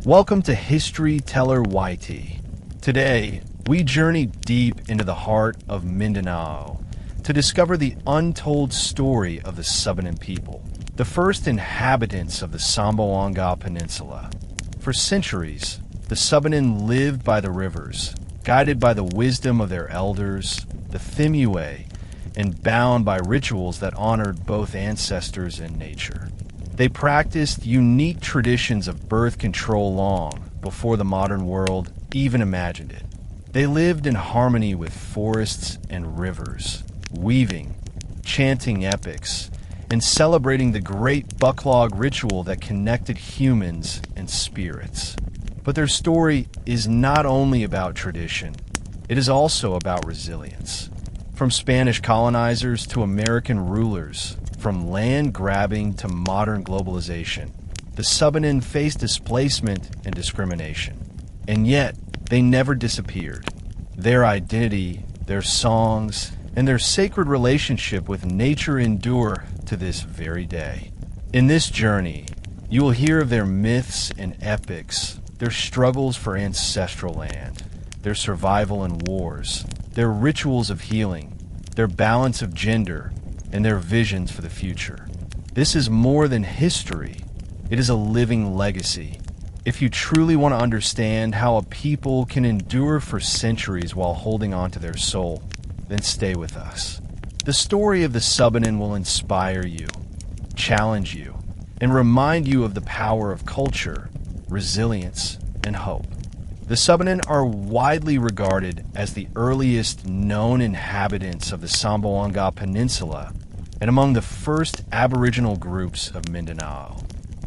Welcome to History Teller YT. Today, we journey deep into the heart of Mindanao to discover the untold story of the Subanen people, the first inhabitants of the Zamboanga Peninsula. For centuries, the Subanen lived by the rivers, guided by the wisdom of their elders, the Thimuay, and bound by rituals that honored both ancestors and nature. They practiced unique traditions of birth control long before the modern world even imagined it. They lived in harmony with forests and rivers, weaving, chanting epics, and celebrating the great Buklog ritual that connected humans and spirits. But their story is not only about tradition, it is also about resilience. From Spanish colonizers to American rulers, from land grabbing to modern globalization, the Subanen faced displacement and discrimination. And yet, they never disappeared. Their identity, their songs, and their sacred relationship with nature endure to this very day. In this journey, you will hear of their myths and epics, their struggles for ancestral land, their survival in wars, their rituals of healing, their balance of gender, and their visions for the future. This is more than history. It is a living legacy. If you truly want to understand how a people can endure for centuries while holding on to their soul, then stay with us. The story of the Subanen will inspire you, challenge you, and remind you of the power of culture, resilience, and hope. The Subanen are widely regarded as the earliest known inhabitants of the Zamboanga Peninsula and among the first Aboriginal groups of Mindanao.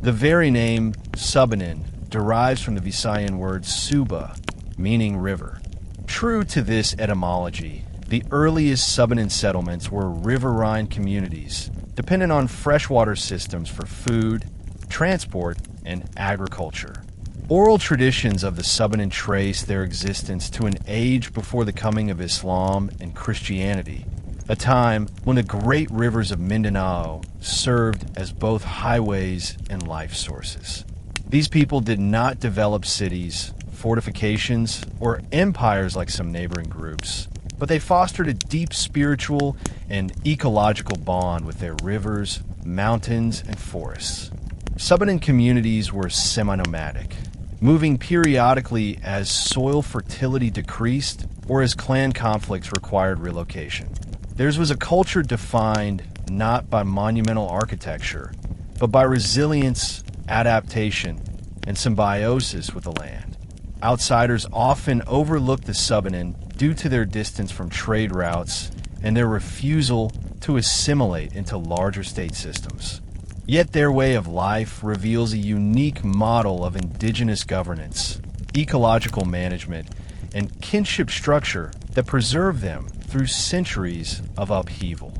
The very name Subanen derives from the Visayan word Suba, meaning river. True to this etymology, the earliest Subanen settlements were riverine communities, dependent on freshwater systems for food, transport, and agriculture. Oral traditions of the Subanen trace their existence to an age before the coming of Islam and Christianity, a time when the great rivers of Mindanao served as both highways and life sources. These people did not develop cities, fortifications, or empires like some neighboring groups, but they fostered a deep spiritual and ecological bond with their rivers, mountains, and forests. Subanen communities were semi-nomadic, moving periodically as soil fertility decreased or as clan conflicts required relocation. Theirs was a culture defined not by monumental architecture, but by resilience, adaptation, and symbiosis with the land. Outsiders often overlooked the Subanen due to their distance from trade routes and their refusal to assimilate into larger state systems. Yet their way of life reveals a unique model of indigenous governance, ecological management, and kinship structure that preserved them through centuries of upheaval.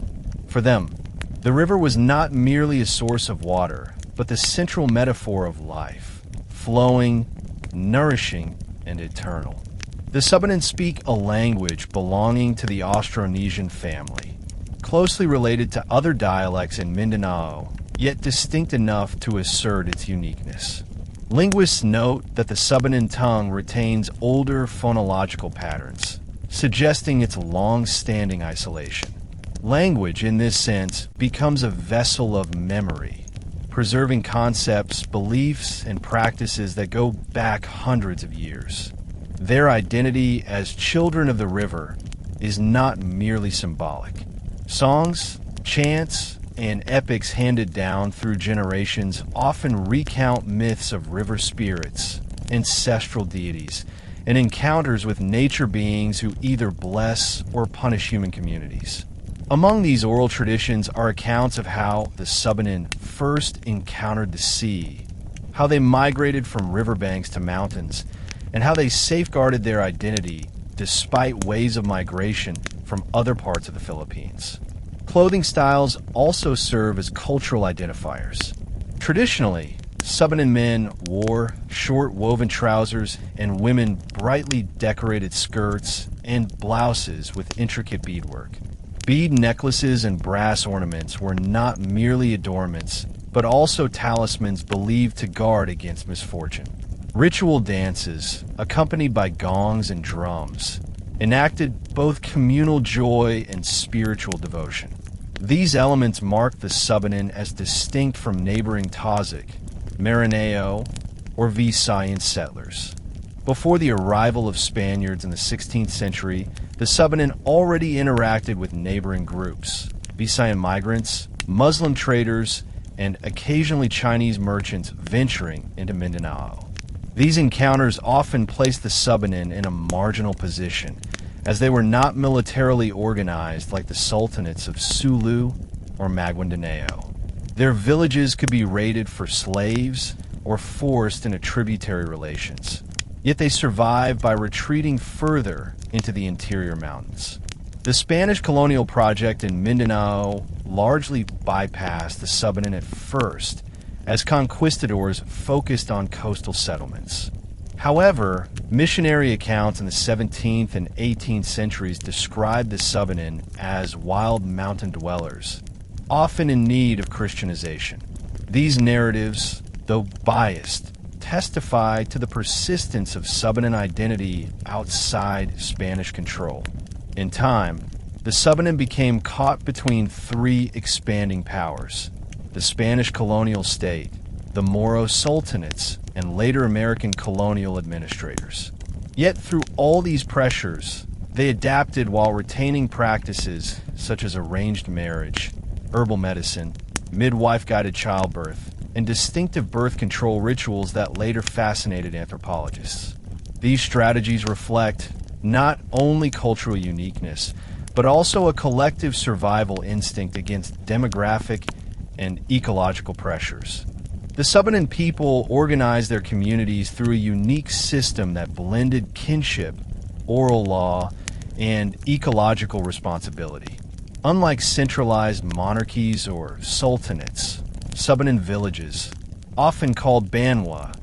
For them, the river was not merely a source of water, but the central metaphor of life, flowing, nourishing, and eternal. The Subanen speak a language belonging to the Austronesian family, closely related to other dialects in Mindanao, yet distinct enough to assert its uniqueness. Linguists note that the Subanen tongue retains older phonological patterns, suggesting its long-standing isolation. Language, in this sense, becomes a vessel of memory, preserving concepts, beliefs, and practices that go back hundreds of years. Their identity as children of the river is not merely symbolic. Songs, chants, and epics handed down through generations often recount myths of river spirits, ancestral deities, and encounters with nature beings who either bless or punish human communities. Among these oral traditions are accounts of how the Subanen first encountered the sea, how they migrated from riverbanks to mountains, and how they safeguarded their identity despite waves of migration from other parts of the Philippines. Clothing styles also serve as cultural identifiers. Traditionally, Subanen men wore short woven trousers and women brightly decorated skirts and blouses with intricate beadwork. Bead necklaces and brass ornaments were not merely adornments, but also talismans believed to guard against misfortune. Ritual dances, accompanied by gongs and drums, enacted both communal joy and spiritual devotion. These elements marked the Subanen as distinct from neighboring Tazic, Maranhão, or Visayan settlers. Before the arrival of Spaniards in the 16th century, the Subanen already interacted with neighboring groups, Visayan migrants, Muslim traders, and occasionally Chinese merchants venturing into Mindanao. These encounters often placed the Subanen in a marginal position, as they were not militarily organized like the sultanates of Sulu or Maguindanao. Their villages could be raided for slaves or forced into tributary relations. Yet they survived by retreating further into the interior mountains. The Spanish colonial project in Mindanao largely bypassed the Subanen at first, as conquistadors focused on coastal settlements. However, missionary accounts in the 17th and 18th centuries described the Subanen as wild mountain dwellers, often in need of Christianization. These narratives, though biased, testify to the persistence of Subanen identity outside Spanish control. In time, the Subanen became caught between three expanding powers: the Spanish colonial state, the Moro sultanates, and later American colonial administrators. Yet through all these pressures, they adapted while retaining practices such as arranged marriage, herbal medicine, midwife-guided childbirth, and distinctive birth control rituals that later fascinated anthropologists. These strategies reflect not only cultural uniqueness, but also a collective survival instinct against demographic and ecological pressures. The Subanen people organized their communities through a unique system that blended kinship, oral law, and ecological responsibility. Unlike centralized monarchies or sultanates, Subanen villages, often called banwa,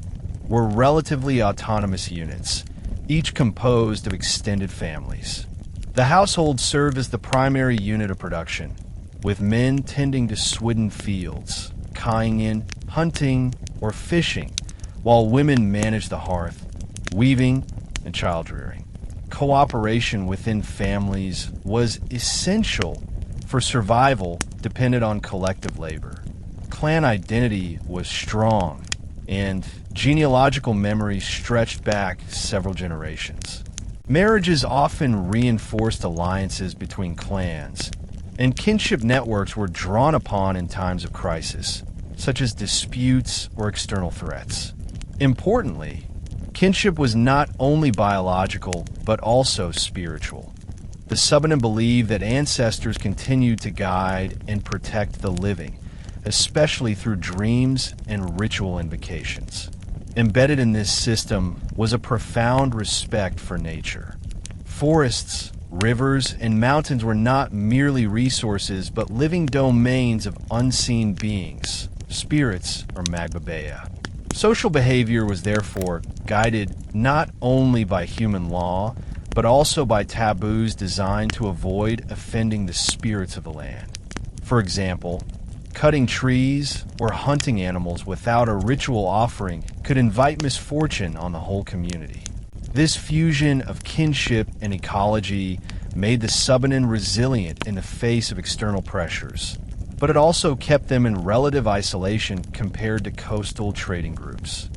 were relatively autonomous units, each composed of extended families. The household served as the primary unit of production, with men tending to swidden fields, kaying in, hunting, or fishing, while women managed the hearth, weaving, and child-rearing. Cooperation within families was essential for survival, dependent on collective labor. Clan identity was strong, and genealogical memory stretched back several generations. Marriages often reinforced alliances between clans, and kinship networks were drawn upon in times of crisis, such as disputes or external threats. Importantly, kinship was not only biological, but also spiritual. The Subanen believed that ancestors continued to guide and protect the living, especially through dreams and ritual invocations. Embedded in this system was a profound respect for nature. Forests, rivers, and mountains were not merely resources, but living domains of unseen beings, spirits, or magbabea. Social behavior was therefore guided not only by human law, but also by taboos designed to avoid offending the spirits of the land. For example, cutting trees or hunting animals without a ritual offering could invite misfortune on the whole community. This fusion of kinship and ecology made the Subanen resilient in the face of external pressures, but it also kept them in relative isolation compared to coastal trading groups.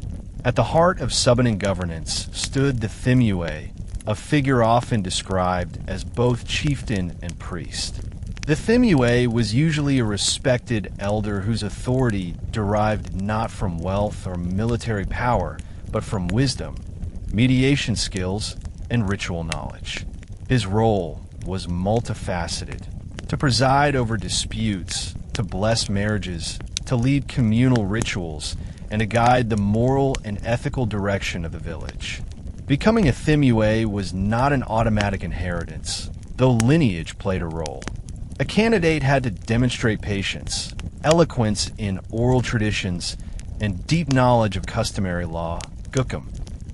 At the heart of Subanen governance stood the Thimuay, a figure often described as both chieftain and priest. The Thimuay was usually a respected elder whose authority derived not from wealth or military power, but from wisdom, mediation skills, and ritual knowledge. His role was multifaceted: to preside over disputes, to bless marriages, to lead communal rituals, and to guide the moral and ethical direction of the village. Becoming a Thimuay was not an automatic inheritance, though lineage played a role. A candidate had to demonstrate patience, eloquence in oral traditions, and deep knowledge of customary law, Gukom.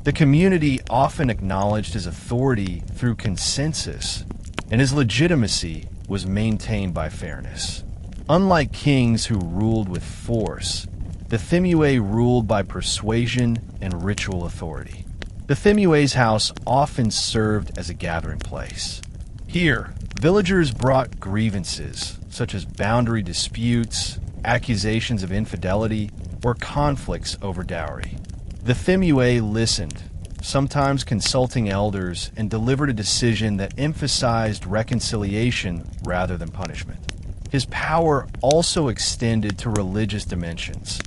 The community often acknowledged his authority through consensus, and his legitimacy was maintained by fairness. Unlike kings who ruled with force, The Thimuay ruled by persuasion and ritual authority. The Thimuay's house often served as a gathering place. Here, villagers brought grievances, such as boundary disputes, accusations of infidelity, or conflicts over dowry. The Thimuay listened, sometimes consulting elders, and delivered a decision that emphasized reconciliation rather than punishment. His power also extended to religious dimensions.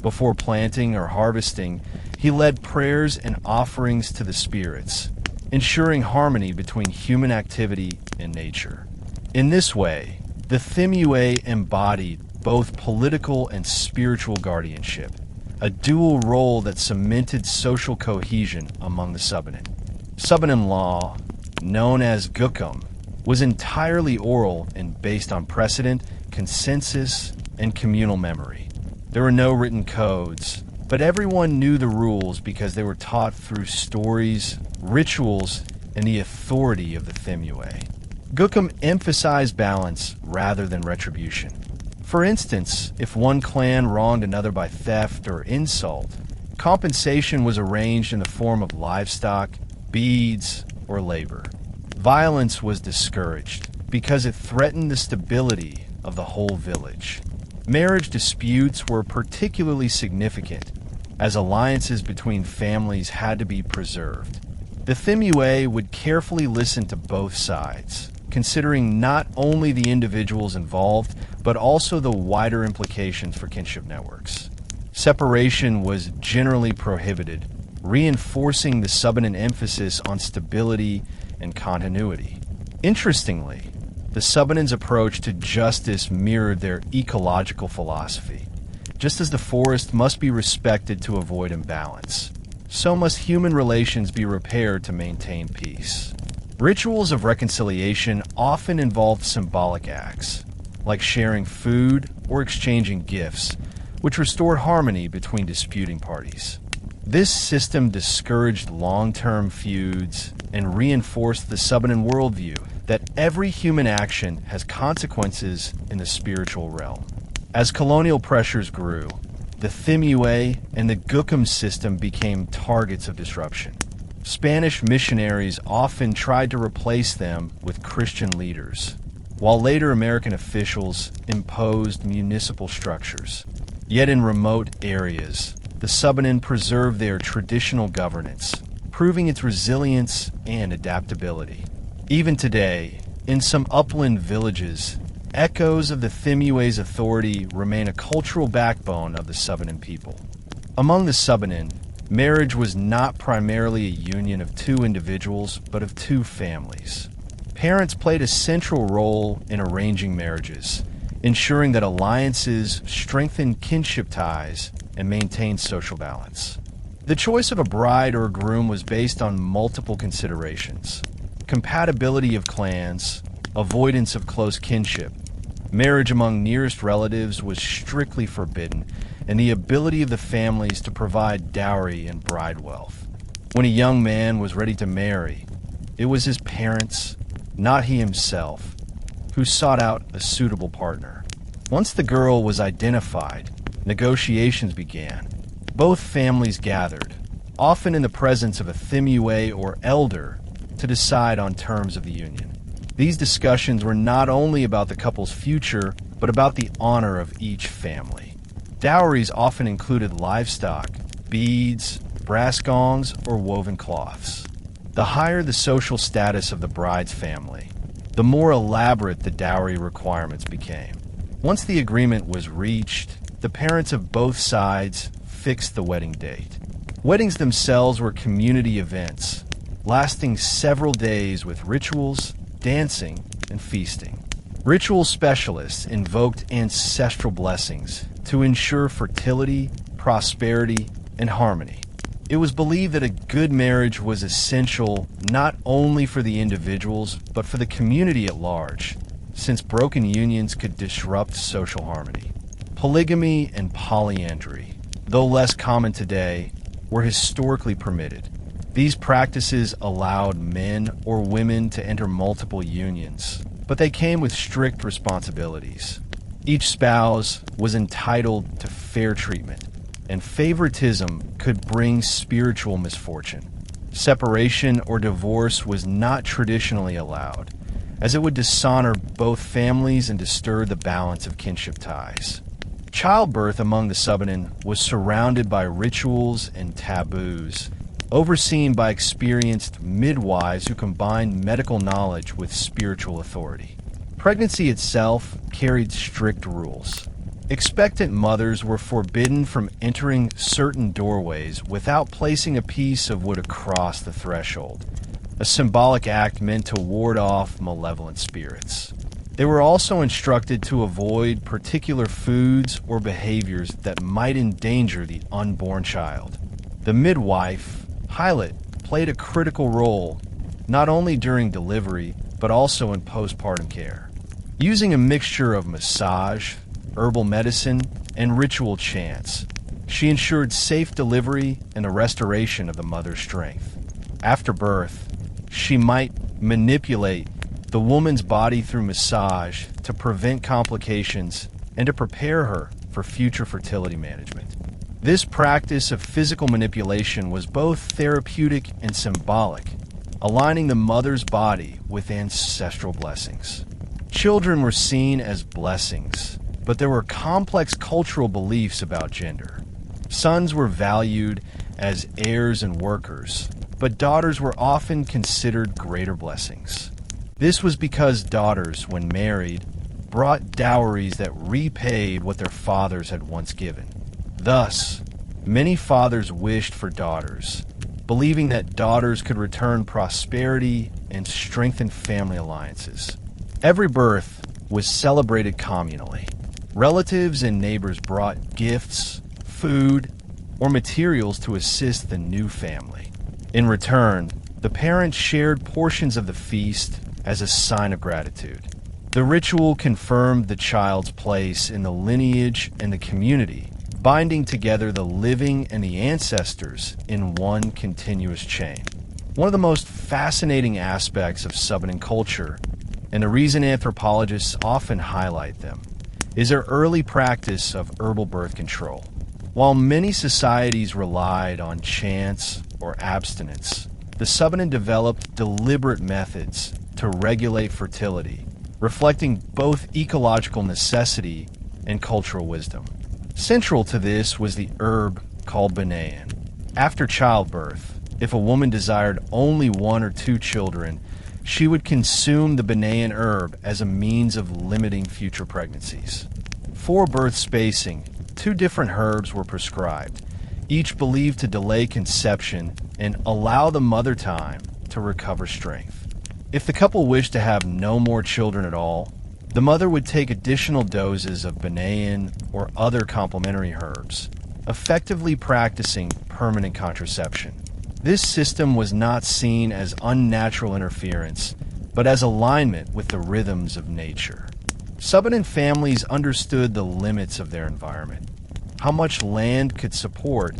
Before planting or harvesting, he led prayers and offerings to the spirits, ensuring harmony between human activity and nature. In this way, the Thimuay embodied both political and spiritual guardianship, a dual role that cemented social cohesion among the Subanen. Subanen law, known as Gukom, was entirely oral and based on precedent, consensus, and communal memory. There were no written codes, but everyone knew the rules because they were taught through stories, rituals, and the authority of the Thimuay. Gukom emphasized balance rather than retribution. For instance, if one clan wronged another by theft or insult, compensation was arranged in the form of livestock, beads, or labor. Violence was discouraged because it threatened the stability of the whole village. Marriage disputes were particularly significant, as alliances between families had to be preserved. The Thimuay would carefully listen to both sides, considering not only the individuals involved, but also the wider implications for kinship networks. Separation was generally prohibited, reinforcing the Subanen emphasis on stability and continuity. Interestingly, the Subanen's approach to justice mirrored their ecological philosophy. Just as the forest must be respected to avoid imbalance, so must human relations be repaired to maintain peace. Rituals of reconciliation often involved symbolic acts, like sharing food or exchanging gifts, which restored harmony between disputing parties. This system discouraged long-term feuds and reinforced the Subanen worldview that every human action has consequences in the spiritual realm. As colonial pressures grew, the Thimuay and the Gukom system became targets of disruption. Spanish missionaries often tried to replace them with Christian leaders, while later American officials imposed municipal structures. Yet in remote areas, the Subanen preserved their traditional governance, proving its resilience and adaptability. Even today, in some upland villages, echoes of the Thimuay's authority remain a cultural backbone of the Subanen people. Among the Subanen, marriage was not primarily a union of two individuals, but of two families. Parents played a central role in arranging marriages, ensuring that alliances strengthened kinship ties and maintained social balance. The choice of a bride or a groom was based on multiple considerations: compatibility of clans, avoidance of close kinship. Marriage among nearest relatives was strictly forbidden, and the ability of the families to provide dowry and bride wealth. When a young man was ready to marry, it was his parents, not he himself, who sought out a suitable partner. Once the girl was identified, negotiations began. Both families gathered, often in the presence of a Thimuay or elder, to decide on terms of the union. These discussions were not only about the couple's future, but about the honor of each family. Dowries often included livestock, beads, brass gongs, or woven cloths. The higher the social status of the bride's family, the more elaborate the dowry requirements became. Once the agreement was reached, the parents of both sides fixed the wedding date. Weddings themselves were community events, lasting several days with rituals, dancing, and feasting. Ritual specialists invoked ancestral blessings to ensure fertility, prosperity, and harmony. It was believed that a good marriage was essential not only for the individuals, but for the community at large, since broken unions could disrupt social harmony. Polygamy and polyandry, though less common today, were historically permitted. These practices allowed men or women to enter multiple unions, but they came with strict responsibilities. Each spouse was entitled to fair treatment, and favoritism could bring spiritual misfortune. Separation or divorce was not traditionally allowed, as it would dishonor both families and disturb the balance of kinship ties. Childbirth among the Subanen was surrounded by rituals and taboos, overseen by experienced midwives who combined medical knowledge with spiritual authority. Pregnancy itself carried strict rules. Expectant mothers were forbidden from entering certain doorways without placing a piece of wood across the threshold, a symbolic act meant to ward off malevolent spirits. They were also instructed to avoid particular foods or behaviors that might endanger the unborn child. The midwife, Pilot, played a critical role not only during delivery but also in postpartum care. Using a mixture of massage, herbal medicine, and ritual chants, she ensured safe delivery and the restoration of the mother's strength. After birth, she might manipulate the woman's body through massage to prevent complications and to prepare her for future fertility management. This practice of physical manipulation was both therapeutic and symbolic, aligning the mother's body with ancestral blessings. Children were seen as blessings, but there were complex cultural beliefs about gender. Sons were valued as heirs and workers, but daughters were often considered greater blessings. This was because daughters, when married, brought dowries that repaid what their fathers had once given. Thus, many fathers wished for daughters, believing that daughters could return prosperity and strengthen family alliances. Every birth was celebrated communally. Relatives and neighbors brought gifts, food, or materials to assist the new family. In return, the parents shared portions of the feast as a sign of gratitude. The ritual confirmed the child's place in the lineage and the community, binding together the living and the ancestors in one continuous chain. One of the most fascinating aspects of Subanen culture, and the reason anthropologists often highlight them, is their early practice of herbal birth control. While many societies relied on chance or abstinence, the Subanen developed deliberate methods to regulate fertility, reflecting both ecological necessity and cultural wisdom. Central to this was the herb called beadwork. After childbirth, if a woman desired only 1 or 2 children, she would consume the beadwork herb as a means of limiting future pregnancies. For birth spacing, 2 different herbs were prescribed, each believed to delay conception and allow the mother time to recover strength. If the couple wished to have no more children at all, the mother would take additional doses of beadwork or other complementary herbs, effectively practicing permanent contraception. This system was not seen as unnatural interference, but as alignment with the rhythms of nature. Subanen families understood the limits of their environment, how much land could support,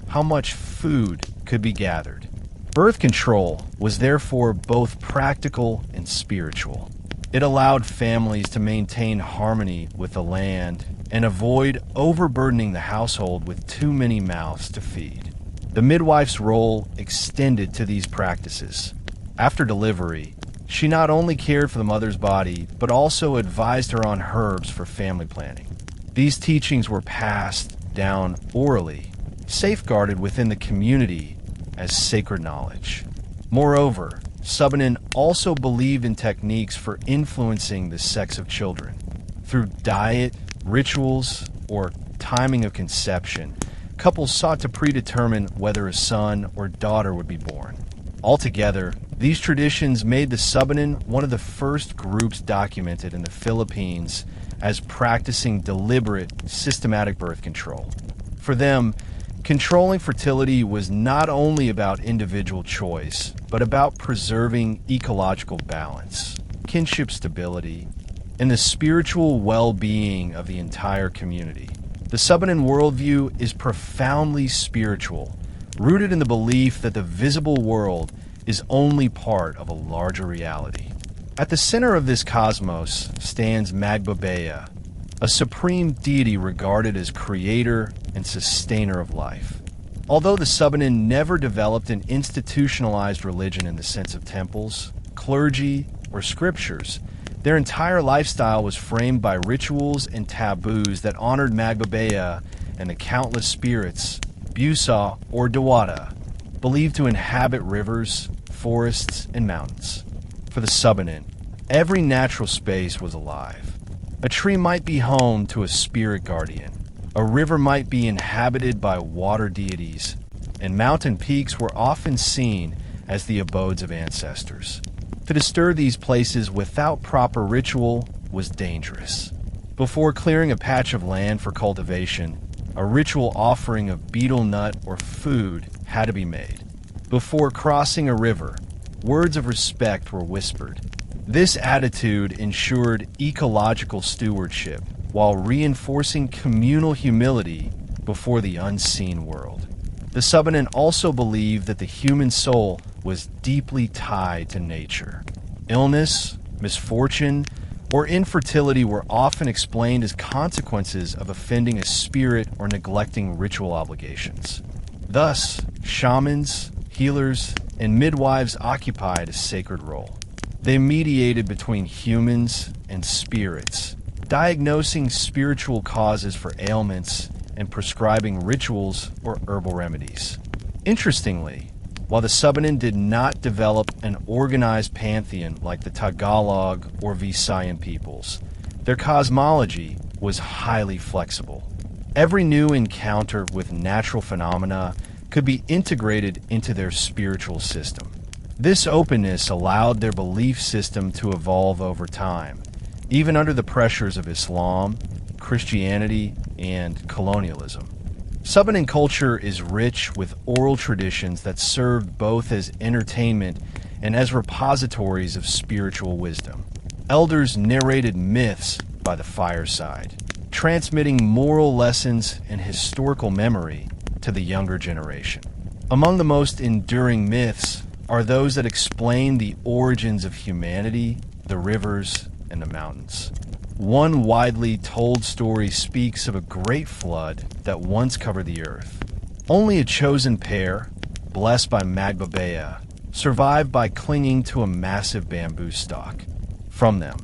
how much food could be gathered. Birth control was therefore both practical and spiritual. It allowed families to maintain harmony with the land and avoid overburdening the household with too many mouths to feed. The midwife's role extended to these practices. After delivery, she not only cared for the mother's body, but also advised her on herbs for family planning. These teachings were passed down orally, safeguarded within the community as sacred knowledge. Moreover, Subanen also believed in techniques for influencing the sex of children. Through diet, rituals, or timing of conception, couples sought to predetermine whether a son or daughter would be born. Altogether, these traditions made the Subanen one of the first groups documented in the Philippines as practicing deliberate, systematic birth control. For them, controlling fertility was not only about individual choice, but about preserving ecological balance, kinship stability, and the spiritual well-being of the entire community. The Subanen worldview is profoundly spiritual, rooted in the belief that the visible world is only part of a larger reality. At the center of this cosmos stands Magbabeya, a supreme deity regarded as creator and sustainer of life. Although the Subanen never developed an institutionalized religion in the sense of temples, clergy, or scriptures, their entire lifestyle was framed by rituals and taboos that honored Magbabea and the countless spirits, Busa or Dawada, believed to inhabit rivers, forests, and mountains. For the Subanen, every natural space was alive. A tree might be home to a spirit guardian. A river might be inhabited by water deities, and mountain peaks were often seen as the abodes of ancestors. To disturb these places without proper ritual was dangerous. Before clearing a patch of land for cultivation, a ritual offering of betel nut or food had to be made. Before crossing a river, words of respect were whispered. This attitude ensured ecological stewardship, while reinforcing communal humility before the unseen world. The Subanen also believed that the human soul was deeply tied to nature. Illness, misfortune, or infertility were often explained as consequences of offending a spirit or neglecting ritual obligations. Thus, shamans, healers, and midwives occupied a sacred role. They mediated between humans and spirits, diagnosing spiritual causes for ailments and prescribing rituals or herbal remedies. Interestingly, while the Subanen did not develop an organized pantheon like the Tagalog or Visayan peoples, their cosmology was highly flexible. Every new encounter with natural phenomena could be integrated into their spiritual system. This openness allowed their belief system to evolve over time, even under the pressures of Islam, Christianity, and colonialism. Subanen culture is rich with oral traditions that served both as entertainment and as repositories of spiritual wisdom. Elders narrated myths by the fireside, transmitting moral lessons and historical memory to the younger generation. Among the most enduring myths are those that explain the origins of humanity, the rivers, and the mountains. One widely told story speaks of a great flood that once covered the earth. Only a chosen pair, blessed by Magbabea, survived by clinging to a massive bamboo stalk. From them,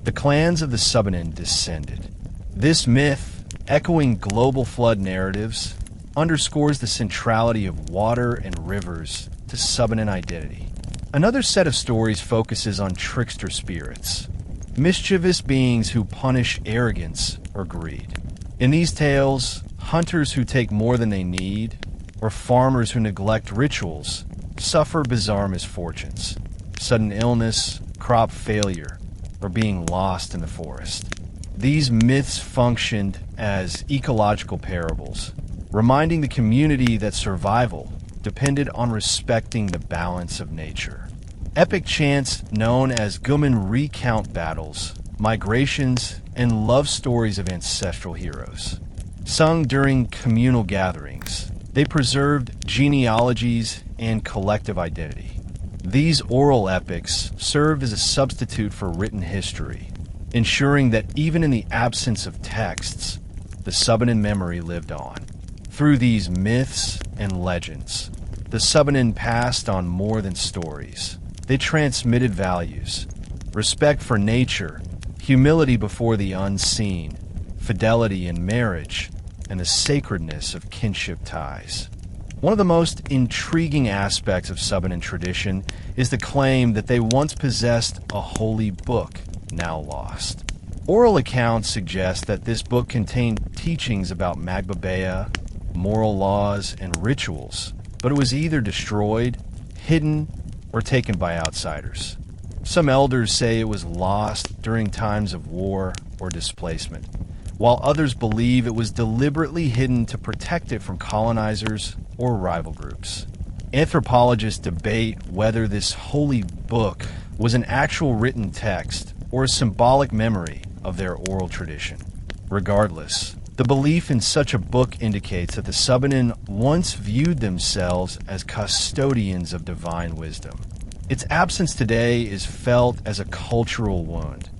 the clans of the Subanen descended. This myth, echoing global flood narratives, underscores the centrality of water and rivers to Subanen identity. Another set of stories focuses on trickster spirits, mischievous beings who punish arrogance or greed. In these tales, hunters who take more than they need, or farmers who neglect rituals, suffer bizarre misfortunes, sudden illness, crop failure, or being lost in the forest. These myths functioned as ecological parables, reminding the community that survival depended on respecting the balance of nature. Epic chants known as Guman recount battles, migrations, and love stories of ancestral heroes. Sung during communal gatherings, they preserved genealogies and collective identity. These oral epics served as a substitute for written history, ensuring that even in the absence of texts, the Subanen memory lived on. Through these myths and legends, the Subanen passed on more than stories. They transmitted values, respect for nature, humility before the unseen, fidelity in marriage, and the sacredness of kinship ties. One of the most intriguing aspects of Subanen tradition is the claim that they once possessed a holy book, now lost. Oral accounts suggest that this book contained teachings about Magbabea, moral laws, and rituals, but it was either destroyed, hidden, or taken by outsiders. Some elders say it was lost during times of war or displacement, while others believe it was deliberately hidden to protect it from colonizers or rival groups. Anthropologists debate whether this holy book was an actual written text or a symbolic memory of their oral tradition. Regardless, the belief in such a book indicates that the Subanen once viewed themselves as custodians of divine wisdom. Its absence today is felt as a cultural wound,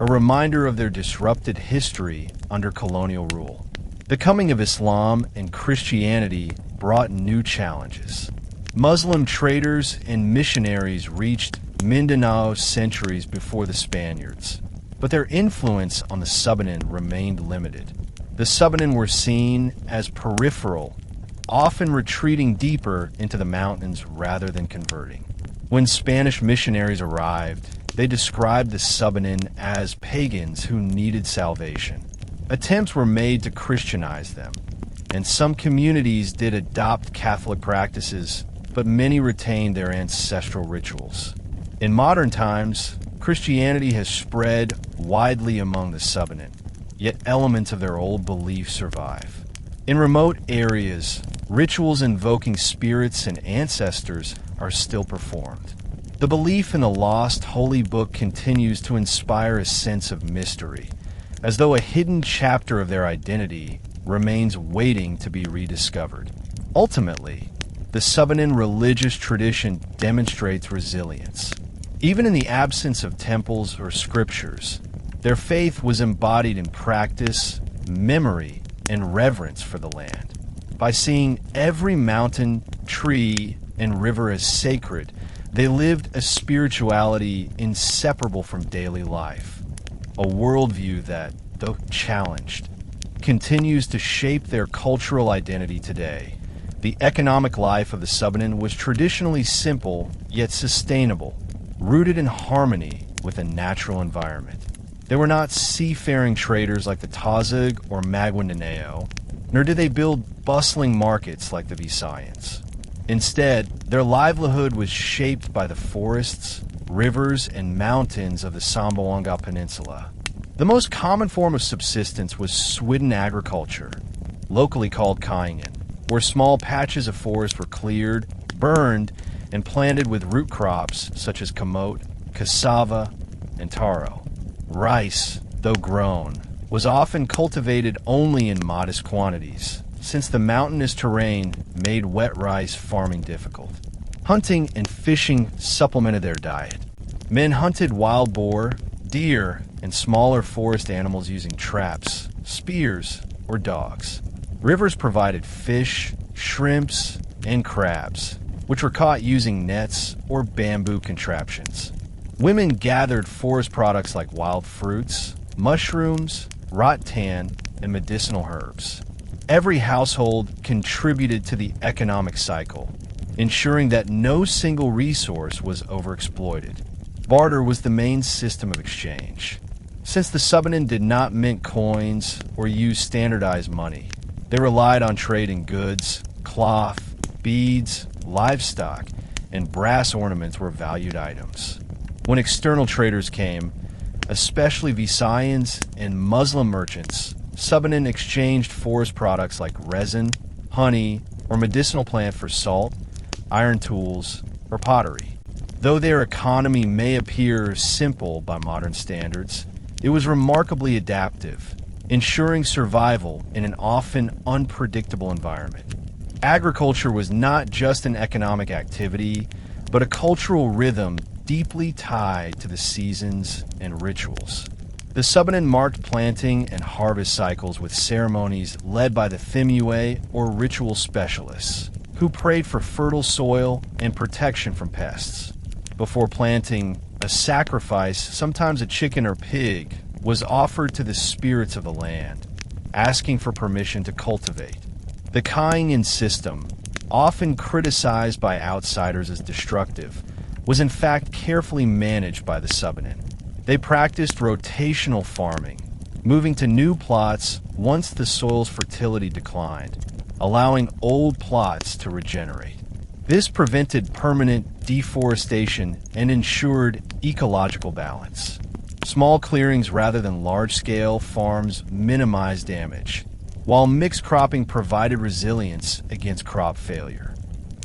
a reminder of their disrupted history under colonial rule. The coming of Islam and Christianity brought new challenges. Muslim traders and missionaries reached Mindanao centuries before the Spaniards, but their influence on the Subanen remained limited. The Subanen were seen as peripheral, often retreating deeper into the mountains rather than converting. When Spanish missionaries arrived, they described the Subanen as pagans who needed salvation. Attempts were made to Christianize them, and some communities did adopt Catholic practices, but many retained their ancestral rituals. In modern times, Christianity has spread widely among the Subanen, yet elements of their old beliefs survive. In remote areas, rituals invoking spirits and ancestors are still performed. The belief in the lost holy book continues to inspire a sense of mystery, as though a hidden chapter of their identity remains waiting to be rediscovered. Ultimately, the Subanen religious tradition demonstrates resilience. Even in the absence of temples or scriptures, their faith was embodied in practice, memory, and reverence for the land. By seeing every mountain, tree, and river as sacred, they lived a spirituality inseparable from daily life, a worldview that, though challenged, continues to shape their cultural identity today. The economic life of the Subanen was traditionally simple yet sustainable, rooted in harmony with a natural environment. They were not seafaring traders like the Tazig or Maguindanao, nor did they build bustling markets like the Visayans. Instead, their livelihood was shaped by the forests, rivers, and mountains of the Zamboanga Peninsula. The most common form of subsistence was swidden agriculture, locally called kaingan, where small patches of forest were cleared, burned, and planted with root crops such as camote, cassava, and taro. Rice, though grown, was often cultivated only in modest quantities, since the mountainous terrain made wet rice farming difficult. Hunting and fishing supplemented their diet. Men hunted wild boar, deer, and smaller forest animals using traps, spears, or dogs. Rivers provided fish, shrimps, and crabs, which were caught using nets or bamboo contraptions. Women gathered forest products like wild fruits, mushrooms, rattan, and medicinal herbs. Every household contributed to the economic cycle, ensuring that no single resource was overexploited. Barter was the main system of exchange. Since the Subanen did not mint coins or use standardized money, they relied on trade in goods, cloth, beads, livestock, and brass ornaments were valued items. When external traders came, especially Visayans and Muslim merchants, Subanen exchanged forest products like resin, honey, or medicinal plant for salt, iron tools, or pottery. Though their economy may appear simple by modern standards, it was remarkably adaptive, ensuring survival in an often unpredictable environment. Agriculture was not just an economic activity, but a cultural rhythm deeply tied to the seasons and rituals. The Subanen marked planting and harvest cycles with ceremonies led by the Thimuay or ritual specialists, who prayed for fertile soil and protection from pests. Before planting, a sacrifice, sometimes a chicken or pig, was offered to the spirits of the land, asking for permission to cultivate. The kaingan system, often criticized by outsiders as destructive, was in fact carefully managed by the Subanen. They practiced rotational farming, moving to new plots once the soil's fertility declined, allowing old plots to regenerate. This prevented permanent deforestation and ensured ecological balance. Small clearings rather than large-scale farms minimized damage, while mixed cropping provided resilience against crop failure.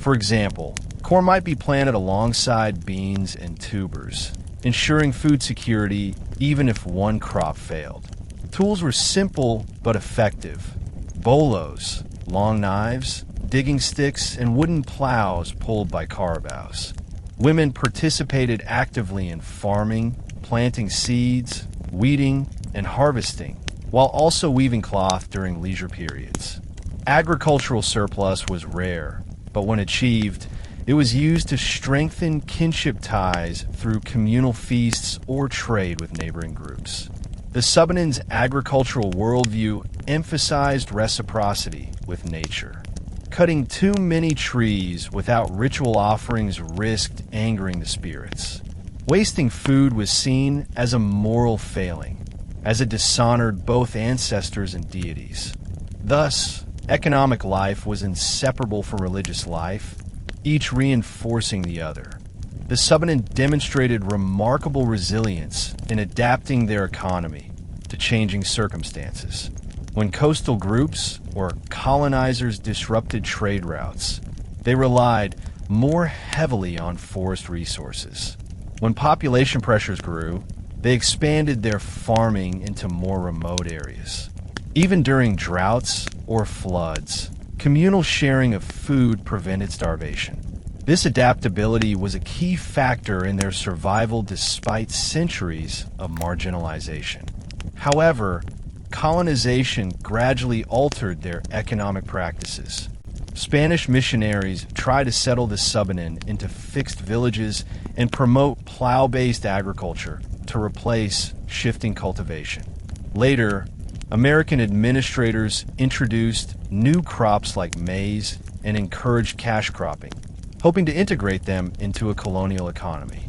For example, corn might be planted alongside beans and tubers, ensuring food security even if one crop failed. Tools were simple but effective. Bolos, long knives, digging sticks, and wooden plows pulled by carabaos. Women participated actively in farming, planting seeds, weeding, and harvesting, while also weaving cloth during leisure periods. Agricultural surplus was rare, but when achieved, it was used to strengthen kinship ties through communal feasts or trade with neighboring groups. The Subanen's agricultural worldview emphasized reciprocity with nature. Cutting too many trees without ritual offerings risked angering the spirits. Wasting food was seen as a moral failing, as it dishonored both ancestors and deities. Thus, economic life was inseparable from religious life, each reinforcing the other. The Subanen demonstrated remarkable resilience in adapting their economy to changing circumstances. When coastal groups or colonizers disrupted trade routes, they relied more heavily on forest resources. When population pressures grew, they expanded their farming into more remote areas. Even during droughts or floods, communal sharing of food prevented starvation. This adaptability was a key factor in their survival despite centuries of marginalization. However, colonization gradually altered their economic practices. Spanish missionaries tried to settle the Subanen into fixed villages and promote plow-based agriculture to replace shifting cultivation. Later, American administrators introduced new crops like maize and encouraged cash cropping, hoping to integrate them into a colonial economy.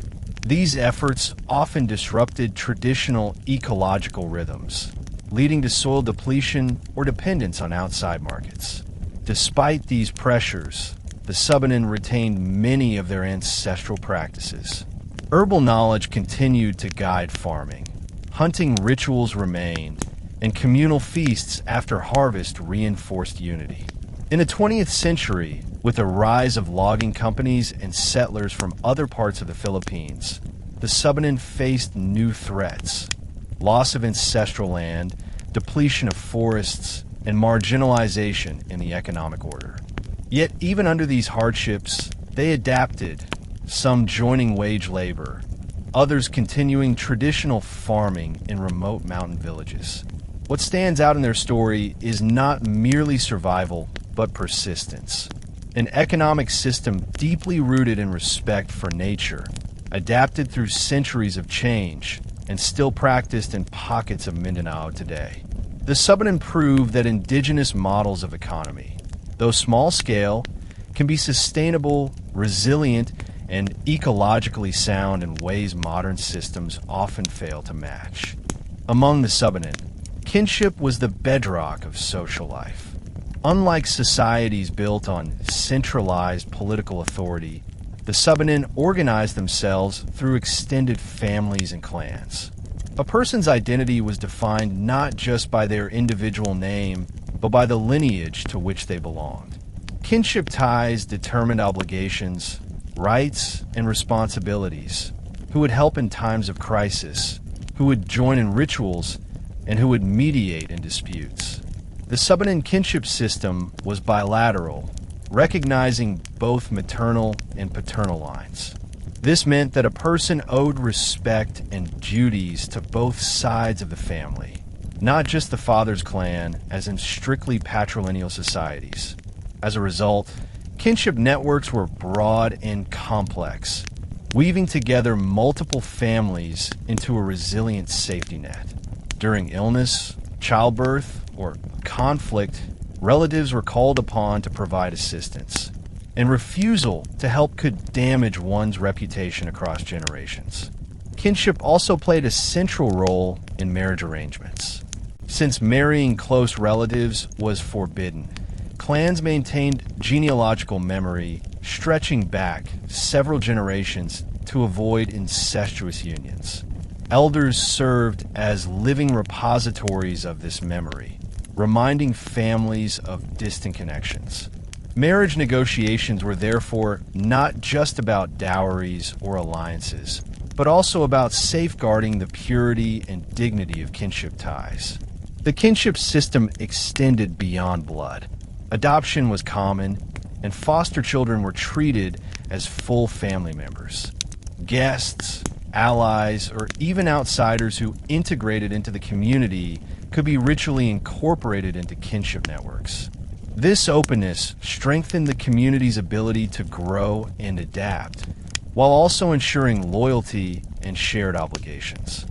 These efforts often disrupted traditional ecological rhythms, leading to soil depletion or dependence on outside markets. Despite these pressures, the Subanen retained many of their ancestral practices. Herbal knowledge continued to guide farming. Hunting rituals remained, and communal feasts after harvest reinforced unity. In the 20th century, with the rise of logging companies and settlers from other parts of the Philippines, the Subanen faced new threats: loss of ancestral land, depletion of forests, and marginalization in the economic order. Yet even under these hardships, they adapted, some joining wage labor, others continuing traditional farming in remote mountain villages. What stands out in their story is not merely survival, but persistence. An economic system deeply rooted in respect for nature, adapted through centuries of change, and still practiced in pockets of Mindanao today. The Subanen proved that indigenous models of economy, though small-scale, can be sustainable, resilient, and ecologically sound in ways modern systems often fail to match. Among the Subanen, kinship was the bedrock of social life. Unlike societies built on centralized political authority, the Subanen organized themselves through extended families and clans. A person's identity was defined not just by their individual name, but by the lineage to which they belonged. Kinship ties determined obligations, rights, and responsibilities, who would help in times of crisis, who would join in rituals, and who would mediate in disputes. The Subanen kinship system was bilateral, recognizing both maternal and paternal lines. This meant that a person owed respect and duties to both sides of the family, not just the father's clan, as in strictly patrilineal societies. As a result, kinship networks were broad and complex, weaving together multiple families into a resilient safety net. During illness, childbirth, or conflict, relatives were called upon to provide assistance, and refusal to help could damage one's reputation across generations. Kinship also played a central role in marriage arrangements. Since marrying close relatives was forbidden, clans maintained genealogical memory stretching back several generations to avoid incestuous unions. Elders served as living repositories of this memory, reminding families of distant connections. Marriage negotiations were therefore not just about dowries or alliances, but also about safeguarding the purity and dignity of kinship ties. The kinship system extended beyond blood. Adoption was common, and foster children were treated as full family members. Guests, allies, or even outsiders who integrated into the community could be ritually incorporated into kinship networks. This openness strengthened the community's ability to grow and adapt, while also ensuring loyalty and shared obligations.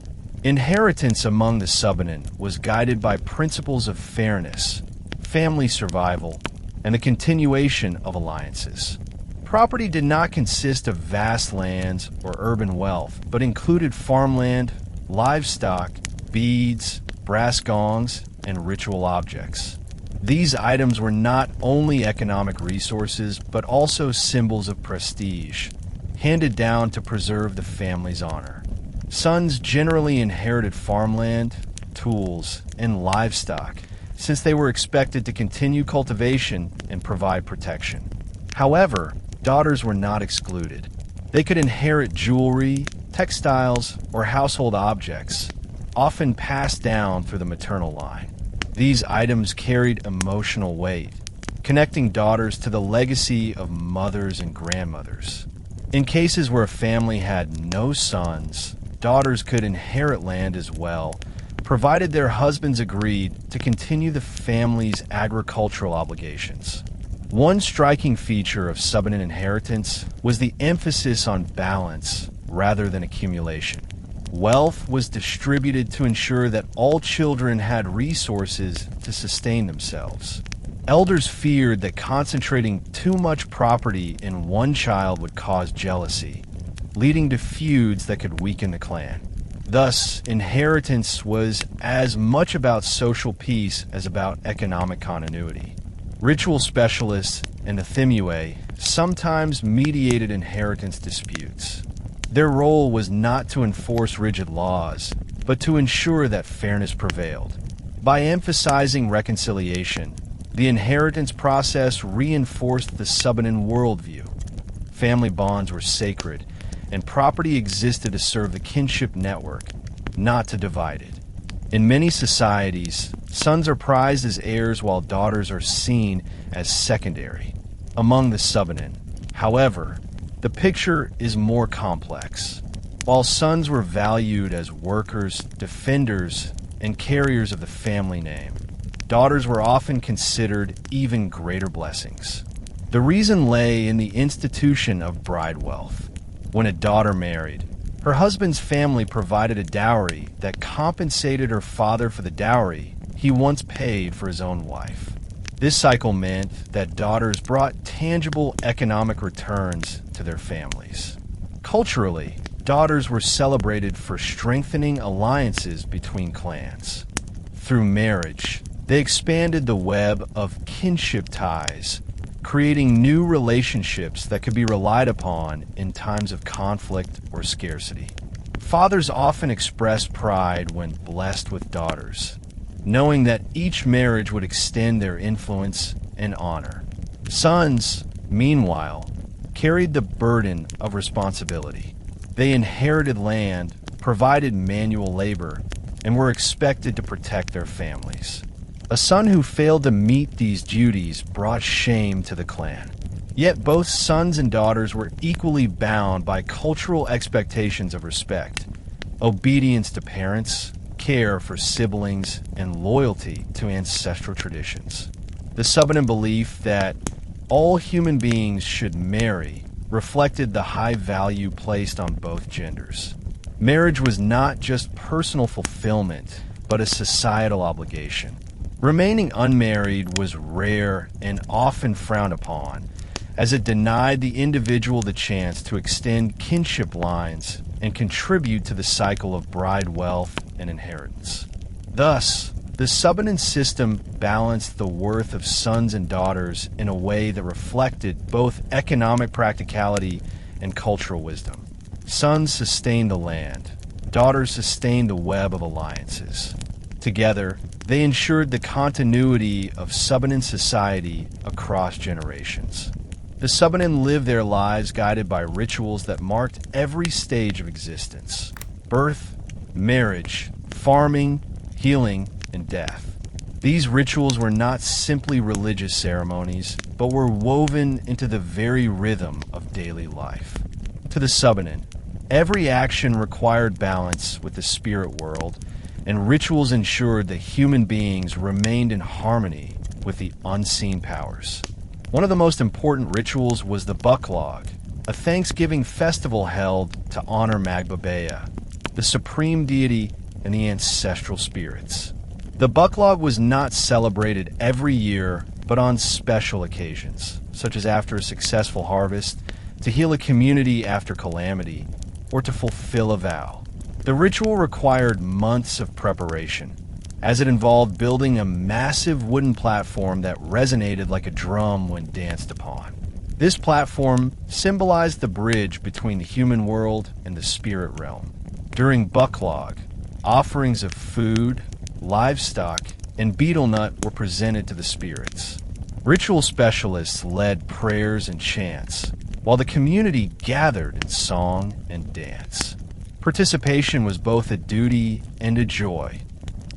Inheritance among the Subanen was guided by principles of fairness, family survival, and the continuation of alliances. Property did not consist of vast lands or urban wealth, but included farmland, livestock, beads, brass gongs, and ritual objects. These items were not only economic resources, but also symbols of prestige, handed down to preserve the family's honor. Sons generally inherited farmland, tools, and livestock, since they were expected to continue cultivation and provide protection. However, daughters were not excluded. They could inherit jewelry, textiles, or household objects, often passed down through the maternal line. These items carried emotional weight, connecting daughters to the legacy of mothers and grandmothers. In cases where a family had no sons, daughters could inherit land as well, provided their husbands agreed to continue the family's agricultural obligations. One striking feature of Subanen inheritance was the emphasis on balance rather than accumulation. Wealth was distributed to ensure that all children had resources to sustain themselves. Elders feared that concentrating too much property in one child would cause jealousy, leading to feuds that could weaken the clan. Thus, inheritance was as much about social peace as about economic continuity. Ritual specialists and the Thimuay sometimes mediated inheritance disputes. Their role was not to enforce rigid laws, but to ensure that fairness prevailed. By emphasizing reconciliation, the inheritance process reinforced the Subanen worldview. Family bonds were sacred, and property existed to serve the kinship network, not to divide it. In many societies, sons are prized as heirs while daughters are seen as secondary. Among the Subanen, however, the picture is more complex. While sons were valued as workers, defenders, and carriers of the family name, daughters were often considered even greater blessings. The reason lay in the institution of bride wealth. When a daughter married, her husband's family provided a dowry that compensated her father for the dowry he once paid for his own wife. This cycle meant that daughters brought tangible economic returns to their families. Culturally, daughters were celebrated for strengthening alliances between clans. Through marriage, they expanded the web of kinship ties, creating new relationships that could be relied upon in times of conflict or scarcity. Fathers often expressed pride when blessed with daughters, knowing that each marriage would extend their influence and honor. Sons, meanwhile, carried the burden of responsibility. They inherited land, provided manual labor, and were expected to protect their families. A son who failed to meet these duties brought shame to the clan. Yet both sons and daughters were equally bound by cultural expectations of respect, obedience to parents, care for siblings, and loyalty to ancestral traditions. The Subanen belief that all human beings should marry reflected the high value placed on both genders. Marriage was not just personal fulfillment, but a societal obligation. Remaining unmarried was rare and often frowned upon, as it denied the individual the chance to extend kinship lines and contribute to the cycle of bride wealth and inheritance. Thus, the Subanen system balanced the worth of sons and daughters in a way that reflected both economic practicality and cultural wisdom. Sons sustained the land, daughters sustained the web of alliances. Together, they ensured the continuity of Subanen society across generations. The Subanen lived their lives guided by rituals that marked every stage of existence: birth, marriage, farming, healing, and death. These rituals were not simply religious ceremonies, but were woven into the very rhythm of daily life. To the Subanen, Every action required balance with the spirit world, and rituals ensured that human beings remained in harmony with the unseen powers. One of the most important rituals was the Buklog, a Thanksgiving festival held to honor Magbabea, the supreme deity and the ancestral spirits. The Buklog was not celebrated every year, but on special occasions, such as after a successful harvest, to heal a community after calamity, or to fulfill a vow. The ritual required months of preparation, as it involved building a massive wooden platform that resonated like a drum when danced upon. This platform symbolized the bridge between the human world and the spirit realm. During Buklog, offerings of food, livestock, and betel nut were presented to the spirits. Ritual specialists led prayers and chants, while the community gathered in song and dance. Participation was both a duty and a joy.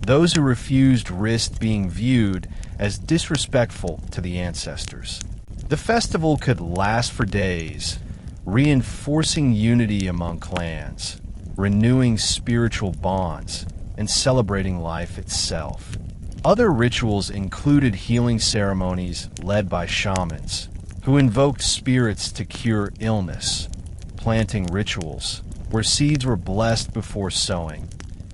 Those who refused risked being viewed as disrespectful to the ancestors. The festival could last for days, reinforcing unity among clans, renewing spiritual bonds, and celebrating life itself. Other rituals included healing ceremonies led by shamans, who invoked spirits to cure illness, planting rituals, where seeds were blessed before sowing,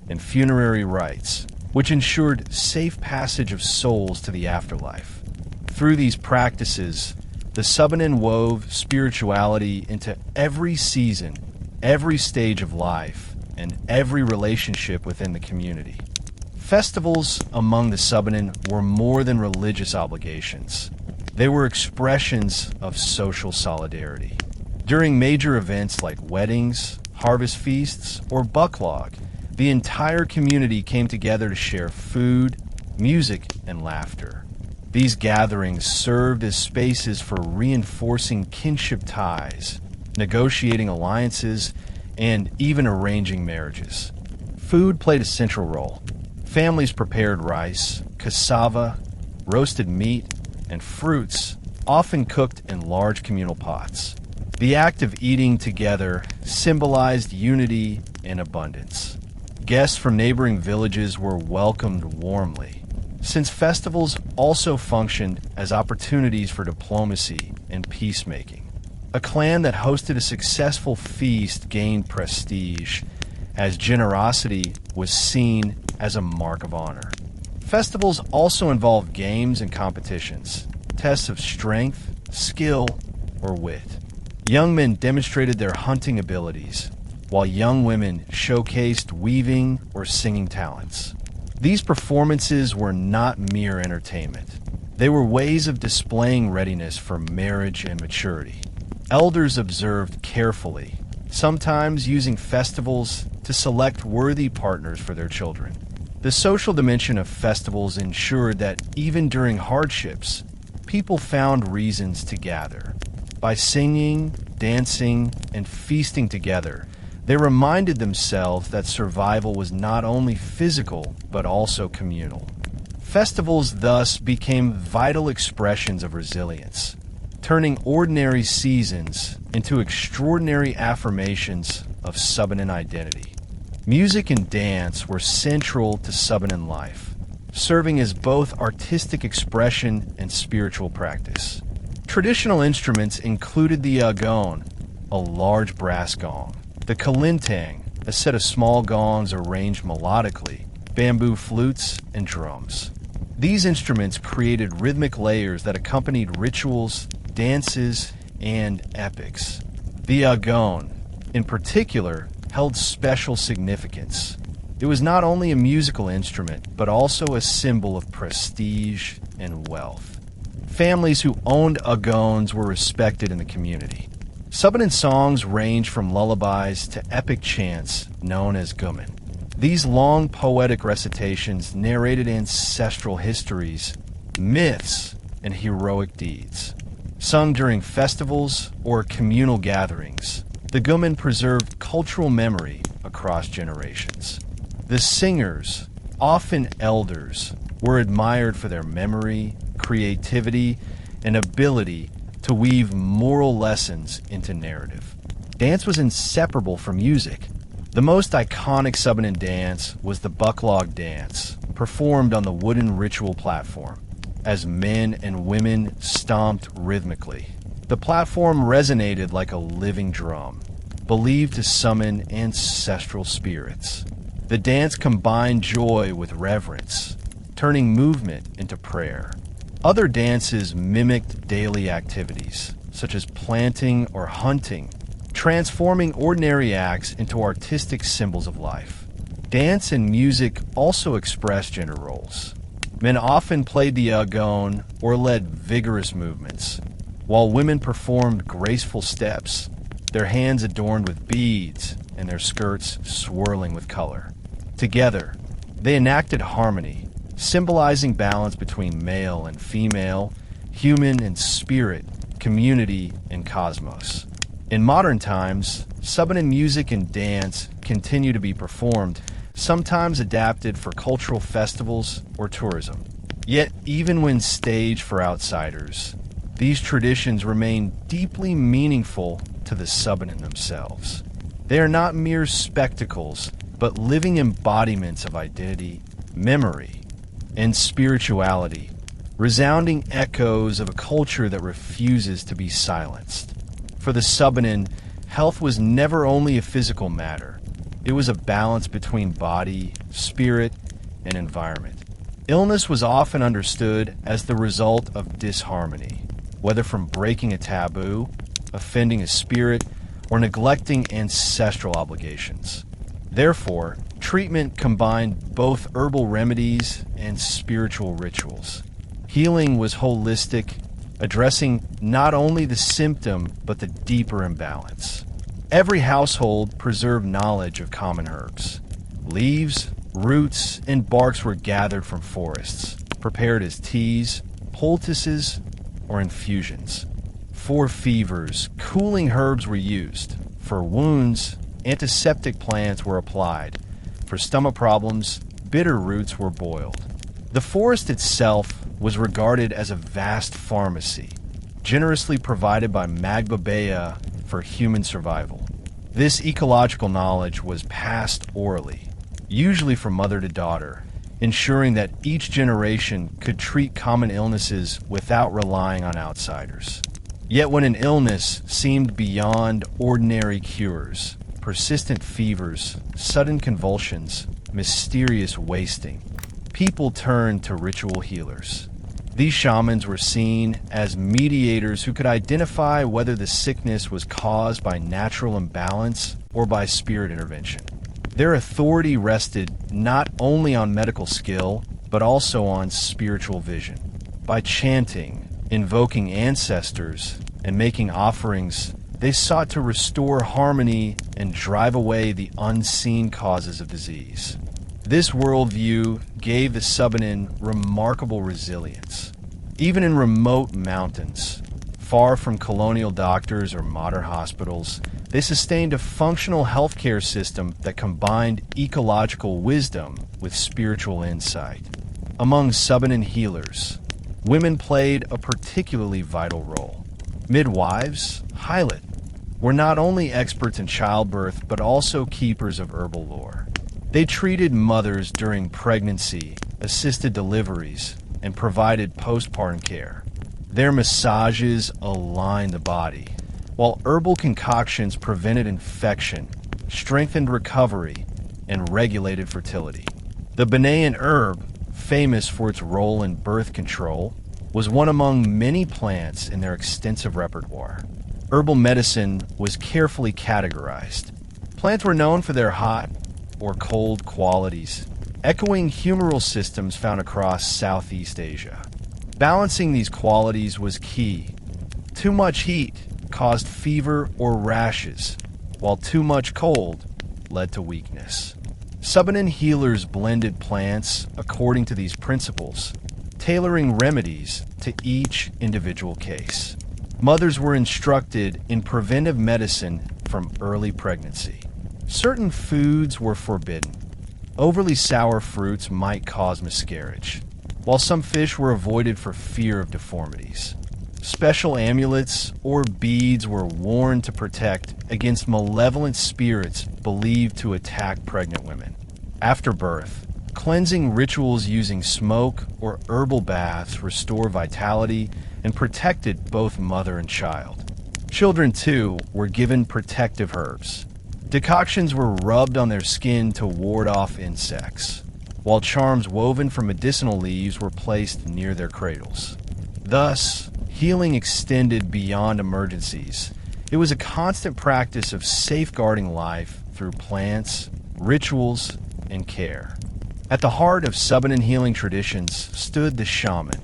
and funerary rites, which ensured safe passage of souls to the afterlife. Through these practices, the Subanen wove spirituality into every season, every stage of life, and every relationship within the community. Festivals among the Subanen were more than religious obligations. They were expressions of social solidarity. During major events like weddings, harvest feasts, or Buklog, the entire community came together to share food, music, and laughter. These gatherings served as spaces for reinforcing kinship ties, negotiating alliances, and even arranging marriages. Food played a central role. Families prepared rice, cassava, roasted meat, and fruits, often cooked in large communal pots. The act of eating together symbolized unity and abundance. Guests from neighboring villages were welcomed warmly, since festivals also functioned as opportunities for diplomacy and peacemaking. A clan that hosted a successful feast gained prestige, as generosity was seen as a mark of honor. Festivals also involved games and competitions, tests of strength, skill, or wit. Young men demonstrated their hunting abilities, while young women showcased weaving or singing talents. These performances were not mere entertainment. They were ways of displaying readiness for marriage and maturity. Elders observed carefully, sometimes using festivals to select worthy partners for their children. The social dimension of festivals ensured that even during hardships, people found reasons to gather. By singing, dancing, and feasting together, they reminded themselves that survival was not only physical, but also communal. Festivals thus became vital expressions of resilience, turning ordinary seasons into extraordinary affirmations of Subanen identity. Music and dance were central to Subanen life, serving as both artistic expression and spiritual practice. Traditional instruments included the agon, a large brass gong, the kalintang, a set of small gongs arranged melodically, bamboo flutes, and drums. These instruments created rhythmic layers that accompanied rituals, dances, and epics. The agon, in particular, held special significance. It was not only a musical instrument, but also a symbol of prestige and wealth. Families who owned agons were respected in the community. Subanen songs ranged from lullabies to epic chants known as Guman. These long poetic recitations narrated ancestral histories, myths, and heroic deeds. Sung during festivals or communal gatherings, the Guman preserved cultural memory across generations. The singers, often elders, were admired for their memory, creativity, and ability to weave moral lessons into narrative. Dance was inseparable from music. The most iconic Subanen dance was the Buklog dance, performed on the wooden ritual platform, as men and women stomped rhythmically. The platform resonated like a living drum, believed to summon ancestral spirits. The dance combined joy with reverence, turning movement into prayer. Other dances mimicked daily activities, such as planting or hunting, transforming ordinary acts into artistic symbols of life. Dance and music also expressed gender roles. Men often played the gongs or led vigorous movements, while women performed graceful steps, their hands adorned with beads and their skirts swirling with color. Together, they enacted harmony, symbolizing balance between male and female, human and spirit, community and cosmos. In modern times, Subanen music and dance continue to be performed, sometimes adapted for cultural festivals or tourism. Yet, even when staged for outsiders, these traditions remain deeply meaningful to the Subanen themselves. They are not mere spectacles, but living embodiments of identity, memory, and spirituality, resounding echoes of a culture that refuses to be silenced. For the Subanen, health was never only a physical matter. It was a balance between body, spirit, and environment. Illness was often understood as the result of disharmony, whether from breaking a taboo, offending a spirit, or neglecting ancestral obligations. Therefore, treatment combined both herbal remedies and spiritual rituals. Healing was holistic, addressing not only the symptom but the deeper imbalance. Every household preserved knowledge of common herbs. Leaves, roots, and barks were gathered from forests, prepared as teas, poultices, or infusions. For fevers, cooling herbs were used. For wounds, antiseptic plants were applied. For stomach problems, bitter roots were boiled. The forest itself was regarded as a vast pharmacy, generously provided by Magbabea for human survival. This ecological knowledge was passed orally, usually from mother to daughter, ensuring that each generation could treat common illnesses without relying on outsiders. Yet when an illness seemed beyond ordinary cures, persistent fevers, sudden convulsions, mysterious wasting, people turned to ritual healers. These shamans were seen as mediators who could identify whether the sickness was caused by natural imbalance or by spirit intervention. Their authority rested not only on medical skill, but also on spiritual vision. By chanting, invoking ancestors, and making offerings, they sought to restore harmony and drive away the unseen causes of disease. This worldview gave the Subanen remarkable resilience. Even in remote mountains, far from colonial doctors or modern hospitals, they sustained a functional healthcare system that combined ecological wisdom with spiritual insight. Among Subanen healers, women played a particularly vital role. Midwives, Hylet, were not only experts in childbirth, but also keepers of herbal lore. They treated mothers during pregnancy, assisted deliveries, and provided postpartum care. Their massages aligned the body, while herbal concoctions prevented infection, strengthened recovery, and regulated fertility. The Banyan herb, famous for its role in birth control, was one among many plants in their extensive repertoire. Herbal medicine was carefully categorized. Plants were known for their hot or cold qualities, echoing humoral systems found across Southeast Asia. Balancing these qualities was key. Too much heat caused fever or rashes, while too much cold led to weakness. Subanen healers blended plants according to these principles, tailoring remedies to each individual case. Mothers were instructed in preventive medicine from early pregnancy. Certain foods were forbidden. Overly sour fruits might cause miscarriage, while some fish were avoided for fear of deformities. Special amulets or beads were worn to protect against malevolent spirits believed to attack pregnant women. After birth, cleansing rituals using smoke or herbal baths restore vitality and protected both mother and child. Children, too, were given protective herbs. Decoctions were rubbed on their skin to ward off insects, while charms woven from medicinal leaves were placed near their cradles. Thus, healing extended beyond emergencies. It was a constant practice of safeguarding life through plants, rituals, and care. At the heart of Subanen healing traditions stood the shaman,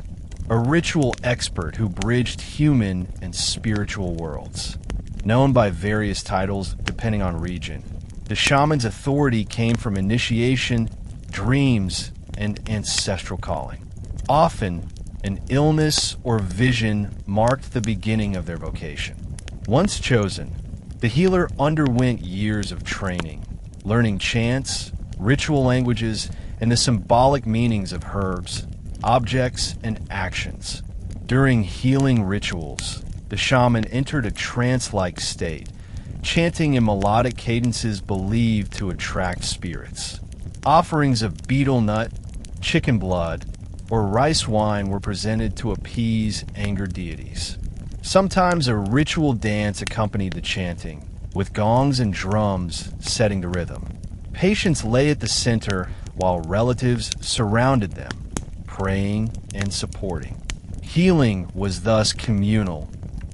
a ritual expert who bridged human and spiritual worlds. Known by various titles depending on region, the shaman's authority came from initiation, dreams, and ancestral calling. Often, an illness or vision marked the beginning of their vocation. Once chosen, the healer underwent years of training, learning chants, ritual languages, and the symbolic meanings of herbs, objects, and actions. During healing rituals, the shaman entered a trance-like state, chanting in melodic cadences believed to attract spirits. Offerings of betel nut, chicken blood, or rice wine were presented to appease angered deities. Sometimes a ritual dance accompanied the chanting, with gongs and drums setting the rhythm. Patients lay at the center while relatives surrounded them, praying and supporting. Healing was thus communal,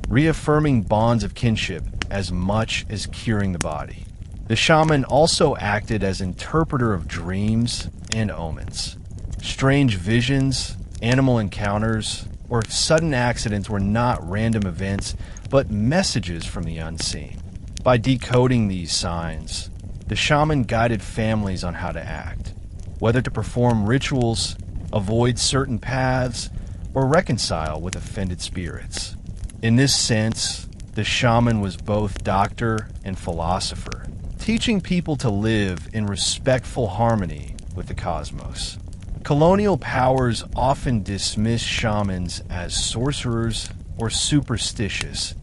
reaffirming bonds of kinship as much as curing the body. The shaman also acted as interpreter of dreams and omens. Strange visions, animal encounters, or sudden accidents were not random events, but messages from the unseen. By decoding these signs, the shaman guided families on how to act, whether to perform rituals, avoid certain paths, or reconcile with offended spirits. In this sense, the shaman was both doctor and philosopher, teaching people to live in respectful harmony with the cosmos. Colonial powers often dismissed shamans as sorcerers or superstitious,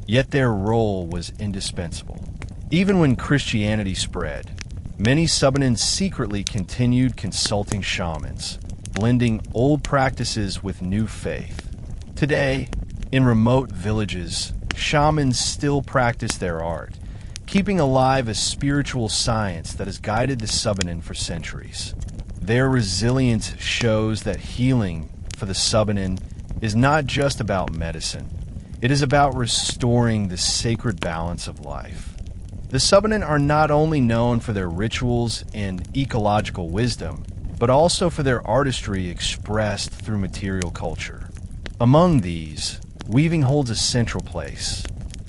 yet their role was indispensable. Even when Christianity spread, many Subanens secretly continued consulting shamans, blending old practices with new faith. Today, in remote villages, shamans still practice their art, keeping alive a spiritual science that has guided the Subanen for centuries. Their resilience shows that healing for the Subanen is not just about medicine. It is about restoring the sacred balance of life. The Subanen are not only known for their rituals and ecological wisdom, but also for their artistry expressed through material culture. Among these, weaving holds a central place.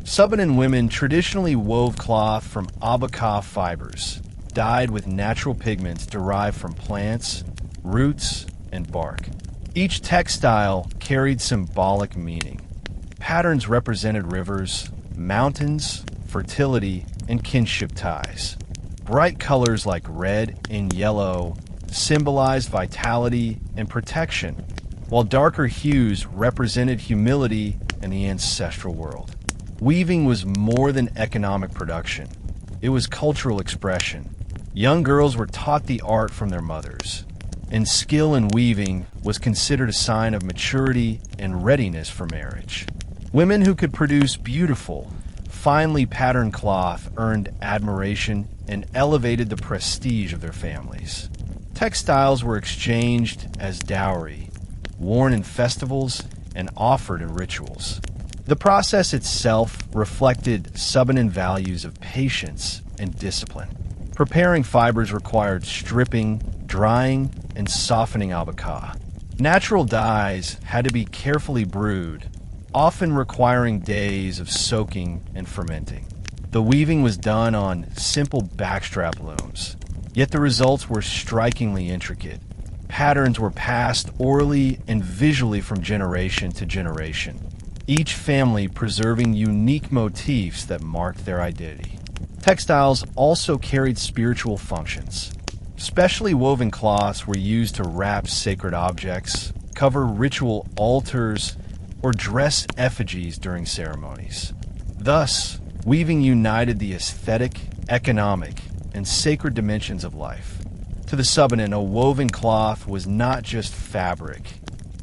Subanen women traditionally wove cloth from abaca fibers, dyed with natural pigments derived from plants, roots, and bark. Each textile carried symbolic meaning. Patterns represented rivers, mountains, fertility, and kinship ties. Bright colors like red and yellow symbolized vitality and protection, while darker hues represented humility and the ancestral world. Weaving was more than economic production. It was cultural expression. Young girls were taught the art from their mothers, and skill in weaving was considered a sign of maturity and readiness for marriage. Women who could produce beautiful, finely patterned cloth earned admiration and elevated the prestige of their families. Textiles were exchanged as dowry, worn in festivals and offered in rituals. The process itself reflected Subanen values of patience and discipline. Preparing fibers required stripping, drying, and softening abaca. Natural dyes had to be carefully brewed, often requiring days of soaking and fermenting. The weaving was done on simple backstrap looms, yet the results were strikingly intricate. Patterns were passed orally and visually from generation to generation, each family preserving unique motifs that marked their identity. Textiles also carried spiritual functions. Specially woven cloths were used to wrap sacred objects, cover ritual altars, or dress effigies during ceremonies. Thus, weaving united the aesthetic, economic, and sacred dimensions of life. To the Subanen, a woven cloth was not just fabric.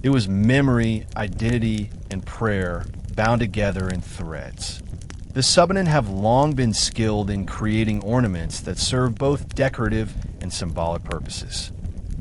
It was memory, identity, and prayer bound together in threads. The Subanen have long been skilled in creating ornaments that serve both decorative and symbolic purposes.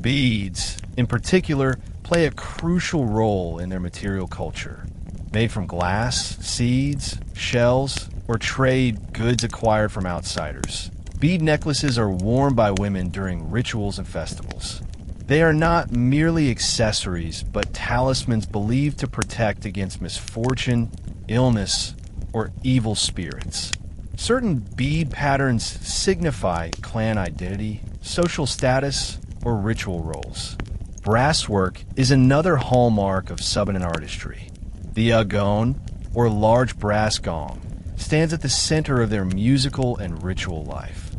Beads, in particular, play a crucial role in their material culture. Made from glass, seeds, shells, or trade goods acquired from outsiders. Bead necklaces are worn by women during rituals and festivals. They are not merely accessories, but talismans believed to protect against misfortune, illness, or evil spirits. Certain bead patterns signify clan identity, social status, or ritual roles. Brasswork is another hallmark of Subanen artistry. The agon, or large brass gong, stands at the center of their musical and ritual life.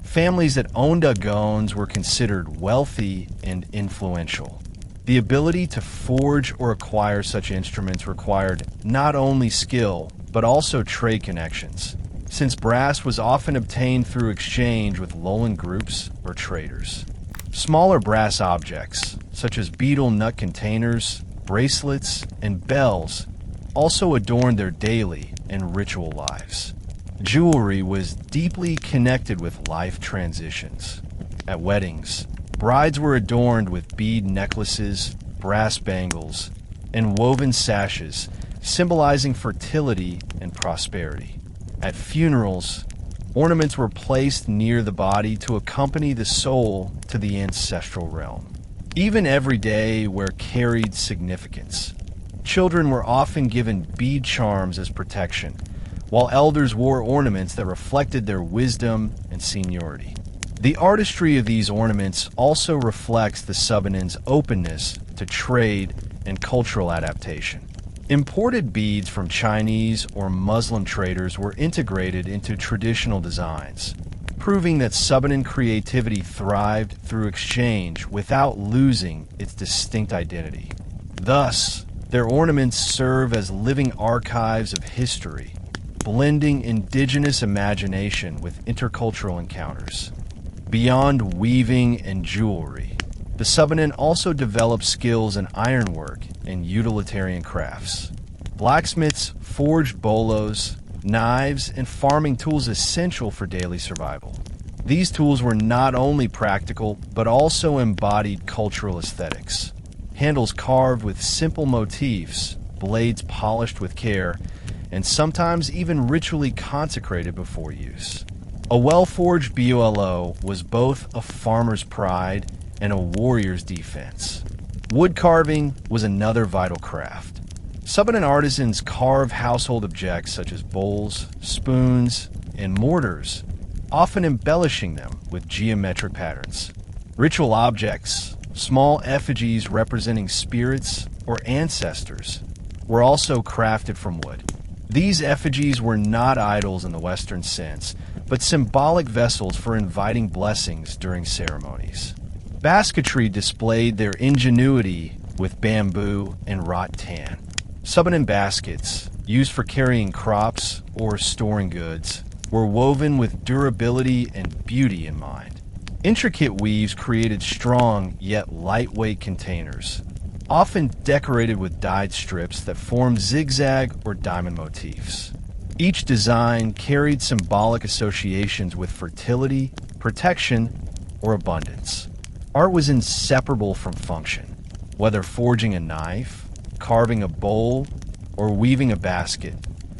Families that owned agons were considered wealthy and influential. The ability to forge or acquire such instruments required not only skill, but also trade connections, since brass was often obtained through exchange with lowland groups or traders. Smaller brass objects, such as betel nut containers, bracelets, and bells, also adorned their daily and ritual lives. Jewelry was deeply connected with life transitions. At weddings, brides were adorned with bead necklaces, brass bangles, and woven sashes, symbolizing fertility and prosperity. At funerals, ornaments were placed near the body to accompany the soul to the ancestral realm. Even every day were carried significance. Children were often given bead charms as protection, while elders wore ornaments that reflected their wisdom and seniority. The artistry of these ornaments also reflects the Subanen's openness to trade and cultural adaptation. Imported beads from Chinese or Muslim traders were integrated into traditional designs, proving that Subanen creativity thrived through exchange without losing its distinct identity. Thus, their ornaments serve as living archives of history, blending indigenous imagination with intercultural encounters. Beyond weaving and jewelry, the Subanen also developed skills in ironwork and utilitarian crafts. Blacksmiths forged bolos, knives, and farming tools essential for daily survival. These tools were not only practical, but also embodied cultural aesthetics. Handles carved with simple motifs, blades polished with care, and sometimes even ritually consecrated before use. A well-forged bolo was both a farmer's pride and a warrior's defense. Wood carving was another vital craft. Subanen artisans carve household objects such as bowls, spoons, and mortars, often embellishing them with geometric patterns. Ritual objects, small effigies representing spirits or ancestors, were also crafted from wood. These effigies were not idols in the Western sense, but symbolic vessels for inviting blessings during ceremonies. Basketry displayed their ingenuity with bamboo and wrought tan. Subanen baskets, used for carrying crops or storing goods, were woven with durability and beauty in mind. Intricate weaves created strong yet lightweight containers, often decorated with dyed strips that formed zigzag or diamond motifs. Each design carried symbolic associations with fertility, protection, or abundance. Art was inseparable from function. Whether forging a knife, carving a bowl, or weaving a basket,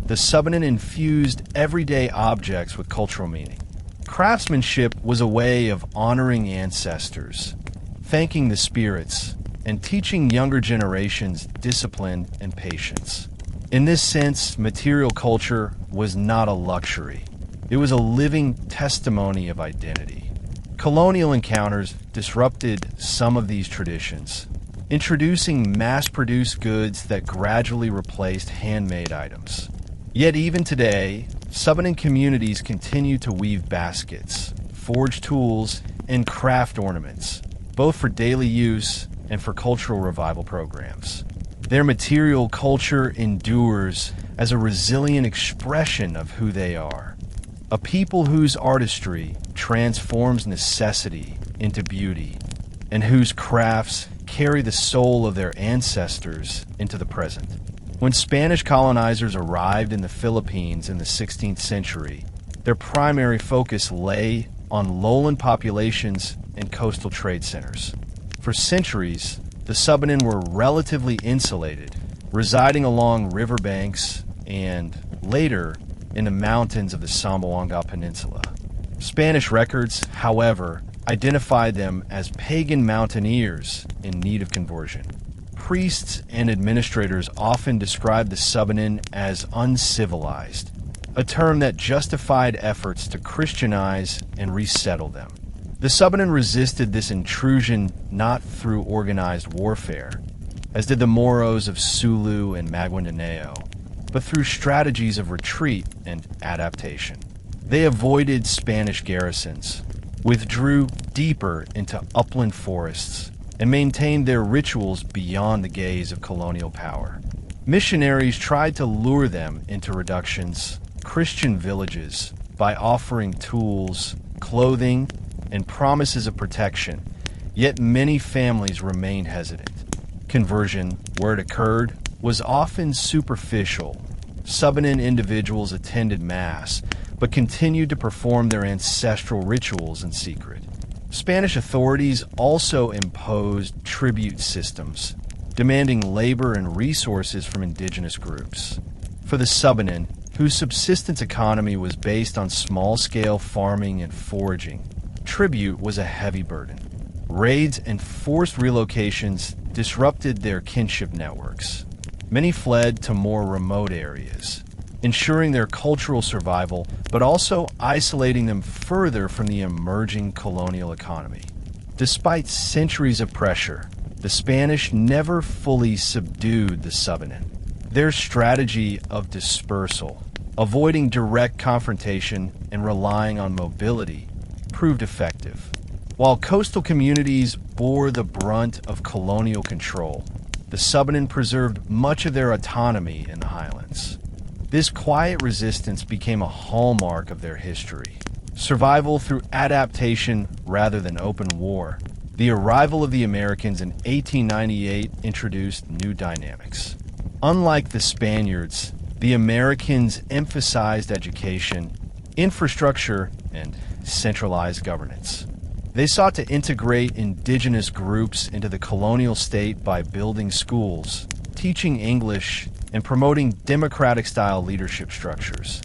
the Subanen infused everyday objects with cultural meaning. Craftsmanship was a way of honoring ancestors, thanking the spirits, and teaching younger generations discipline and patience. In this sense, material culture was not a luxury. It was a living testimony of identity. Colonial encounters disrupted some of these traditions, introducing mass-produced goods that gradually replaced handmade items. Yet even today, Subanen communities continue to weave baskets, forge tools, and craft ornaments, both for daily use and for cultural revival programs. Their material culture endures as a resilient expression of who they are. A people whose artistry transforms necessity into beauty, and whose crafts carry the soul of their ancestors into the present. When Spanish colonizers arrived in the Philippines in the 16th century, their primary focus lay on lowland populations and coastal trade centers. For centuries, the Subanen were relatively insulated, residing along riverbanks and, later, in the mountains of the Zamboanga Peninsula. Spanish records, however, identified them as pagan mountaineers in need of conversion. Priests and administrators often described the Subanen as uncivilized, a term that justified efforts to Christianize and resettle them. The Subanen resisted this intrusion not through organized warfare, as did the Moros of Sulu and Mindanao, but through strategies of retreat and adaptation. They avoided Spanish garrisons, withdrew deeper into upland forests, and maintained their rituals beyond the gaze of colonial power. Missionaries tried to lure them into reductions, Christian villages, by offering tools, clothing, and promises of protection, yet many families remained hesitant. Conversion, where it occurred, was often superficial. Subanen individuals attended Mass, but continued to perform their ancestral rituals in secret. Spanish authorities also imposed tribute systems, demanding labor and resources from indigenous groups. For the Subanen, whose subsistence economy was based on small-scale farming and foraging, tribute was a heavy burden. Raids and forced relocations disrupted their kinship networks. Many fled to more remote areas, ensuring their cultural survival, but also isolating them further from the emerging colonial economy. Despite centuries of pressure, the Spanish never fully subdued the Subanen. Their strategy of dispersal, avoiding direct confrontation and relying on mobility, proved effective. While coastal communities bore the brunt of colonial control, the Subanen preserved much of their autonomy in the highlands. This quiet resistance became a hallmark of their history. Survival through adaptation rather than open war. The arrival of the Americans in 1898 introduced new dynamics. Unlike the Spaniards, the Americans emphasized education, infrastructure, and centralized governance. They sought to integrate indigenous groups into the colonial state by building schools, teaching English, and promoting democratic-style leadership structures.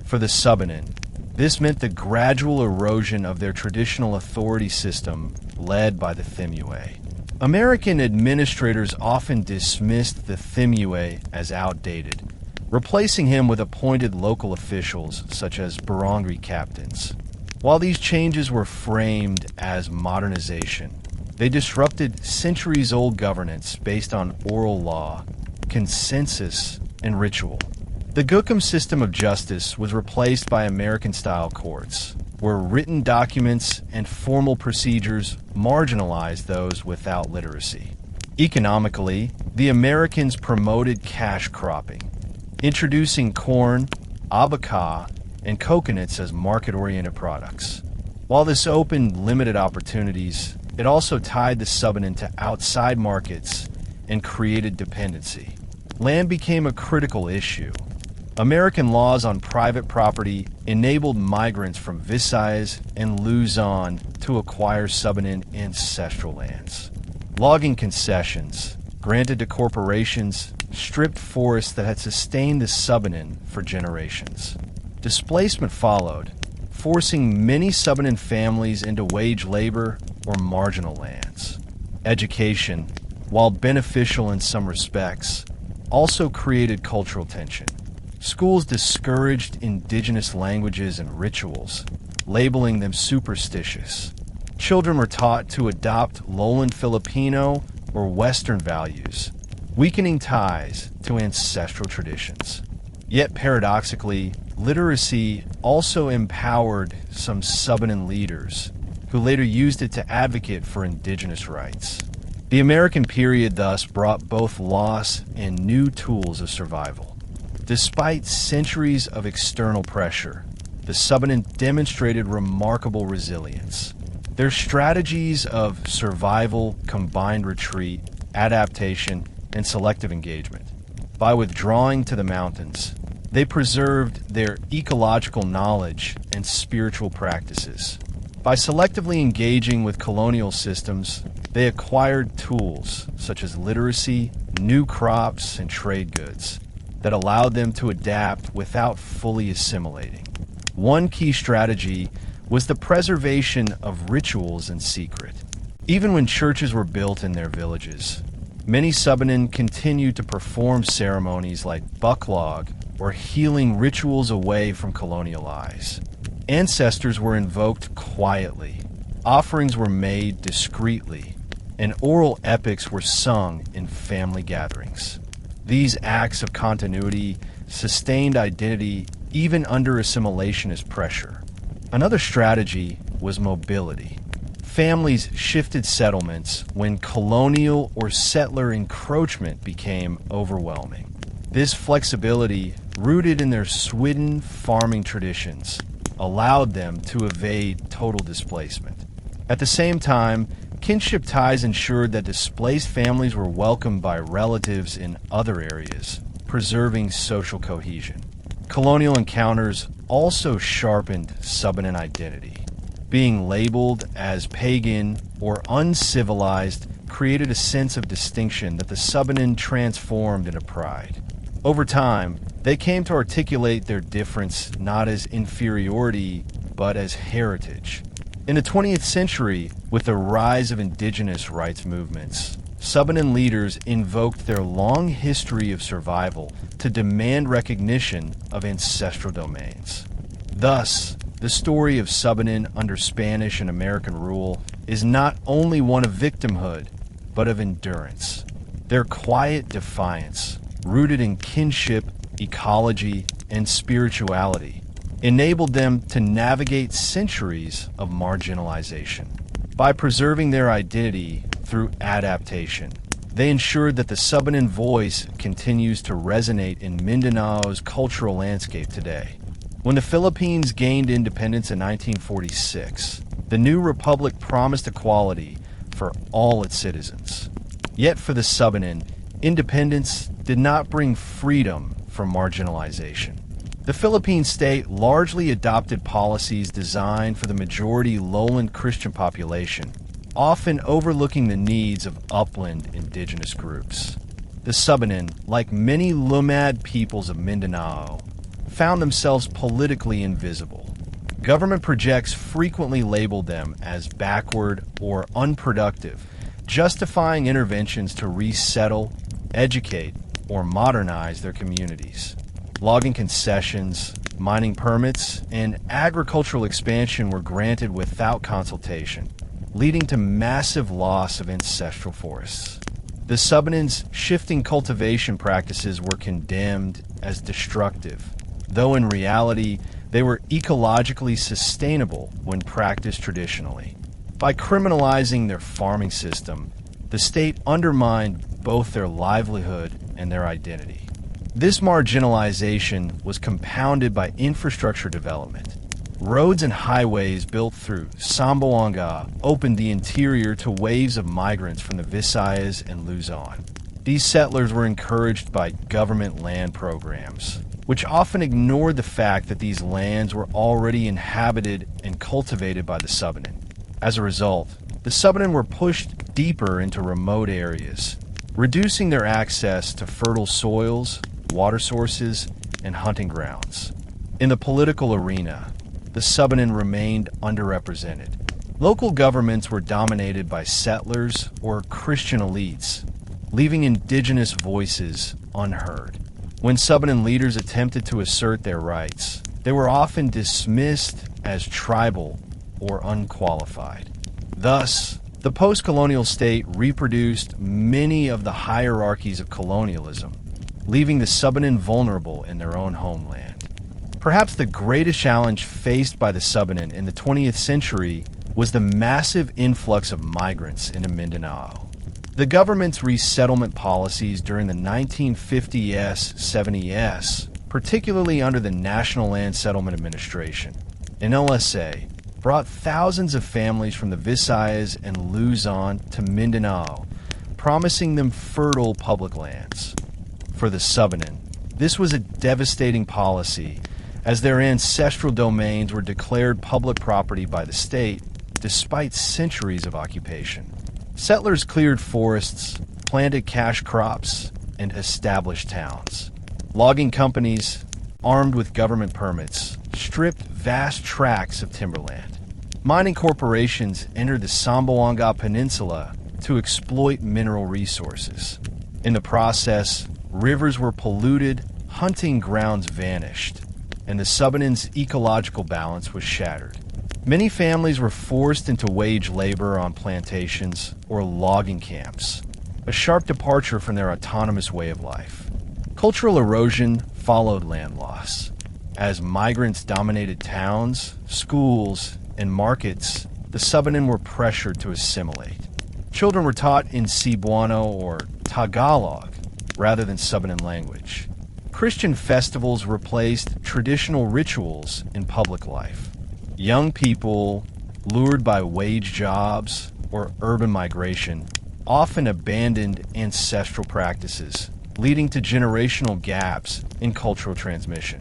For the Subanen, this meant the gradual erosion of their traditional authority system led by the Thimuay. American administrators often dismissed the Thimuay as outdated, replacing him with appointed local officials such as barangay captains. While these changes were framed as modernization, they disrupted centuries-old governance based on oral law, consensus, and ritual. The Gukom system of justice was replaced by American-style courts, where written documents and formal procedures marginalized those without literacy. Economically, the Americans promoted cash cropping, introducing corn, abaca, and coconuts as market-oriented products. While this opened limited opportunities, it also tied the Subanen to outside markets and created dependency. Land became a critical issue. American laws on private property enabled migrants from Visayas and Luzon to acquire Subanen ancestral lands. Logging concessions, granted to corporations, stripped forests that had sustained the Subanen for generations. Displacement followed, forcing many Subanen families into wage labor or marginal lands. Education, while beneficial in some respects, also created cultural tension. Schools discouraged indigenous languages and rituals, labeling them superstitious. Children were taught to adopt lowland Filipino or Western values, weakening ties to ancestral traditions. Yet paradoxically, literacy also empowered some Subanen leaders, who later used it to advocate for indigenous rights. The American period thus brought both loss and new tools of survival. Despite centuries of external pressure, the Subanen demonstrated remarkable resilience. Their strategies of survival combined retreat, adaptation, and selective engagement. By withdrawing to the mountains, they preserved their ecological knowledge and spiritual practices. By selectively engaging with colonial systems, they acquired tools such as literacy, new crops, and trade goods that allowed them to adapt without fully assimilating. One key strategy was the preservation of rituals in secret. Even when churches were built in their villages, many Subanen continued to perform ceremonies like Buklog or healing rituals away from colonial eyes. Ancestors were invoked quietly, offerings were made discreetly, and oral epics were sung in family gatherings. These acts of continuity sustained identity even under assimilationist pressure. Another strategy was mobility. Families shifted settlements when colonial or settler encroachment became overwhelming. This flexibility, rooted in their Swidden farming traditions, allowed them to evade total displacement. At the same time, kinship ties ensured that displaced families were welcomed by relatives in other areas, preserving social cohesion. Colonial encounters also sharpened Subanen identity. Being labeled as pagan or uncivilized created a sense of distinction that the Subanen transformed into pride. Over time, they came to articulate their difference not as inferiority, but as heritage. In the 20th century, with the rise of indigenous rights movements, Subanen leaders invoked their long history of survival to demand recognition of ancestral domains. Thus, the story of Subanen under Spanish and American rule is not only one of victimhood, but of endurance. Their quiet defiance, rooted in kinship, ecology, and spirituality, enabled them to navigate centuries of marginalization. By preserving their identity through adaptation, they ensured that the Subanen voice continues to resonate in Mindanao's cultural landscape today. When the Philippines gained independence in 1946, the new republic promised equality for all its citizens. Yet for the Subanen, independence did not bring freedom from marginalization. The Philippine state largely adopted policies designed for the majority lowland Christian population, often overlooking the needs of upland indigenous groups. The Subanen, like many Lumad peoples of Mindanao, found themselves politically invisible. Government projects frequently labeled them as backward or unproductive, justifying interventions to resettle, educate, or modernize their communities. Logging concessions, mining permits, and agricultural expansion were granted without consultation, leading to massive loss of ancestral forests. The Subanen's shifting cultivation practices were condemned as destructive, though in reality they were ecologically sustainable when practiced traditionally. By criminalizing their farming system, the state undermined both their livelihood and their identity. This marginalization was compounded by infrastructure development. Roads and highways built through Zamboanga opened the interior to waves of migrants from the Visayas and Luzon. These settlers were encouraged by government land programs, which often ignored the fact that these lands were already inhabited and cultivated by the Subanen. As a result, the Subanen were pushed deeper into remote areas, reducing their access to fertile soils, water sources, and hunting grounds. In the political arena, the Subanen remained underrepresented. Local governments were dominated by settlers or Christian elites, leaving indigenous voices unheard. When Subanen leaders attempted to assert their rights, they were often dismissed as tribal or unqualified. Thus, the post-colonial state reproduced many of the hierarchies of colonialism, leaving the Subanen vulnerable in their own homeland. Perhaps the greatest challenge faced by the Subanen in the 20th century was the massive influx of migrants into Mindanao. The government's resettlement policies during the 1950s-70s, particularly under the National Land Settlement Administration, NLSA, brought thousands of families from the Visayas and Luzon to Mindanao, promising them fertile public lands. For the Subanen, this was a devastating policy, as their ancestral domains were declared public property by the state, despite centuries of occupation. Settlers cleared forests, planted cash crops, and established towns. Logging companies, armed with government permits, stripped vast tracts of timberland. Mining corporations entered the Zamboanga Peninsula to exploit mineral resources. In the process, rivers were polluted, hunting grounds vanished, and the Subanen's ecological balance was shattered. Many families were forced into wage labor on plantations or logging camps, a sharp departure from their autonomous way of life. Cultural erosion followed land loss. As migrants dominated towns, schools, and markets, the Subanen were pressured to assimilate. Children were taught in Cebuano or Tagalog rather than Subanen language. Christian festivals replaced traditional rituals in public life. Young people, lured by wage jobs or urban migration, often abandoned ancestral practices, leading to generational gaps in cultural transmission.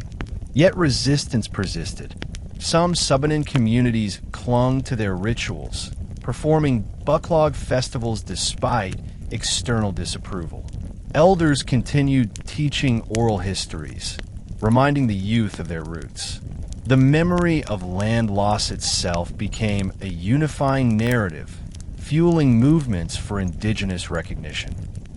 Yet resistance persisted. Some Subanen communities clung to their rituals, performing Buklog festivals despite external disapproval. Elders continued teaching oral histories, reminding the youth of their roots. The memory of land loss itself became a unifying narrative, fueling movements for indigenous recognition.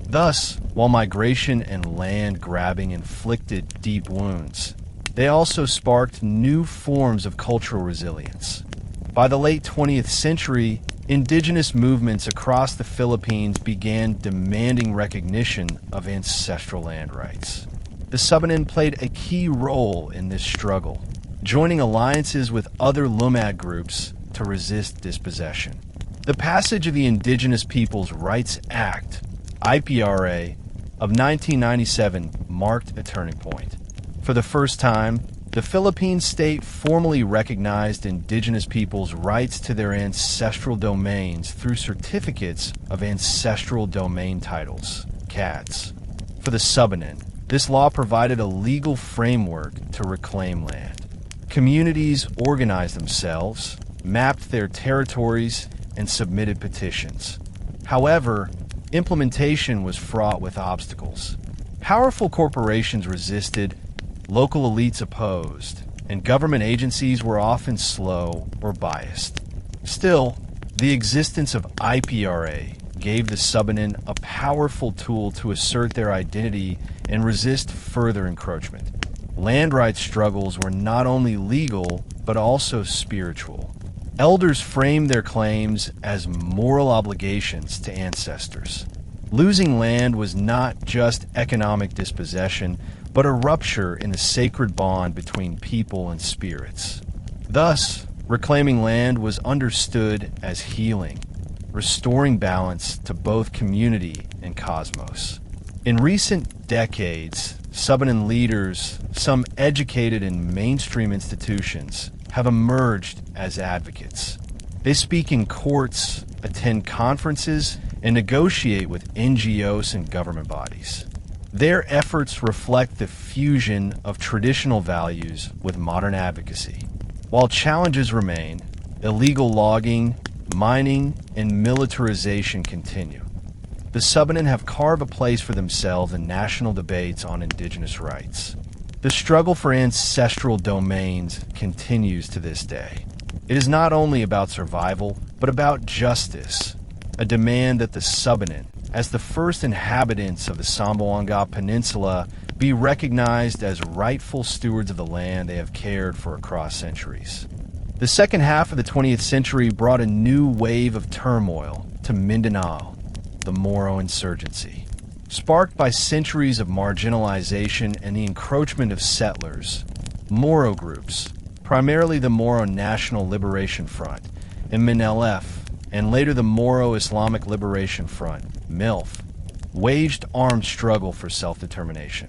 Thus, while migration and land grabbing inflicted deep wounds, they also sparked new forms of cultural resilience. By the late 20th century, indigenous movements across the Philippines began demanding recognition of ancestral land rights. The Subanen played a key role in this struggle, joining alliances with other Lumad groups to resist dispossession. The passage of the Indigenous Peoples' Rights Act, IPRA, of 1997 marked a turning point. For the first time, the Philippine state formally recognized indigenous peoples' rights to their ancestral domains through certificates of ancestral domain titles, CATs. For the Subanen, this law provided a legal framework to reclaim land. Communities organized themselves, mapped their territories, and submitted petitions. However, implementation was fraught with obstacles. Powerful corporations resisted, local elites opposed, and government agencies were often slow or biased. Still, the existence of IPRA gave the Subanen a powerful tool to assert their identity and resist further encroachment. Land rights struggles were not only legal, but also spiritual. Elders framed their claims as moral obligations to ancestors. Losing land was not just economic dispossession, but a rupture in the sacred bond between people and spirits. Thus, reclaiming land was understood as healing, restoring balance to both community and cosmos. In recent decades, Subanen leaders, some educated in mainstream institutions, have emerged as advocates. They speak in courts, attend conferences, and negotiate with NGOs and government bodies. Their efforts reflect the fusion of traditional values with modern advocacy. While challenges remain, illegal logging, mining, and militarization continue. The Subanen have carved a place for themselves in national debates on indigenous rights. The struggle for ancestral domains continues to this day. It is not only about survival, but about justice, a demand that the Subanen, as the first inhabitants of the Zamboanga Peninsula, be recognized as rightful stewards of the land they have cared for across centuries. The second half of the 20th century brought a new wave of turmoil to Mindanao, the Moro insurgency. Sparked by centuries of marginalization and the encroachment of settlers, Moro groups, primarily the Moro National Liberation Front and MNLF, and later the Moro Islamic Liberation Front, MILF, waged armed struggle for self-determination.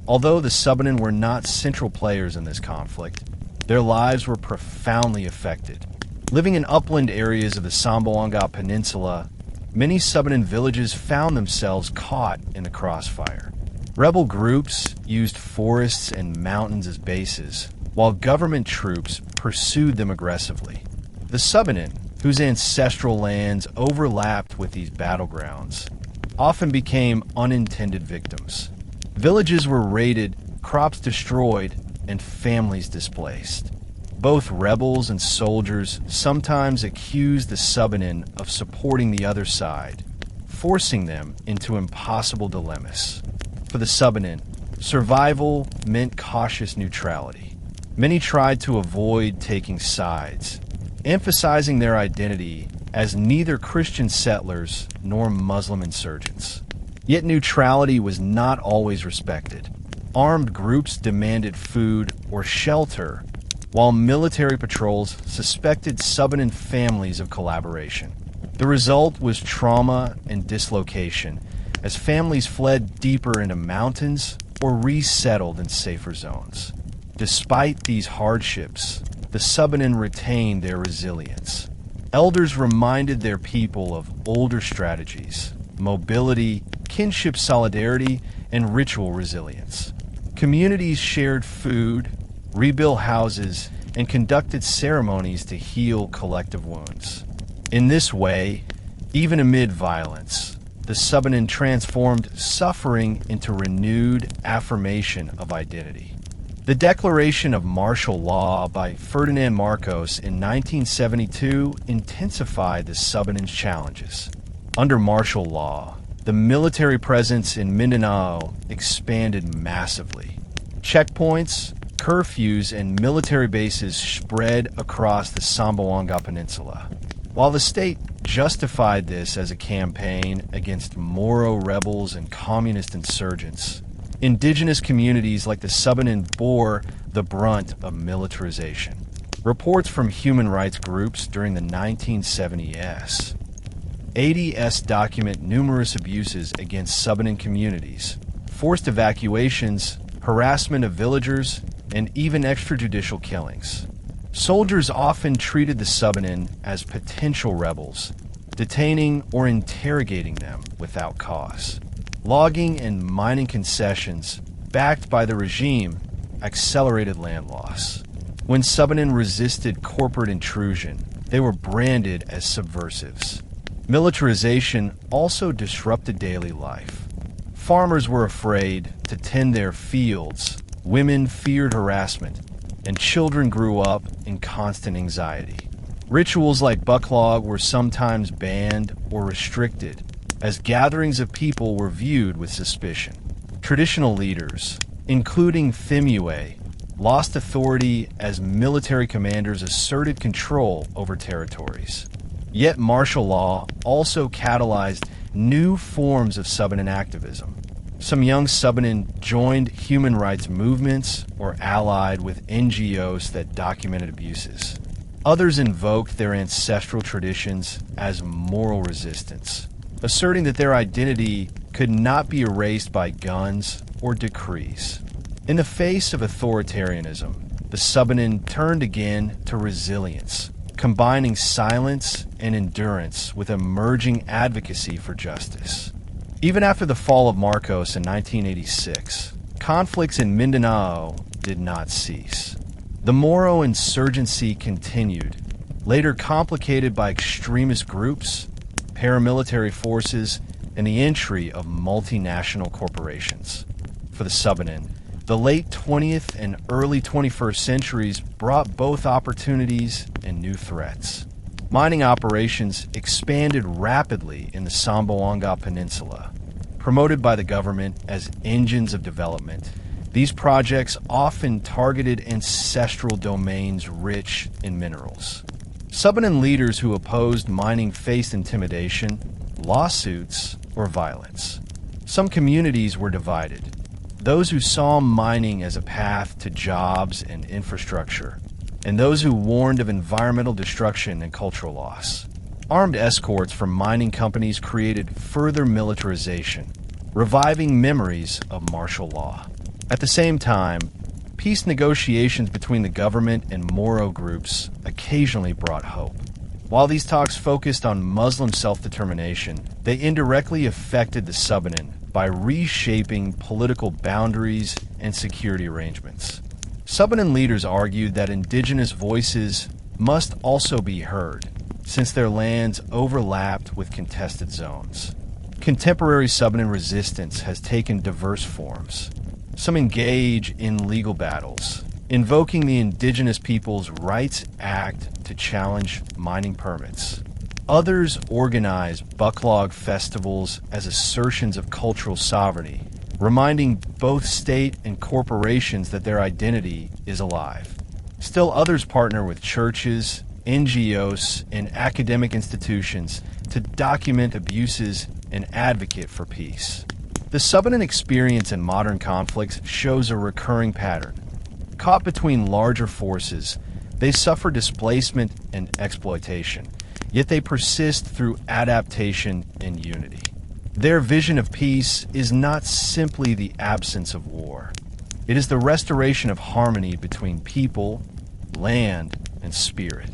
Although the Subanen were not central players in this conflict, their lives were profoundly affected. Living in upland areas of the Zamboanga Peninsula, many Subanen villages found themselves caught in the crossfire. Rebel groups used forests and mountains as bases, while government troops pursued them aggressively. The Subanen, whose ancestral lands overlapped with these battlegrounds, often became unintended victims. Villages were raided, crops destroyed, and families displaced. Both rebels and soldiers sometimes accused the Subanen of supporting the other side, forcing them into impossible dilemmas. For the Subanen, survival meant cautious neutrality. Many tried to avoid taking sides, emphasizing their identity as neither Christian settlers nor Muslim insurgents. Yet neutrality was not always respected. Armed groups demanded food or shelter, while military patrols suspected Subanen families of collaboration. The result was trauma and dislocation, as families fled deeper into mountains or resettled in safer zones. Despite these hardships, the Subanen retained their resilience. Elders reminded their people of older strategies: mobility, kinship solidarity, and ritual resilience. Communities shared food, rebuilt houses, and conducted ceremonies to heal collective wounds. In this way, even amid violence, the Subanen transformed suffering into renewed affirmation of identity. The declaration of martial law by Ferdinand Marcos in 1972 intensified the Subanen's challenges. Under martial law, the military presence in Mindanao expanded massively. Checkpoints, curfews, and military bases spread across the Zamboanga Peninsula. While the state justified this as a campaign against Moro rebels and communist insurgents, indigenous communities like the Subanen bore the brunt of militarization. Reports from human rights groups during the 1970s, 80s document numerous abuses against Subanen communities, forced evacuations, harassment of villagers, and even extrajudicial killings. Soldiers often treated the Subanen as potential rebels, detaining or interrogating them without cause. Logging and mining concessions, backed by the regime, accelerated land loss. When Subanen resisted corporate intrusion, they were branded as subversives. Militarization also disrupted daily life. Farmers were afraid to tend their fields, women feared harassment, and children grew up in constant anxiety. Rituals like Buklog were sometimes banned or restricted, as gatherings of people were viewed with suspicion. Traditional leaders, including Thimuay, lost authority as military commanders asserted control over territories. Yet martial law also catalyzed new forms of Subanen activism. Some young Subanen joined human rights movements or allied with NGOs that documented abuses. Others invoked their ancestral traditions as moral resistance, asserting that their identity could not be erased by guns or decrees. In the face of authoritarianism, the Subanen turned again to resilience, combining silence and endurance with emerging advocacy for justice. Even after the fall of Marcos in 1986, conflicts in Mindanao did not cease. The Moro insurgency continued, later complicated by extremist groups, paramilitary forces, and the entry of multinational corporations. For the Subanen, the late 20th and early 21st centuries brought both opportunities and new threats. Mining operations expanded rapidly in the Zamboanga Peninsula. Promoted by the government as engines of development, these projects often targeted ancestral domains rich in minerals. Subanen leaders who opposed mining faced intimidation, lawsuits, or violence. Some communities were divided. Those who saw mining as a path to jobs and infrastructure, and those who warned of environmental destruction and cultural loss. Armed escorts from mining companies created further militarization, reviving memories of martial law. At the same time, peace negotiations between the government and Moro groups occasionally brought hope. While these talks focused on Muslim self-determination, they indirectly affected the Subanen by reshaping political boundaries and security arrangements. Subanen leaders argued that indigenous voices must also be heard, since their lands overlapped with contested zones. Contemporary Subanen resistance has taken diverse forms. Some engage in legal battles, invoking the Indigenous Peoples' Rights Act to challenge mining permits. Others organize Buklog festivals as assertions of cultural sovereignty, reminding both state and corporations that their identity is alive. Still others partner with churches, NGOs, and academic institutions to document abuses and advocate for peace. The Subanen experience in modern conflicts shows a recurring pattern. Caught between larger forces, they suffer displacement and exploitation, yet they persist through adaptation and unity. Their vision of peace is not simply the absence of war. It is the restoration of harmony between people, land, and spirit.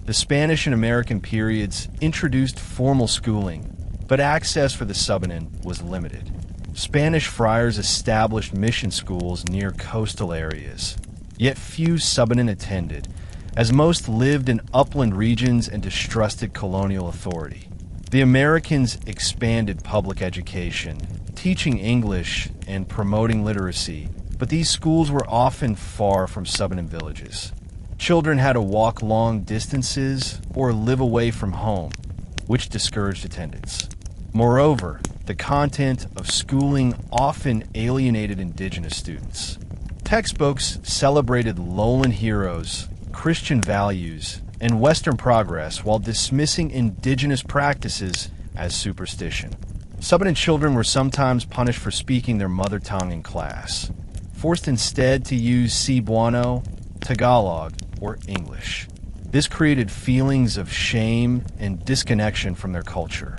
The Spanish and American periods introduced formal schooling, but access for the Subanen was limited. Spanish friars established mission schools near coastal areas, yet few Subanen attended, as most lived in upland regions and distrusted colonial authority. The Americans expanded public education, teaching English and promoting literacy, but these schools were often far from Subanen villages. Children had to walk long distances or live away from home, which discouraged attendance. Moreover, the content of schooling often alienated indigenous students. Textbooks celebrated lowland heroes, Christian values, and Western progress while dismissing indigenous practices as superstition. Subanen children were sometimes punished for speaking their mother tongue in class, forced instead to use Cebuano, Tagalog, or English. This created feelings of shame and disconnection from their culture.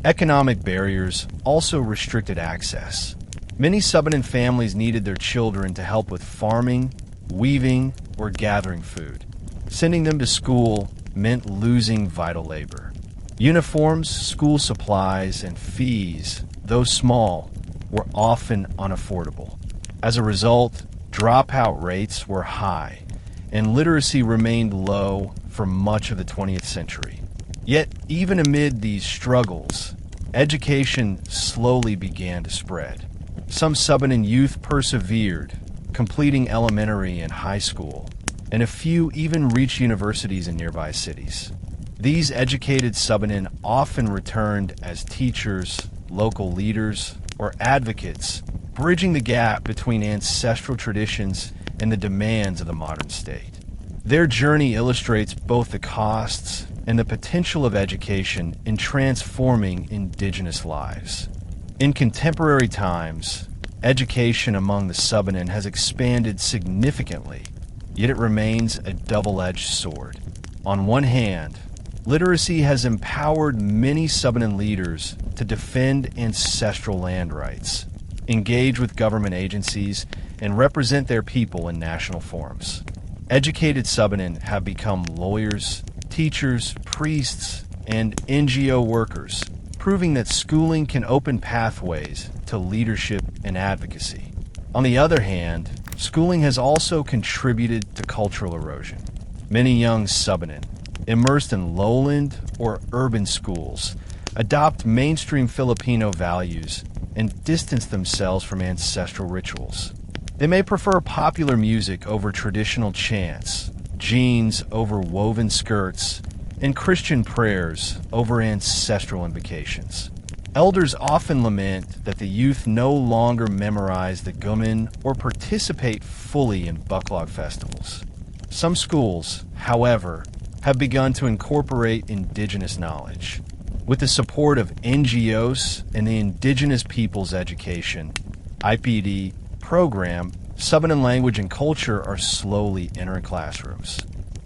Economic barriers also restricted access. Many Subanen families needed their children to help with farming, weaving, or gathering food. Sending them to school meant losing vital labor. Uniforms, school supplies, and fees, though small, were often unaffordable. As a result, dropout rates were high, and literacy remained low for much of the 20th century. Yet, even amid these struggles, education slowly began to spread. Some Subanen youth persevered, completing elementary and high school, and a few even reached universities in nearby cities. These educated Subanen often returned as teachers, local leaders, or advocates, bridging the gap between ancestral traditions and the demands of the modern state. Their journey illustrates both the costs and the potential of education in transforming indigenous lives. In contemporary times, education among the Subanen has expanded significantly, yet it remains a double-edged sword. On one hand, literacy has empowered many Subanen leaders to defend ancestral land rights, engage with government agencies, and represent their people in national forums. Educated Subanen have become lawyers, teachers, priests, and NGO workers, proving that schooling can open pathways to leadership and advocacy. On the other hand, schooling has also contributed to cultural erosion. Many young Subanen, immersed in lowland or urban schools, adopt mainstream Filipino values and distance themselves from ancestral rituals. They may prefer popular music over traditional chants, jeans over woven skirts, and Christian prayers over ancestral invocations. Elders often lament that the youth no longer memorize the Guman or participate fully in Buklog festivals. Some schools, however, have begun to incorporate indigenous knowledge. With the support of NGOs and the Indigenous Peoples Education (IPD) program, Subanen language and culture are slowly entering classrooms.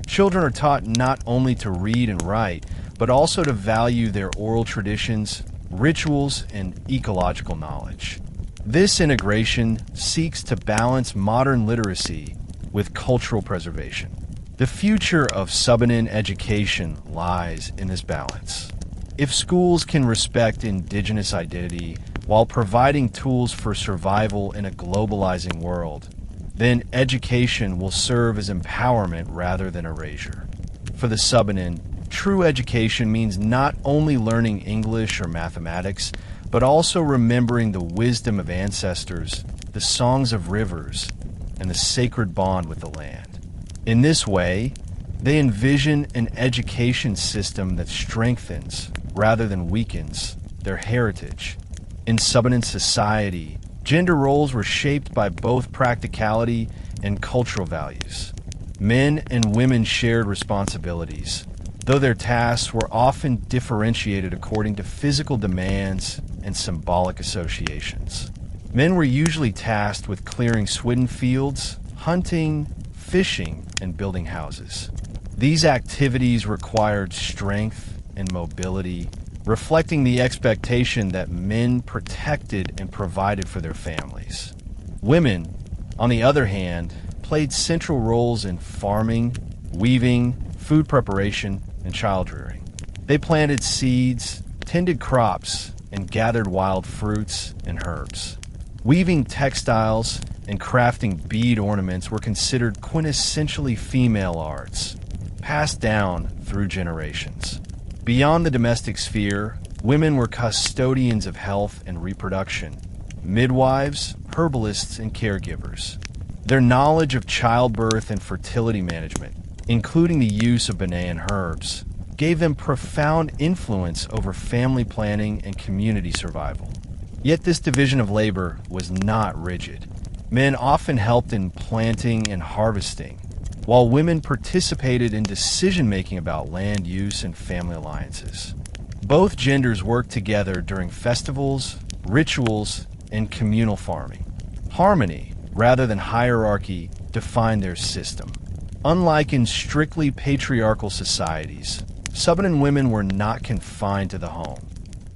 Children are taught not only to read and write, but also to value their oral traditions, rituals, and ecological knowledge. This integration seeks to balance modern literacy with cultural preservation. The future of Subanen education lies in this balance. If schools can respect indigenous identity while providing tools for survival in a globalizing world, then education will serve as empowerment rather than erasure. For the Subanen, true education means not only learning English or mathematics, but also remembering the wisdom of ancestors, the songs of rivers, and the sacred bond with the land. In this way, they envision an education system that strengthens, rather than weakens, their heritage. In Subanen society, gender roles were shaped by both practicality and cultural values. Men and women shared responsibilities, though their tasks were often differentiated according to physical demands and symbolic associations. Men were usually tasked with clearing swidden fields, hunting, fishing, and building houses. These activities required strength and mobility, reflecting the expectation that men protected and provided for their families. Women, on the other hand, played central roles in farming, weaving, food preparation, and child rearing. They planted seeds, tended crops, and gathered wild fruits and herbs. Weaving textiles and crafting bead ornaments were considered quintessentially female arts, passed down through generations. Beyond the domestic sphere, women were custodians of health and reproduction, midwives, herbalists, and caregivers. Their knowledge of childbirth and fertility management, including the use of Banyan herbs, gave them profound influence over family planning and community survival. Yet this division of labor was not rigid. Men often helped in planting and harvesting, while women participated in decision-making about land use and family alliances. Both genders worked together during festivals, rituals, and communal farming. Harmony, rather than hierarchy, defined their system. Unlike in strictly patriarchal societies, Subanen women were not confined to the home.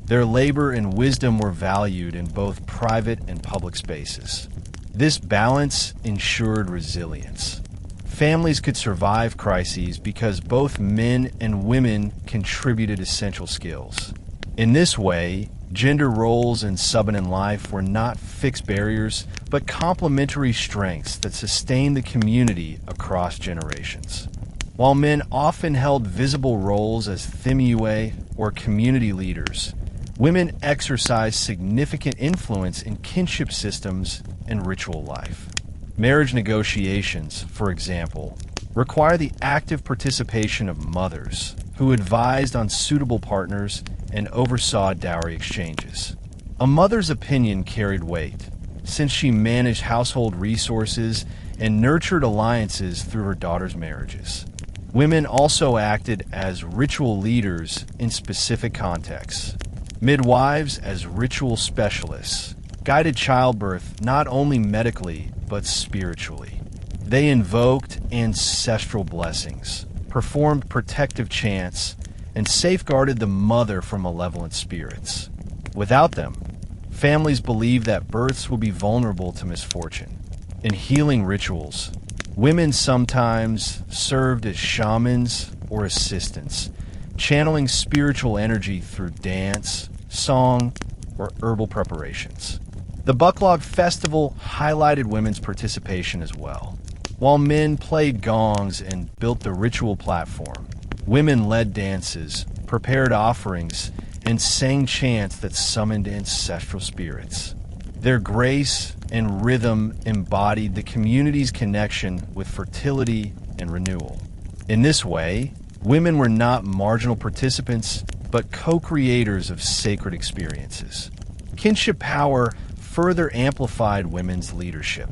Their labor and wisdom were valued in both private and public spaces. This balance ensured resilience. Families could survive crises because both men and women contributed essential skills. In this way, gender roles in Subanen life were not fixed barriers, but complementary strengths that sustained the community across generations. While men often held visible roles as Thimuay or community leaders, women exercised significant influence in kinship systems and ritual life. Marriage negotiations, for example, require the active participation of mothers who advised on suitable partners and oversaw dowry exchanges. A mother's opinion carried weight, since she managed household resources and nurtured alliances through her daughter's marriages. Women also acted as ritual leaders in specific contexts. Midwives as ritual specialists guided childbirth not only medically but spiritually. They invoked ancestral blessings, performed protective chants, and safeguarded the mother from malevolent spirits. Without them, families believed that births would be vulnerable to misfortune. In healing rituals, women sometimes served as shamans or assistants, channeling spiritual energy through dance, song, or herbal preparations. The Buklog festival highlighted women's participation as well. While men played gongs and built the ritual platform, women led dances, prepared offerings, and sang chants that summoned ancestral spirits. Their grace and rhythm embodied the community's connection with fertility and renewal. In this way, women were not marginal participants, but co-creators of sacred experiences. Kinship power further amplified women's leadership.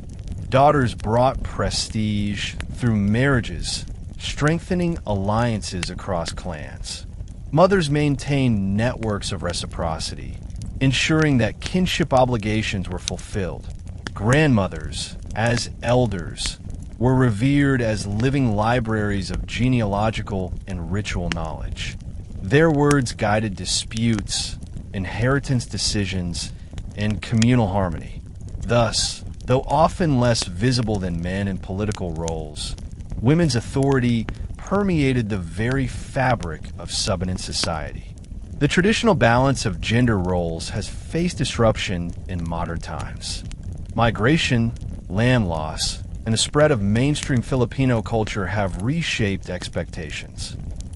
Daughters brought prestige through marriages, strengthening alliances across clans. Mothers maintained networks of reciprocity, ensuring that kinship obligations were fulfilled. Grandmothers, as elders, were revered as living libraries of genealogical and ritual knowledge. Their words guided disputes, inheritance decisions, and communal harmony. Thus, though often less visible than men in political roles, women's authority permeated the very fabric of Subanen society. The traditional balance of gender roles has faced disruption in modern times. Migration, land loss, and the spread of mainstream Filipino culture have reshaped expectations.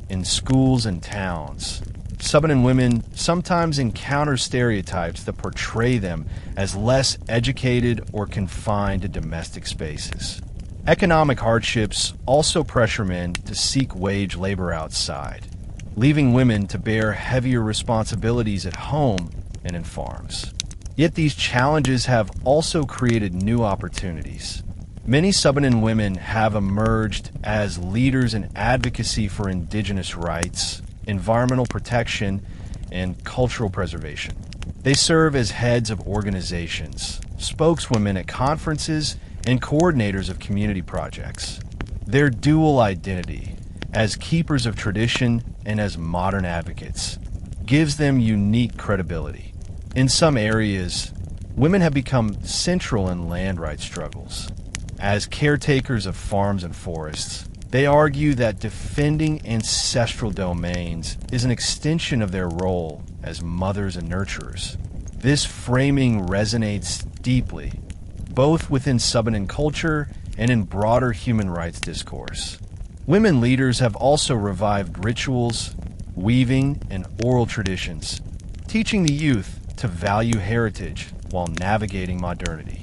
In schools and towns, Subanen women sometimes encounter stereotypes that portray them as less educated or confined to domestic spaces. Economic hardships also pressure men to seek wage labor outside, leaving women to bear heavier responsibilities at home and in farms. Yet these challenges have also created new opportunities. Many Subanen women have emerged as leaders in advocacy for indigenous rights, environmental protection, and cultural preservation. They serve as heads of organizations, spokeswomen at conferences, and coordinators of community projects. Their dual identity, as keepers of tradition and as modern advocates, gives them unique credibility. In some areas, women have become central in land rights struggles. As caretakers of farms and forests, they argue that defending ancestral domains is an extension of their role as mothers and nurturers. This framing resonates deeply, both within Subanen culture and in broader human rights discourse. Women leaders have also revived rituals, weaving, and oral traditions, teaching the youth to value heritage while navigating modernity.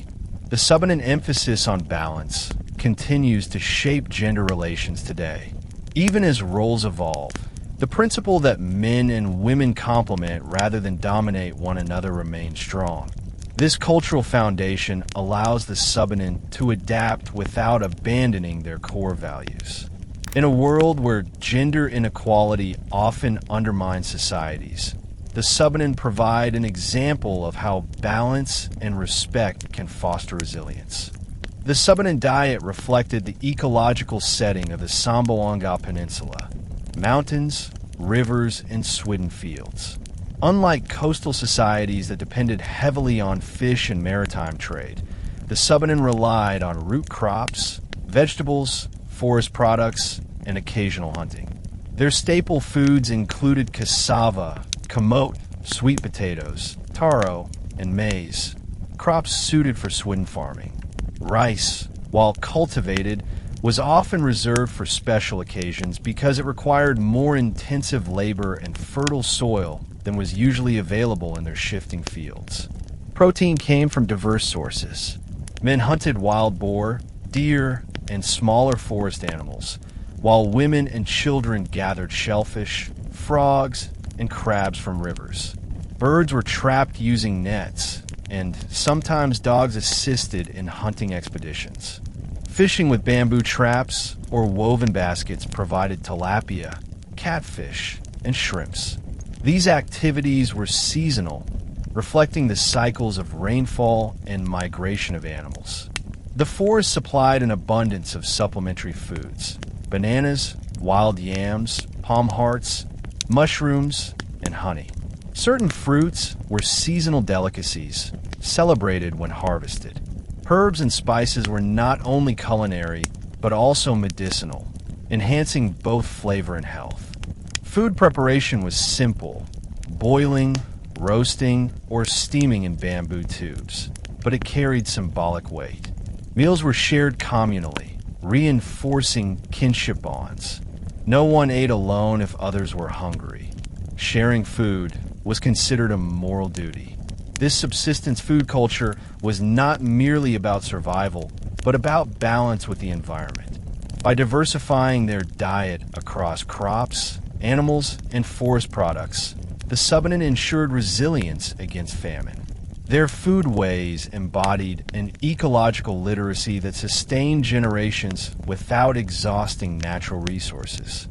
The Subanen emphasis on balance continues to shape gender relations today. Even as roles evolve, the principle that men and women complement rather than dominate one another remains strong. This cultural foundation allows the Subanen to adapt without abandoning their core values. In a world where gender inequality often undermines societies, the Subanen provide an example of how balance and respect can foster resilience. The Subanen diet reflected the ecological setting of the Zamboanga Peninsula: mountains, rivers, and swidden fields. Unlike coastal societies that depended heavily on fish and maritime trade, the Subanen relied on root crops, vegetables, forest products, and occasional hunting. Their staple foods included cassava, camote, sweet potatoes, taro, and maize, crops suited for swidden farming. Rice, while cultivated, was often reserved for special occasions because it required more intensive labor and fertile soil than was usually available in their shifting fields. Protein came from diverse sources. Men hunted wild boar, deer, and smaller forest animals, while women and children gathered shellfish, frogs, and crabs from rivers. Birds were trapped using nets, and sometimes dogs assisted in hunting expeditions. Fishing with bamboo traps or woven baskets provided tilapia, catfish, and shrimps. These activities were seasonal, reflecting the cycles of rainfall and migration of animals. The forest supplied an abundance of supplementary foods: bananas, wild yams, palm hearts, mushrooms, and honey. Certain fruits were seasonal delicacies, celebrated when harvested. Herbs and spices were not only culinary, but also medicinal, enhancing both flavor and health. Food preparation was simple: boiling, roasting, or steaming in bamboo tubes, but it carried symbolic weight. Meals were shared communally, reinforcing kinship bonds. No one ate alone if others were hungry. Sharing food was considered a moral duty. This subsistence food culture was not merely about survival, but about balance with the environment. By diversifying their diet across crops, animals, and forest products, the Subanen ensured resilience against famine. Their foodways embodied an ecological literacy that sustained generations without exhausting natural resources.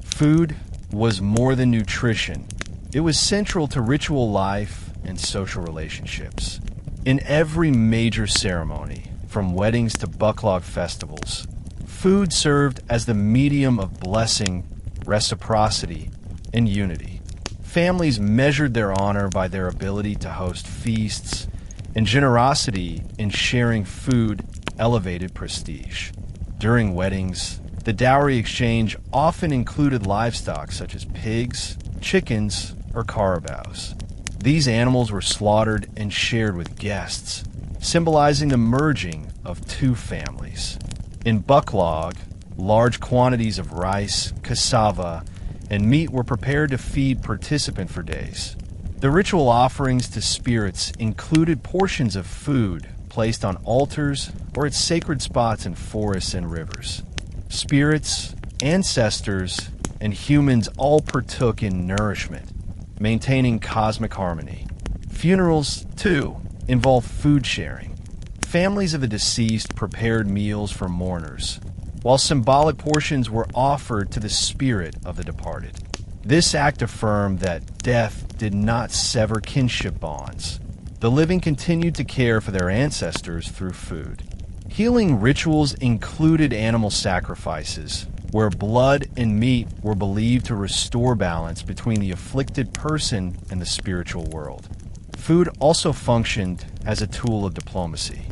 Food was more than nutrition. It was central to ritual life and social relationships. In every major ceremony, from weddings to Buklog festivals, food served as the medium of blessing, reciprocity, and unity. Families measured their honor by their ability to host feasts, and generosity in sharing food elevated prestige. During weddings, the dowry exchange often included livestock such as pigs, chickens, or carabaos. These animals were slaughtered and shared with guests, symbolizing the merging of two families. In Buklog, large quantities of rice, cassava, and meat were prepared to feed participants for days. The ritual offerings to spirits included portions of food placed on altars or at sacred spots in forests and rivers. Spirits, ancestors, and humans all partook in nourishment, maintaining cosmic harmony. Funerals, too, involved food sharing. Families of the deceased prepared meals for mourners, while symbolic portions were offered to the spirit of the departed. This act affirmed that death did not sever kinship bonds. The living continued to care for their ancestors through food. Healing rituals included animal sacrifices, where blood and meat were believed to restore balance between the afflicted person and the spiritual world. Food also functioned as a tool of diplomacy.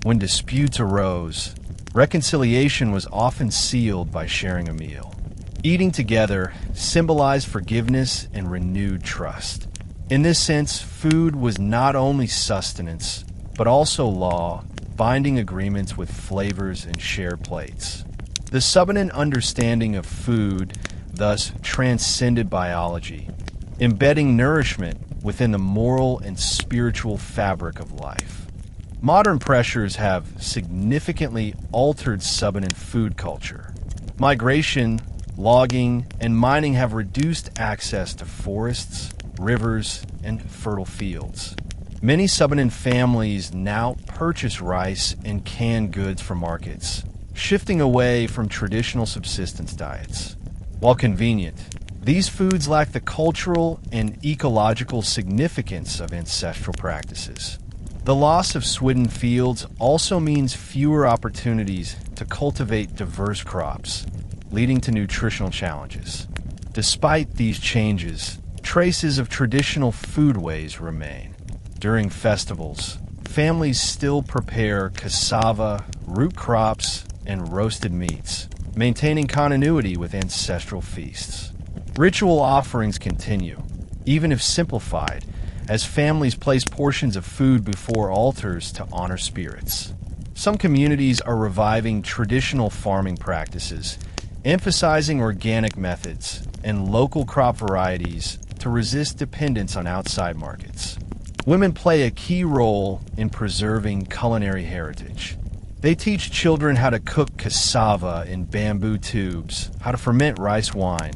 When disputes arose, reconciliation was often sealed by sharing a meal. Eating together symbolized forgiveness and renewed trust. In this sense, food was not only sustenance, but also law, binding agreements with flavors and shared plates. The Subanen understanding of food thus transcended biology, embedding nourishment within the moral and spiritual fabric of life. Modern pressures have significantly altered Subanen food culture. Migration, logging, and mining have reduced access to forests, rivers, and fertile fields. Many Subanen families now purchase rice and canned goods from markets, shifting away from traditional subsistence diets. While convenient, these foods lack the cultural and ecological significance of ancestral practices. The loss of swidden fields also means fewer opportunities to cultivate diverse crops, leading to nutritional challenges. Despite these changes, traces of traditional foodways remain. During festivals, families still prepare cassava, root crops, and roasted meats, maintaining continuity with ancestral feasts. Ritual offerings continue, even if simplified, as families place portions of food before altars to honor spirits. Some communities are reviving traditional farming practices, emphasizing organic methods and local crop varieties to resist dependence on outside markets. Women play a key role in preserving culinary heritage. They teach children how to cook cassava in bamboo tubes, how to ferment rice wine,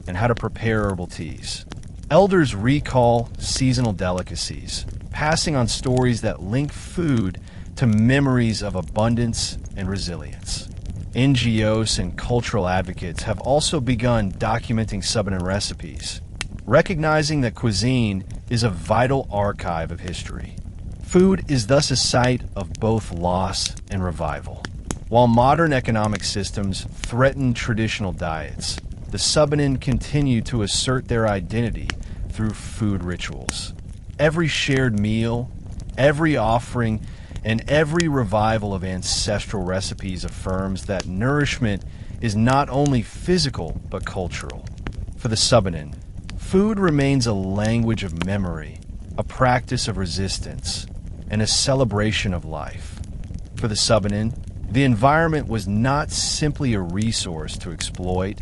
and how to prepare herbal teas. Elders recall seasonal delicacies, passing on stories that link food to memories of abundance and resilience. NGOs and cultural advocates have also begun documenting Subanen recipes, recognizing that cuisine is a vital archive of history. Food is thus a site of both loss and revival. While modern economic systems threaten traditional diets, the Subanen continue to assert their identity through food rituals. Every shared meal, every offering, and every revival of ancestral recipes affirms that nourishment is not only physical but cultural. For the Subanen, food remains a language of memory, a practice of resistance, and a celebration of life. For the Subanen, the environment was not simply a resource to exploit,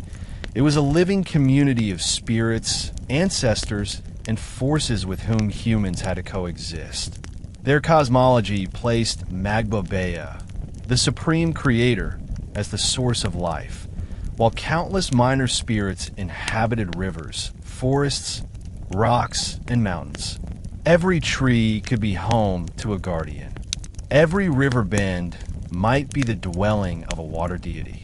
it was a living community of spirits, ancestors, and forces with whom humans had to coexist. Their cosmology placed Magbabea, the supreme creator, as the source of life, while countless minor spirits inhabited rivers, forests, rocks, and mountains. Every tree could be home to a guardian. Every river bend might be the dwelling of a water deity.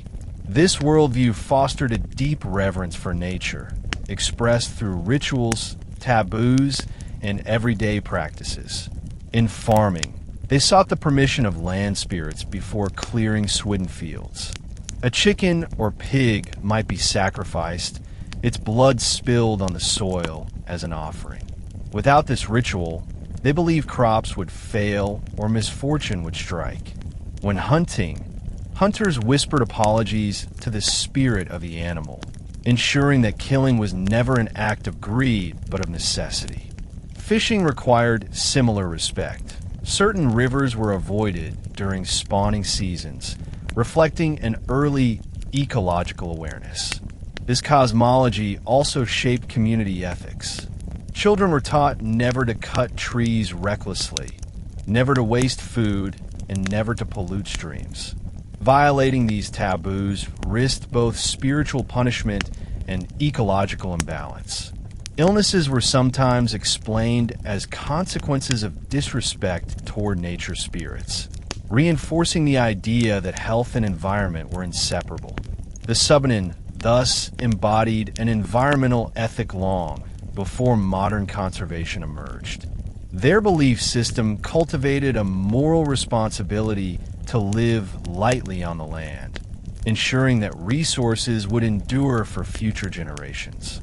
This worldview fostered a deep reverence for nature, expressed through rituals, taboos, and everyday practices. In farming, they sought the permission of land spirits before clearing swidden fields. A chicken or pig might be sacrificed, its blood spilled on the soil as an offering. Without this ritual, they believed crops would fail or misfortune would strike. When hunting, hunters whispered apologies to the spirit of the animal, ensuring that killing was never an act of greed but of necessity. Fishing required similar respect. Certain rivers were avoided during spawning seasons, reflecting an early ecological awareness. This cosmology also shaped community ethics. Children were taught never to cut trees recklessly, never to waste food, and never to pollute streams. Violating these taboos risked both spiritual punishment and ecological imbalance. Illnesses were sometimes explained as consequences of disrespect toward nature spirits, reinforcing the idea that health and environment were inseparable. The Subanen thus embodied an environmental ethic long before modern conservation emerged. Their belief system cultivated a moral responsibility to live lightly on the land, ensuring that resources would endure for future generations.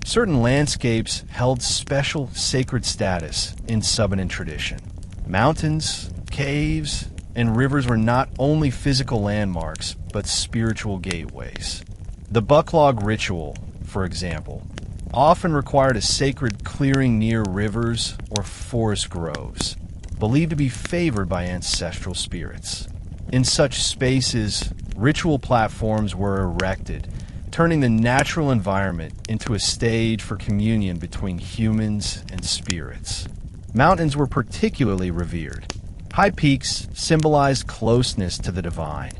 Certain landscapes held special sacred status in Subanen tradition. Mountains, caves, and rivers were not only physical landmarks, but spiritual gateways. The Buklog ritual, for example, often required a sacred clearing near rivers or forest groves, believed to be favored by ancestral spirits. In such spaces, ritual platforms were erected, turning the natural environment into a stage for communion between humans and spirits. Mountains were particularly revered. High peaks symbolized closeness to the divine,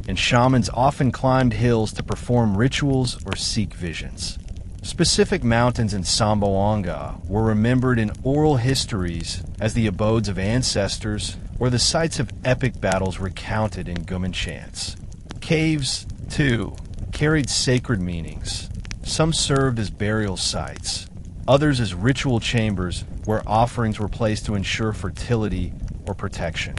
and shamans often climbed hills to perform rituals or seek visions. Specific mountains in Zamboanga were remembered in oral histories as the abodes of ancestors or the sites of epic battles recounted in Guman chants. Caves, too, carried sacred meanings. Some served as burial sites, others as ritual chambers where offerings were placed to ensure fertility or protection.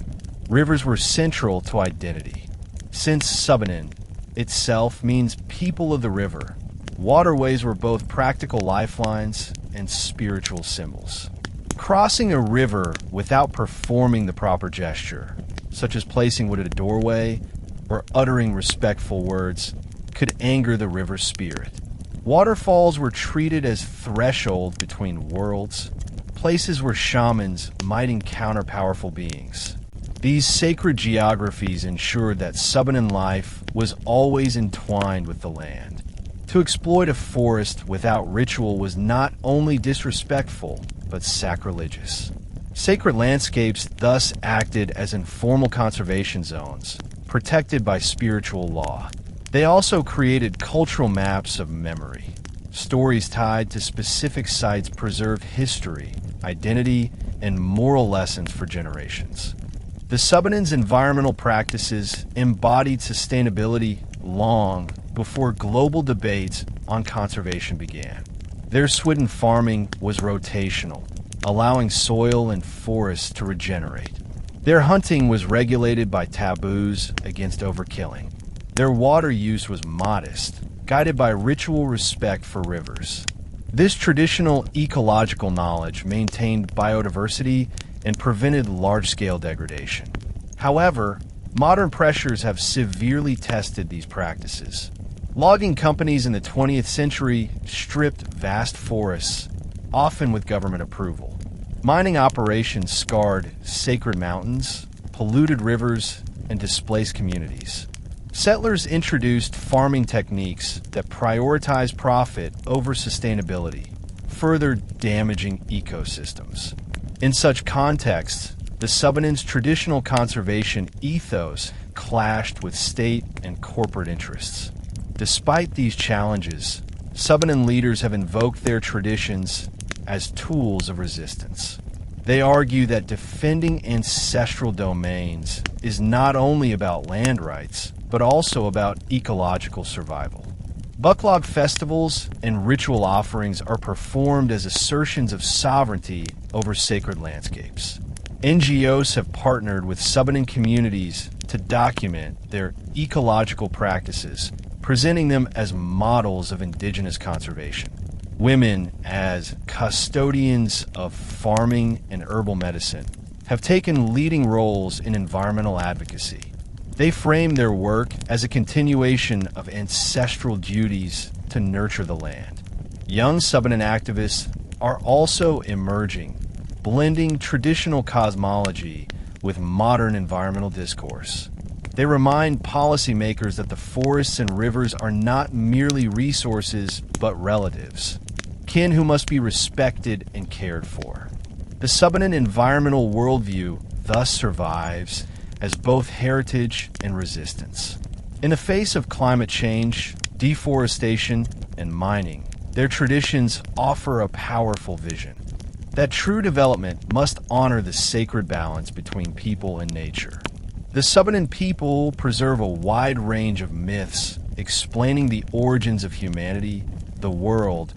Rivers were central to identity. Since Subanen itself means people of the river, waterways were both practical lifelines and spiritual symbols. Crossing a river without performing the proper gesture, such as placing wood at a doorway or uttering respectful words, could anger the river spirit. Waterfalls were treated as thresholds between worlds, places where shamans might encounter powerful beings. These sacred geographies ensured that Subanen life was always entwined with the land. To exploit a forest without ritual was not only disrespectful, but sacrilegious. Sacred landscapes thus acted as informal conservation zones, protected by spiritual law. They also created cultural maps of memory. Stories tied to specific sites preserved history, identity, and moral lessons for generations. The Subanen's environmental practices embodied sustainability long before global debates on conservation began. Their swidden farming was rotational, allowing soil and forests to regenerate. Their hunting was regulated by taboos against overkilling. Their water use was modest, guided by ritual respect for rivers. This traditional ecological knowledge maintained biodiversity and prevented large-scale degradation. However, modern pressures have severely tested these practices. Logging companies in the 20th century stripped vast forests, often with government approval. Mining operations scarred sacred mountains, polluted rivers, and displaced communities. Settlers introduced farming techniques that prioritized profit over sustainability, further damaging ecosystems. In such contexts, the Subanen's traditional conservation ethos clashed with state and corporate interests. Despite these challenges, Subanen leaders have invoked their traditions as tools of resistance. They argue that defending ancestral domains is not only about land rights, but also about ecological survival. Buklog festivals and ritual offerings are performed as assertions of sovereignty over sacred landscapes. NGOs have partnered with Subanen communities to document their ecological practices presenting them as models of indigenous conservation. Women, as custodians of farming and herbal medicine, have taken leading roles in environmental advocacy. They frame their work as a continuation of ancestral duties to nurture the land. Young Subanen activists are also emerging, blending traditional cosmology with modern environmental discourse. They remind policymakers that the forests and rivers are not merely resources, but relatives, kin who must be respected and cared for. The Subanen environmental worldview thus survives as both heritage and resistance. In the face of climate change, deforestation, and mining, their traditions offer a powerful vision that true development must honor the sacred balance between people and nature. The Subanen people preserve a wide range of myths explaining the origins of humanity, the world,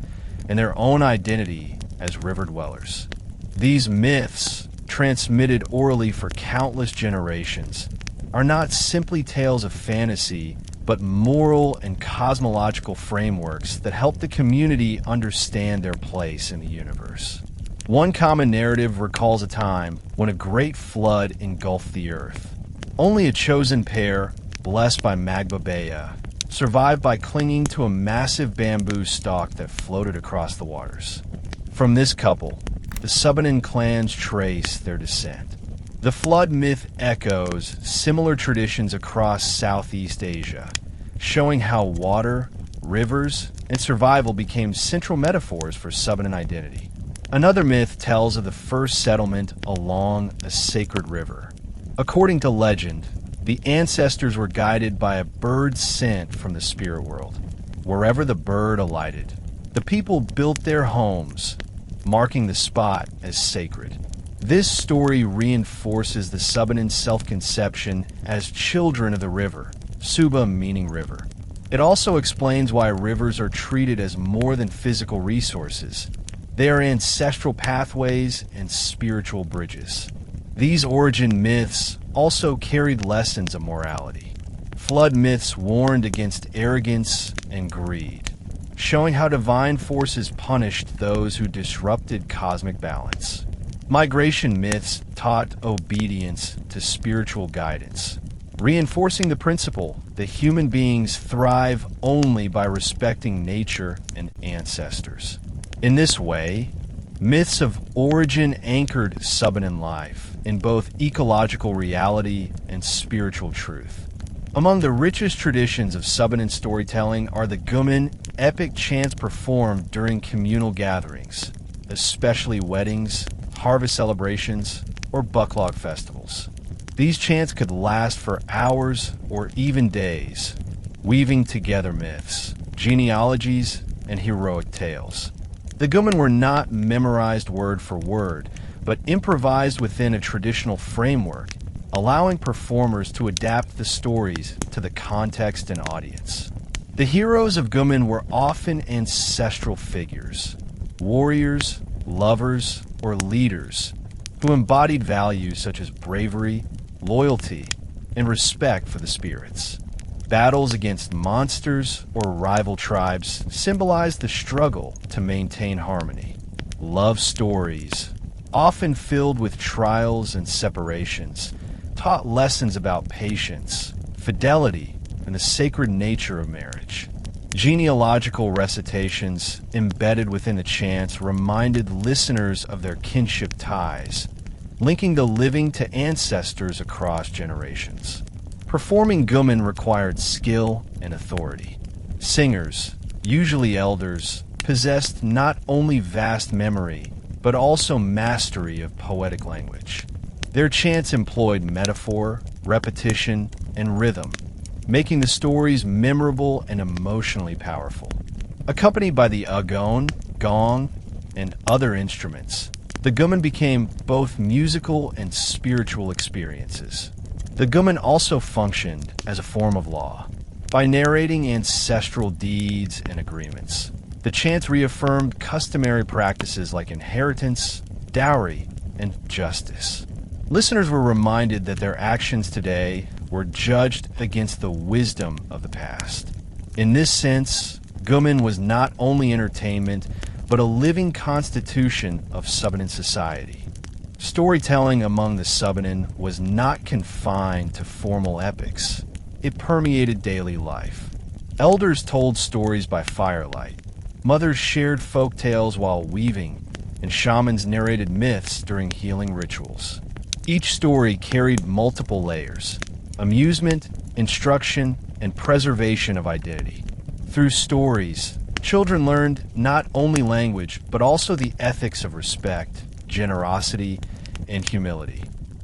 and their own identity as river dwellers. These myths, transmitted orally for countless generations, are not simply tales of fantasy, but moral and cosmological frameworks that help the community understand their place in the universe. One common narrative recalls a time when a great flood engulfed the earth. Only a chosen pair, blessed by Magbabea, survived by clinging to a massive bamboo stalk that floated across the waters. From this couple, the Subanen clans trace their descent. The flood myth echoes similar traditions across Southeast Asia, showing how water, rivers, and survival became central metaphors for Subanen identity. Another myth tells of the first settlement along a sacred river. According to legend, the ancestors were guided by a bird scent from the spirit world. Wherever the bird alighted, the people built their homes, marking the spot as sacred. This story reinforces the Subanen self-conception as children of the river, Suba meaning river. It also explains why rivers are treated as more than physical resources. They are ancestral pathways and spiritual bridges. These origin myths also carried lessons of morality. Flood myths warned against arrogance and greed, showing how divine forces punished those who disrupted cosmic balance. Migration myths taught obedience to spiritual guidance, reinforcing the principle that human beings thrive only by respecting nature and ancestors. In this way, myths of origin anchored Subanen life in both ecological reality and spiritual truth. Among the richest traditions of Subanen storytelling are the Guman, epic chants performed during communal gatherings, especially weddings, harvest celebrations, or Buklog festivals. These chants could last for hours or even days, weaving together myths, genealogies, and heroic tales. The Guman were not memorized word for word, but improvised within a traditional framework, allowing performers to adapt the stories to the context and audience. The heroes of Guman were often ancestral figures, warriors, lovers, or leaders who embodied values such as bravery, loyalty, and respect for the spirits. Battles against monsters or rival tribes symbolized the struggle to maintain harmony. Love stories, often filled with trials and separations, taught lessons about patience, fidelity, and the sacred nature of marriage. Genealogical recitations embedded within the chants reminded listeners of their kinship ties, linking the living to ancestors across generations. Performing Guman required skill and authority. Singers, usually elders, possessed not only vast memory, but also mastery of poetic language. Their chants employed metaphor, repetition, and rhythm, making the stories memorable and emotionally powerful. Accompanied by the agon, gong, and other instruments, the Guman became both musical and spiritual experiences. The Guman also functioned as a form of law. By narrating ancestral deeds and agreements, the chants reaffirmed customary practices like inheritance, dowry, and justice. Listeners were reminded that their actions today were judged against the wisdom of the past. In this sense, Guman was not only entertainment, but a living constitution of Subanen society. Storytelling among the Subanen was not confined to formal epics. It permeated daily life. Elders told stories by firelight. Mothers shared folk tales while weaving, and shamans narrated myths during healing rituals. Each story carried multiple layers: amusement, instruction, and preservation of identity. Through stories, children learned not only language, but also the ethics of respect, generosity, and humility.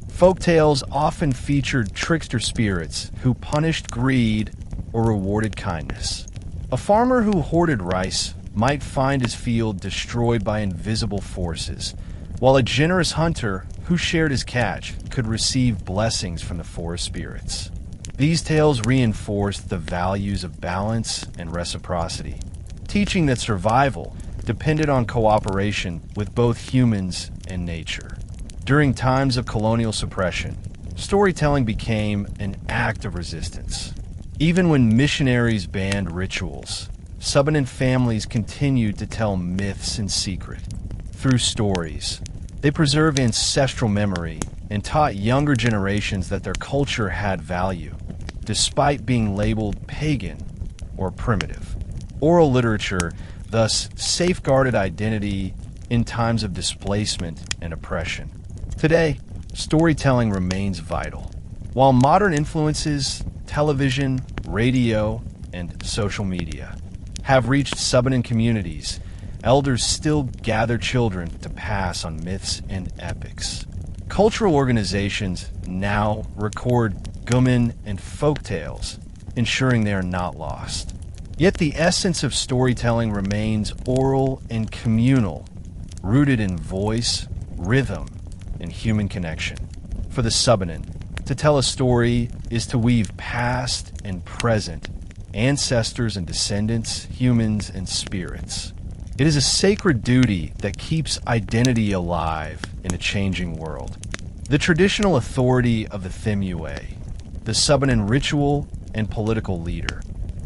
Folk tales often featured trickster spirits who punished greed or rewarded kindness. A farmer who hoarded rice might find his field destroyed by invisible forces, while a generous hunter who shared his catch could receive blessings from the forest spirits. These tales reinforced the values of balance and reciprocity, teaching that survival depended on cooperation with both humans and nature. During times of colonial suppression, storytelling became an act of resistance. Even when missionaries banned rituals, Subanen families continued to tell myths in secret. Through stories, they preserved ancestral memory and taught younger generations that their culture had value, despite being labeled pagan or primitive. Oral literature thus safeguarded identity in times of displacement and oppression. Today, storytelling remains vital. While modern influences, television, radio, and social media have reached Subanen communities, elders still gather children to pass on myths and epics. Cultural organizations now record Guman and folk tales, ensuring they are not lost. Yet the essence of storytelling remains oral and communal, rooted in voice, rhythm, and human connection. For the Subanen, to tell a story is to weave past and present, ancestors and descendants, humans and spirits. It is a sacred duty that keeps identity alive in a changing world. The traditional authority of the Thimuay, the Subanen ritual and political leader,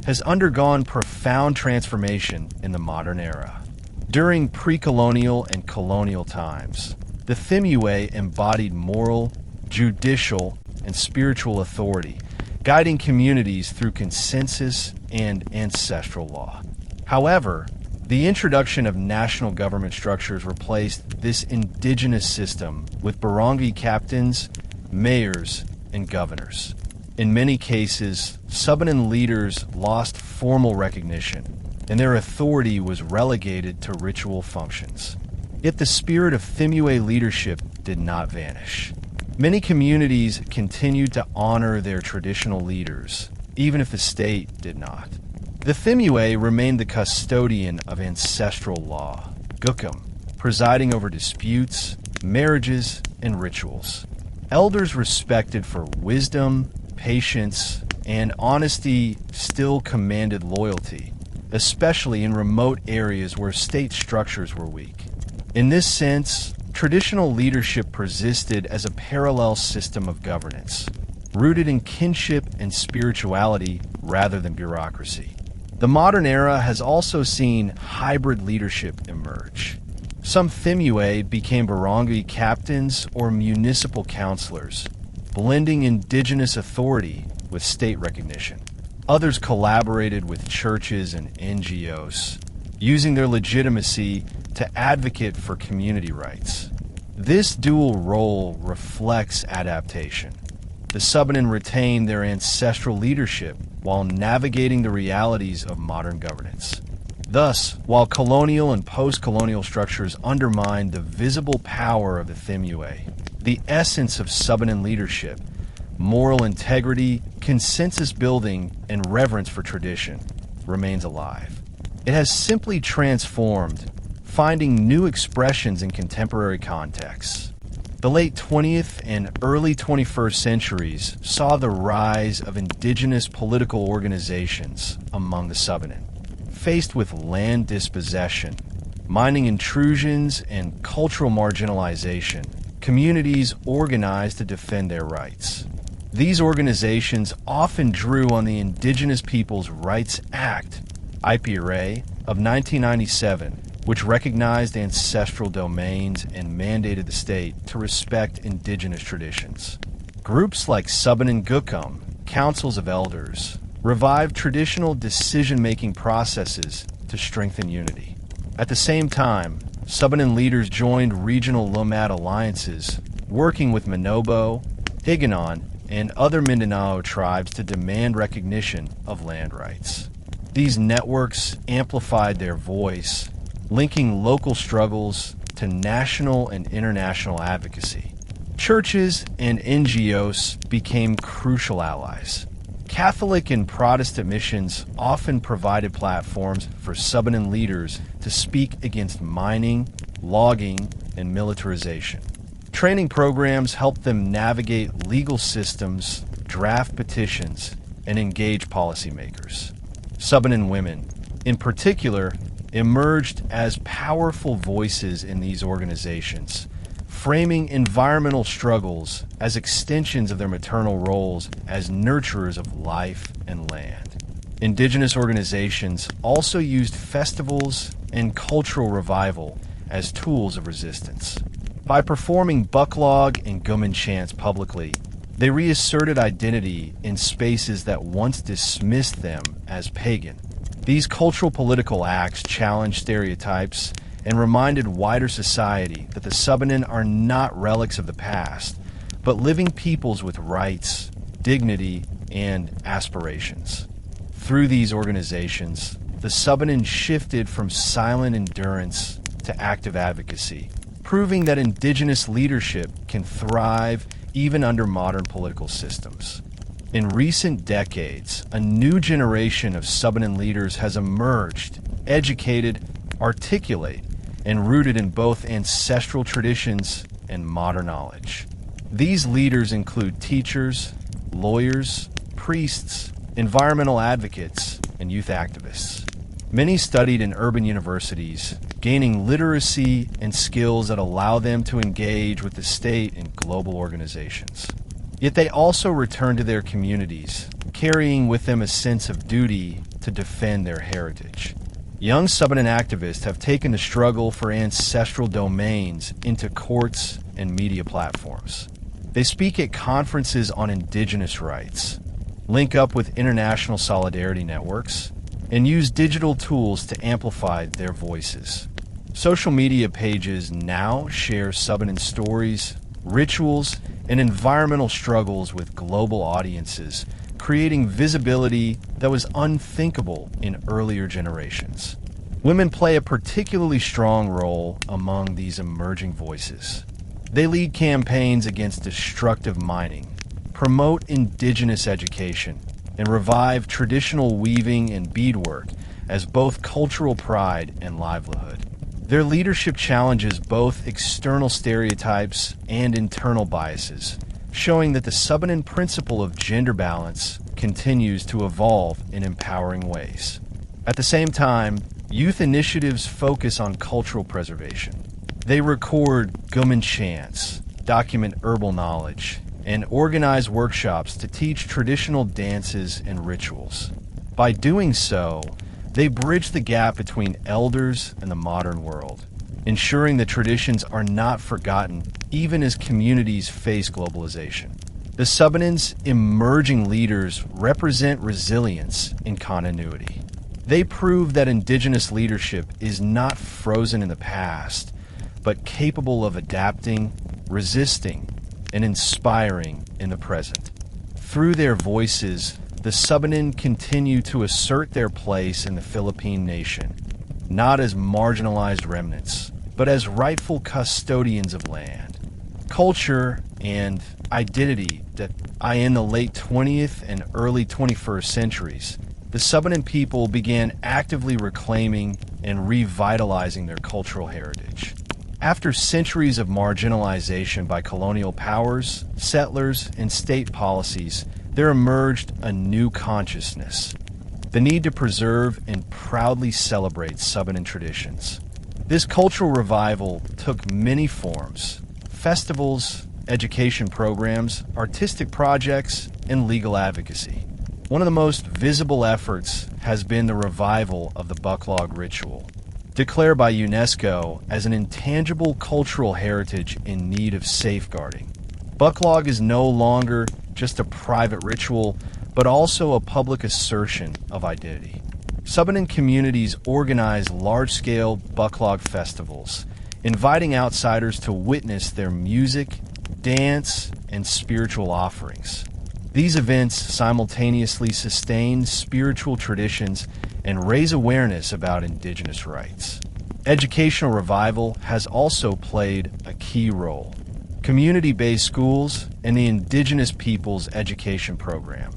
has undergone profound transformation in the modern era. During pre-colonial and colonial times, the Thimuay embodied moral, judicial, and spiritual authority, guiding communities through consensus and ancestral law. However, the introduction of national government structures replaced this indigenous system with barangay captains, mayors, and governors. In many cases, Subanen leaders lost formal recognition, and their authority was relegated to ritual functions. Yet the spirit of Thimuay leadership did not vanish. Many communities continued to honor their traditional leaders, even if the state did not. The Thimuay remained the custodian of ancestral law, Gukom, presiding over disputes, marriages, and rituals. Elders respected for wisdom, patience, and honesty still commanded loyalty, especially in remote areas where state structures were weak. In this sense, traditional leadership persisted as a parallel system of governance, rooted in kinship and spirituality rather than bureaucracy. The modern era has also seen hybrid leadership emerge. Some Thimuay became barangay captains or municipal councilors, blending indigenous authority with state recognition. Others collaborated with churches and NGOs, using their legitimacy to advocate for community rights. This dual role reflects adaptation. The Subanen retained their ancestral leadership while navigating the realities of modern governance. Thus, while colonial and post-colonial structures undermined the visible power of the Thimuay, the essence of Subanen leadership, moral integrity, consensus building, and reverence for tradition, remains alive. It has simply transformed, finding new expressions in contemporary contexts. The late 20th and early 21st centuries saw the rise of indigenous political organizations among the Subanen. Faced with land dispossession, mining intrusions, and cultural marginalization, communities organized to defend their rights. These organizations often drew on the Indigenous Peoples' Rights Act, IPRA, of 1997, which recognized ancestral domains and mandated the state to respect indigenous traditions. Groups like Subanen Gukom, councils of elders, revived traditional decision-making processes to strengthen unity. At the same time, Subanen leaders joined regional Nomad alliances, working with Manobo, Higanon, and other Mindanao tribes to demand recognition of land rights. These networks amplified their voice, linking local struggles to national and international advocacy. Churches and NGOs became crucial allies. Catholic and Protestant missions often provided platforms for Subanen leaders to speak against mining, logging, and militarization. Training programs helped them navigate legal systems, draft petitions, and engage policymakers. Subanen women, in particular, emerged as powerful voices in these organizations, framing environmental struggles as extensions of their maternal roles as nurturers of life and land. Indigenous organizations also used festivals and cultural revival as tools of resistance. By performing Buklog and Guman chants publicly, they reasserted identity in spaces that once dismissed them as pagan. These cultural political acts challenged stereotypes and reminded wider society that the Subanen are not relics of the past, but living peoples with rights, dignity, and aspirations. Through these organizations, the Subanen shifted from silent endurance to active advocacy, proving that indigenous leadership can thrive even under modern political systems. In recent decades, a new generation of Subanen leaders has emerged, educated, articulate, and rooted in both ancestral traditions and modern knowledge. These leaders include teachers, lawyers, priests, environmental advocates, and youth activists. Many studied in urban universities, gaining literacy and skills that allow them to engage with the state and global organizations. Yet they also return to their communities, carrying with them a sense of duty to defend their heritage. Young Subanen activists have taken the struggle for ancestral domains into courts and media platforms. They speak at conferences on indigenous rights, link up with international solidarity networks, and use digital tools to amplify their voices. Social media pages now share Subanen stories, rituals, and environmental struggles with global audiences, creating visibility that was unthinkable in earlier generations. Women play a particularly strong role among these emerging voices. They lead campaigns against destructive mining, promote indigenous education, and revive traditional weaving and beadwork as both cultural pride and livelihood. Their leadership challenges both external stereotypes and internal biases, showing that the Subanen principle of gender balance continues to evolve in empowering ways. At the same time, youth initiatives focus on cultural preservation. They record Guman chants, document herbal knowledge, and organize workshops to teach traditional dances and rituals. By doing so, they bridge the gap between elders and the modern world, ensuring that traditions are not forgotten even as communities face globalization. The Subanen's emerging leaders represent resilience and continuity. They prove that indigenous leadership is not frozen in the past, but capable of adapting, resisting, and inspiring in the present. Through their voices, the Subanen continue to assert their place in the Philippine nation, not as marginalized remnants, but as rightful custodians of land, culture, and identity that in the late 20th and early 21st centuries, the Subanen people began actively reclaiming and revitalizing their cultural heritage. After centuries of marginalization by colonial powers, settlers, and state policies, there emerged a new consciousness, the need to preserve and proudly celebrate Subanen traditions. This cultural revival took many forms: festivals, education programs, artistic projects, and legal advocacy. One of the most visible efforts has been the revival of the Buklog ritual, declared by UNESCO as an intangible cultural heritage in need of safeguarding. Buklog is no longer just a private ritual, but also a public assertion of identity. Subanen communities organize large-scale Buklog festivals, inviting outsiders to witness their music, dance, and spiritual offerings. These events simultaneously sustain spiritual traditions and raise awareness about indigenous rights. Educational revival has also played a key role. Community-based schools and the Indigenous Peoples Education Program,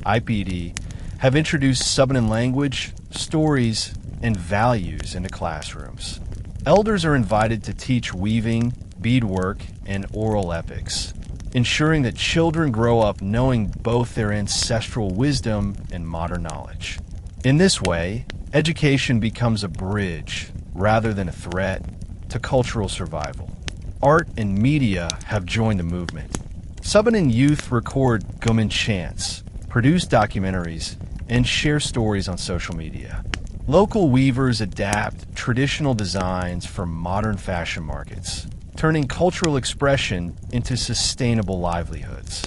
IPD, have introduced Subanen language, stories, and values into classrooms. Elders are invited to teach weaving, beadwork, and oral epics, ensuring that children grow up knowing both their ancestral wisdom and modern knowledge. In this way, education becomes a bridge, rather than a threat, to cultural survival. Art and media have joined the movement. Subanen youth record Guman chants, produce documentaries, and share stories on social media. Local weavers adapt traditional designs for modern fashion markets, turning cultural expression into sustainable livelihoods.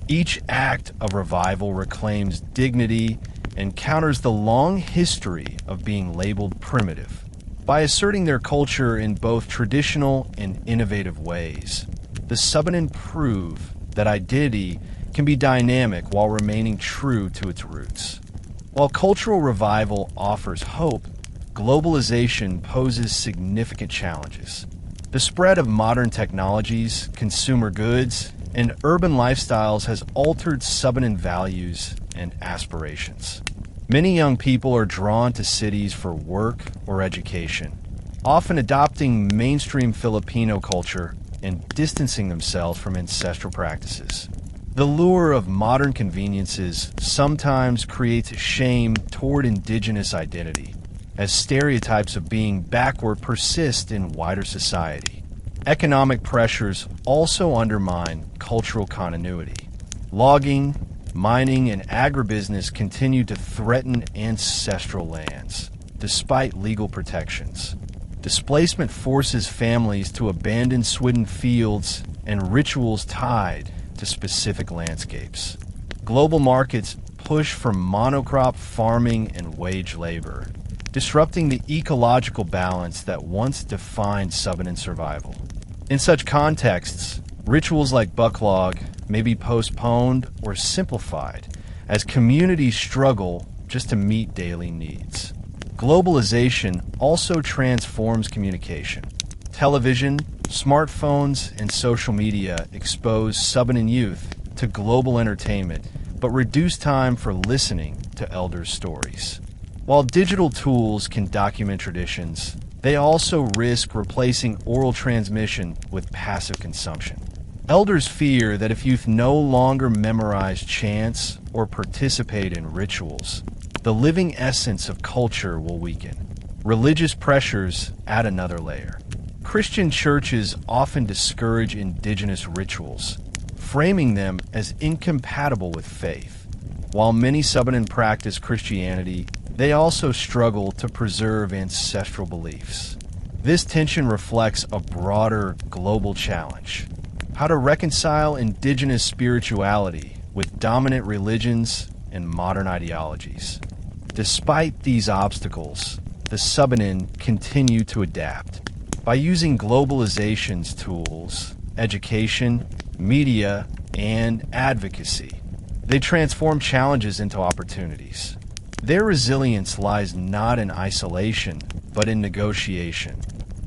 Each act of revival reclaims dignity and counters the long history of being labeled primitive. By asserting their culture in both traditional and innovative ways, the Subanen prove that identity can be dynamic while remaining true to its roots. While cultural revival offers hope, globalization poses significant challenges. The spread of modern technologies, consumer goods, and urban lifestyles has altered Subanen values and aspirations. Many young people are drawn to cities for work or education, often adopting mainstream Filipino culture and distancing themselves from ancestral practices. The lure of modern conveniences sometimes creates shame toward indigenous identity, as stereotypes of being backward persist in wider society. Economic pressures also undermine cultural continuity. Logging, mining, and agribusiness continue to threaten ancestral lands, despite legal protections. Displacement forces families to abandon swidden fields and rituals tied to specific landscapes. Global markets push for monocrop farming and wage labor, disrupting the ecological balance that once defined Subanen survival. In such contexts, rituals like Buklog may be postponed or simplified as communities struggle just to meet daily needs. Globalization also transforms communication. Television, smartphones, and social media expose Subanen youth to global entertainment, but reduce time for listening to elders' stories. While digital tools can document traditions, they also risk replacing oral transmission with passive consumption. Elders fear that if youth no longer memorize chants or participate in rituals, the living essence of culture will weaken. Religious pressures add another layer. Christian churches often discourage indigenous rituals, framing them as incompatible with faith. While many Subanen practice Christianity, they also struggle to preserve ancestral beliefs. This tension reflects a broader global challenge: how to reconcile indigenous spirituality with dominant religions and modern ideologies. Despite these obstacles, the Subanen continue to adapt. By using globalization's tools, education, media, and advocacy, they transform challenges into opportunities. Their resilience lies not in isolation, but in negotiation,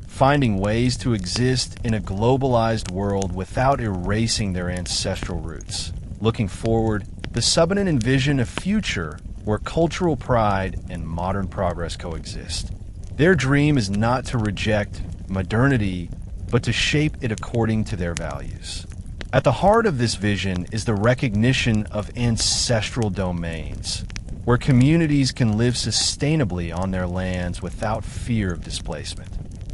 finding ways to exist in a globalized world without erasing their ancestral roots. Looking forward, the Subanen envision a future where cultural pride and modern progress coexist. Their dream is not to reject modernity, but to shape it according to their values. At the heart of this vision is the recognition of ancestral domains, where communities can live sustainably on their lands without fear of displacement.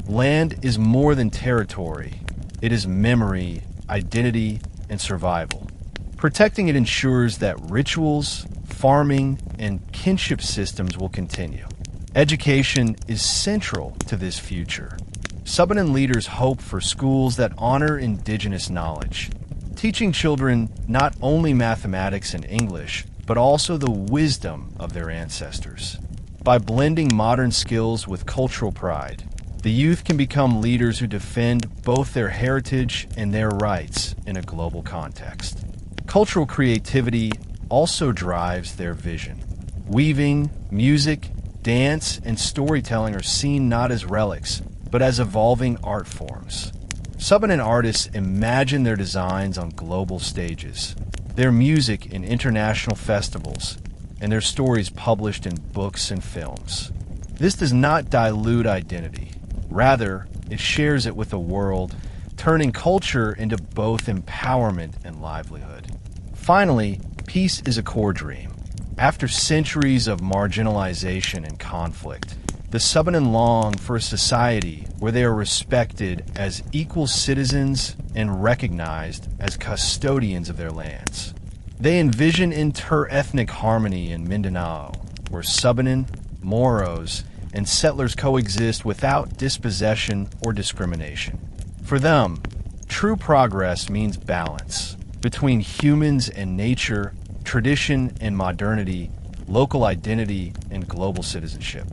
Land is more than territory. It is memory, identity, and survival. Protecting it ensures that rituals, farming, and kinship systems will continue. Education is central to this future. Subanen leaders hope for schools that honor indigenous knowledge, teaching children not only mathematics and English, but also the wisdom of their ancestors. By blending modern skills with cultural pride, the youth can become leaders who defend both their heritage and their rights in a global context. Cultural creativity also drives their vision. Weaving, music, dance, and storytelling are seen not as relics, but as evolving art forms. Subanen artists imagine their designs on global stages, their music in international festivals, and their stories published in books and films. This does not dilute identity. Rather, it shares it with the world, turning culture into both empowerment and livelihood. Finally, peace is a core dream. After centuries of marginalization and conflict, the Subanen long for a society where they are respected as equal citizens and recognized as custodians of their lands. They envision inter-ethnic harmony in Mindanao, where Subanen, Moros, and settlers coexist without dispossession or discrimination. For them, true progress means balance between humans and nature, tradition and modernity, local identity and global citizenship.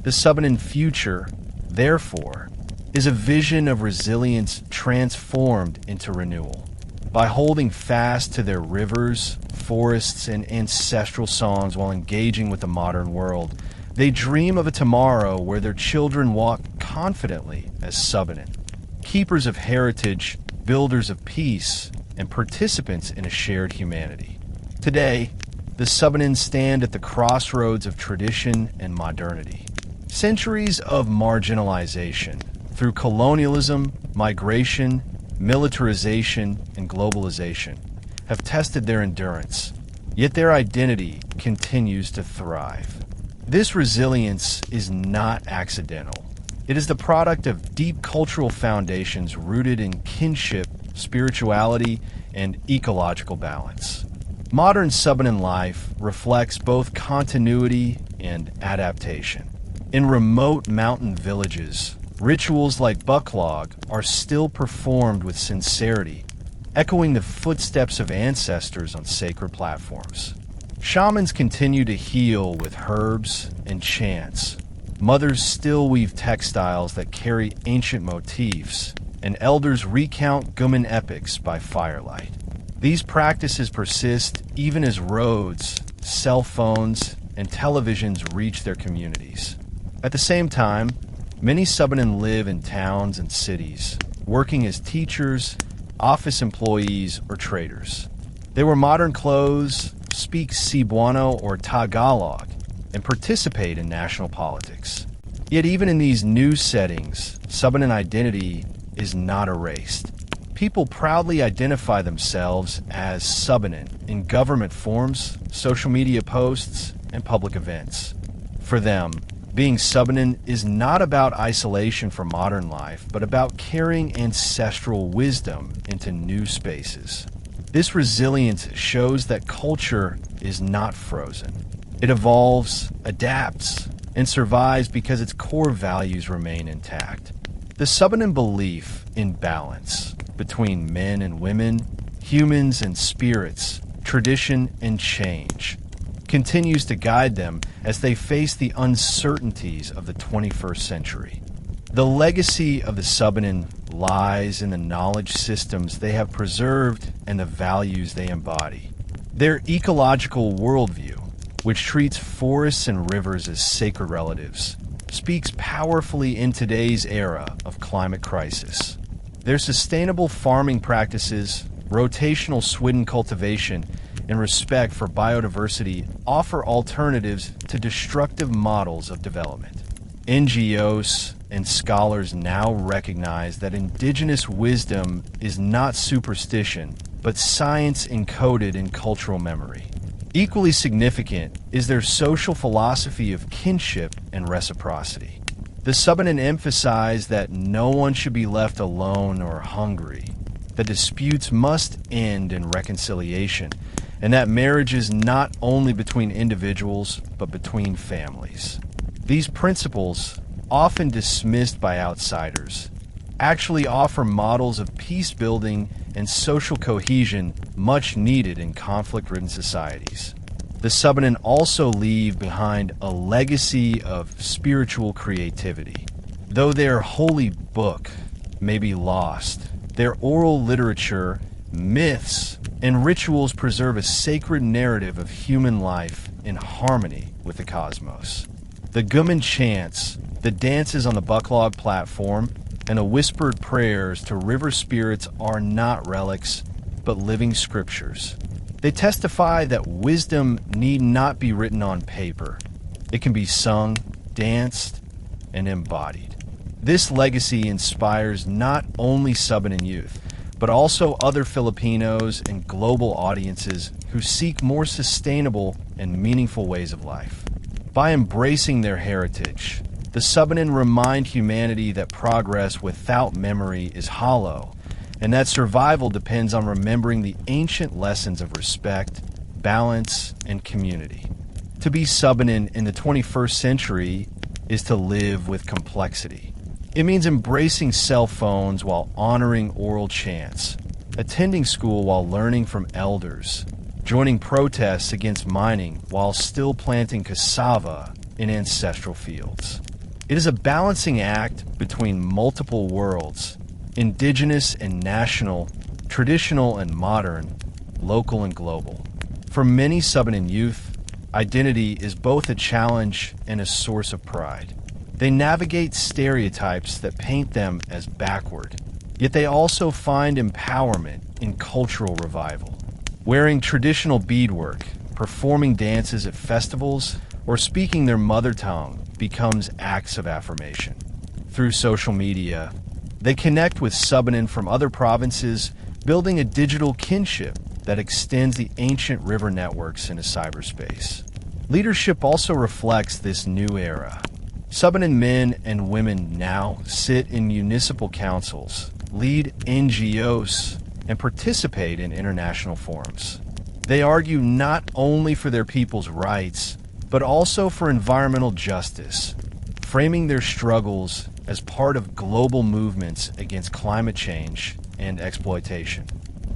The Subanen future, therefore, is a vision of resilience transformed into renewal. By holding fast to their rivers, forests, and ancestral songs while engaging with the modern world, they dream of a tomorrow where their children walk confidently as Subanen, keepers of heritage, builders of peace, and participants in a shared humanity. Today, the Subanen stand at the crossroads of tradition and modernity. Centuries of marginalization through colonialism, migration, militarization, and globalization have tested their endurance, yet their identity continues to thrive. This resilience is not accidental. It is the product of deep cultural foundations rooted in kinship, spirituality, and ecological balance. Modern Subanen life reflects both continuity and adaptation. In remote mountain villages, rituals like Buklog are still performed with sincerity, echoing the footsteps of ancestors on sacred platforms. Shamans continue to heal with herbs and chants. Mothers still weave textiles that carry ancient motifs, and elders recount Guman epics by firelight. These practices persist even as roads, cell phones, and televisions reach their communities. At the same time, many Subanen live in towns and cities, working as teachers, office employees, or traders. They wear modern clothes, speak Cebuano or Tagalog, and participate in national politics. Yet even in these new settings, Subanen identity is not erased. People proudly identify themselves as Subanen in government forms, social media posts, and public events. For them, being Subanen is not about isolation from modern life, but about carrying ancestral wisdom into new spaces. This resilience shows that culture is not frozen. It evolves, adapts, and survives because its core values remain intact. The Subanen belief in balance between men and women, humans and spirits, tradition and change continues to guide them as they face the uncertainties of the 21st century. The legacy of the Subanen lies in the knowledge systems they have preserved and the values they embody. Their ecological worldview, which treats forests and rivers as sacred relatives, speaks powerfully in today's era of climate crisis. Their sustainable farming practices, rotational swidden cultivation, and respect for biodiversity offer alternatives to destructive models of development. NGOs and scholars now recognize that indigenous wisdom is not superstition, but science encoded in cultural memory. Equally significant is their social philosophy of kinship and reciprocity. The Subanen emphasize that no one should be left alone or hungry. that disputes must end in reconciliation, and that marriage is not only between individuals, but between families. These principles, often dismissed by outsiders, actually offer models of peace-building and social cohesion much needed in conflict-ridden societies. The Subanen also leave behind a legacy of spiritual creativity. Though their holy book may be lost, their oral literature, myths, and rituals preserve a sacred narrative of human life in harmony with the cosmos. The Guman chants, the dances on the Buklog platform, and the whispered prayers to river spirits are not relics, but living scriptures. They testify that wisdom need not be written on paper. It can be sung, danced, and embodied. This legacy inspires not only Subanen youth, but also other Filipinos and global audiences who seek more sustainable and meaningful ways of life. By embracing their heritage, the Subanen remind humanity that progress without memory is hollow, and that survival depends on remembering the ancient lessons of respect, balance, and community. To be Subanen in the 21st century is to live with complexity. It means embracing cell phones while honoring oral chants, attending school while learning from elders, joining protests against mining while still planting cassava in ancestral fields. It is a balancing act between multiple worlds, indigenous and national, traditional and modern, local and global. For many Subanen youth, identity is both a challenge and a source of pride. They navigate stereotypes that paint them as backward, yet they also find empowerment in cultural revival. Wearing traditional beadwork, performing dances at festivals, or speaking their mother tongue becomes acts of affirmation. Through social media, they connect with Subanen from other provinces, building a digital kinship that extends the ancient river networks into cyberspace. Leadership also reflects this new era. Subanen men and women now sit in municipal councils, lead NGOs, and participate in international forums. They argue not only for their people's rights, but also for environmental justice, framing their struggles as part of global movements against climate change and exploitation.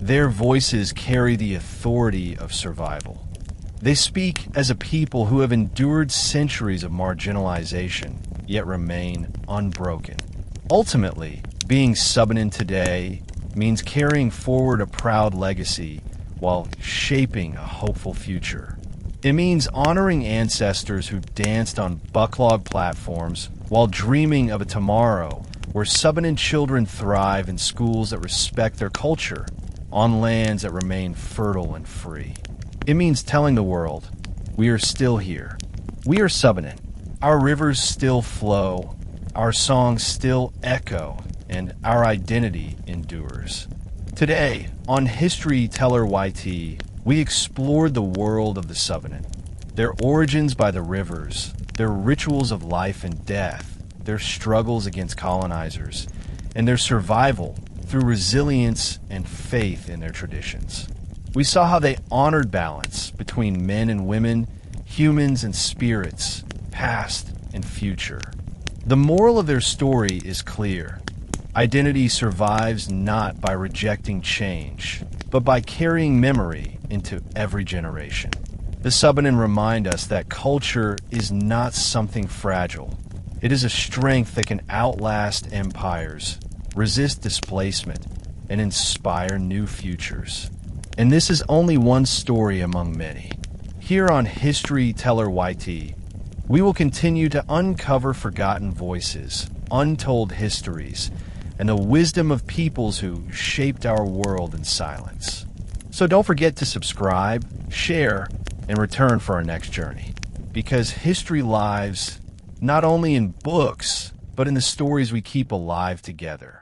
Their voices carry the authority of survival. They speak as a people who have endured centuries of marginalization, yet remain unbroken. Ultimately, being Subanen today means carrying forward a proud legacy while shaping a hopeful future. It means honoring ancestors who danced on Buklog platforms while dreaming of a tomorrow where Subanen children thrive in schools that respect their culture, on lands that remain fertile and free. It means telling the world, we are still here. We are Subanen. Our rivers still flow, our songs still echo, and our identity endures. Today, on History Teller YT, we explored the world of the Subanen, their origins by the rivers, their rituals of life and death, their struggles against colonizers, and their survival through resilience and faith in their traditions. We saw how they honored balance between men and women, humans and spirits, past and future. The moral of their story is clear. Identity survives not by rejecting change, but by carrying memory into every generation. The Subanen remind us that culture is not something fragile. It is a strength that can outlast empires, resist displacement, and inspire new futures. And this is only one story among many. Here on History Teller YT, we will continue to uncover forgotten voices, untold histories, and the wisdom of peoples who shaped our world in silence. So don't forget to subscribe, share, and return for our next journey. Because history lives not only in books, but in the stories we keep alive together.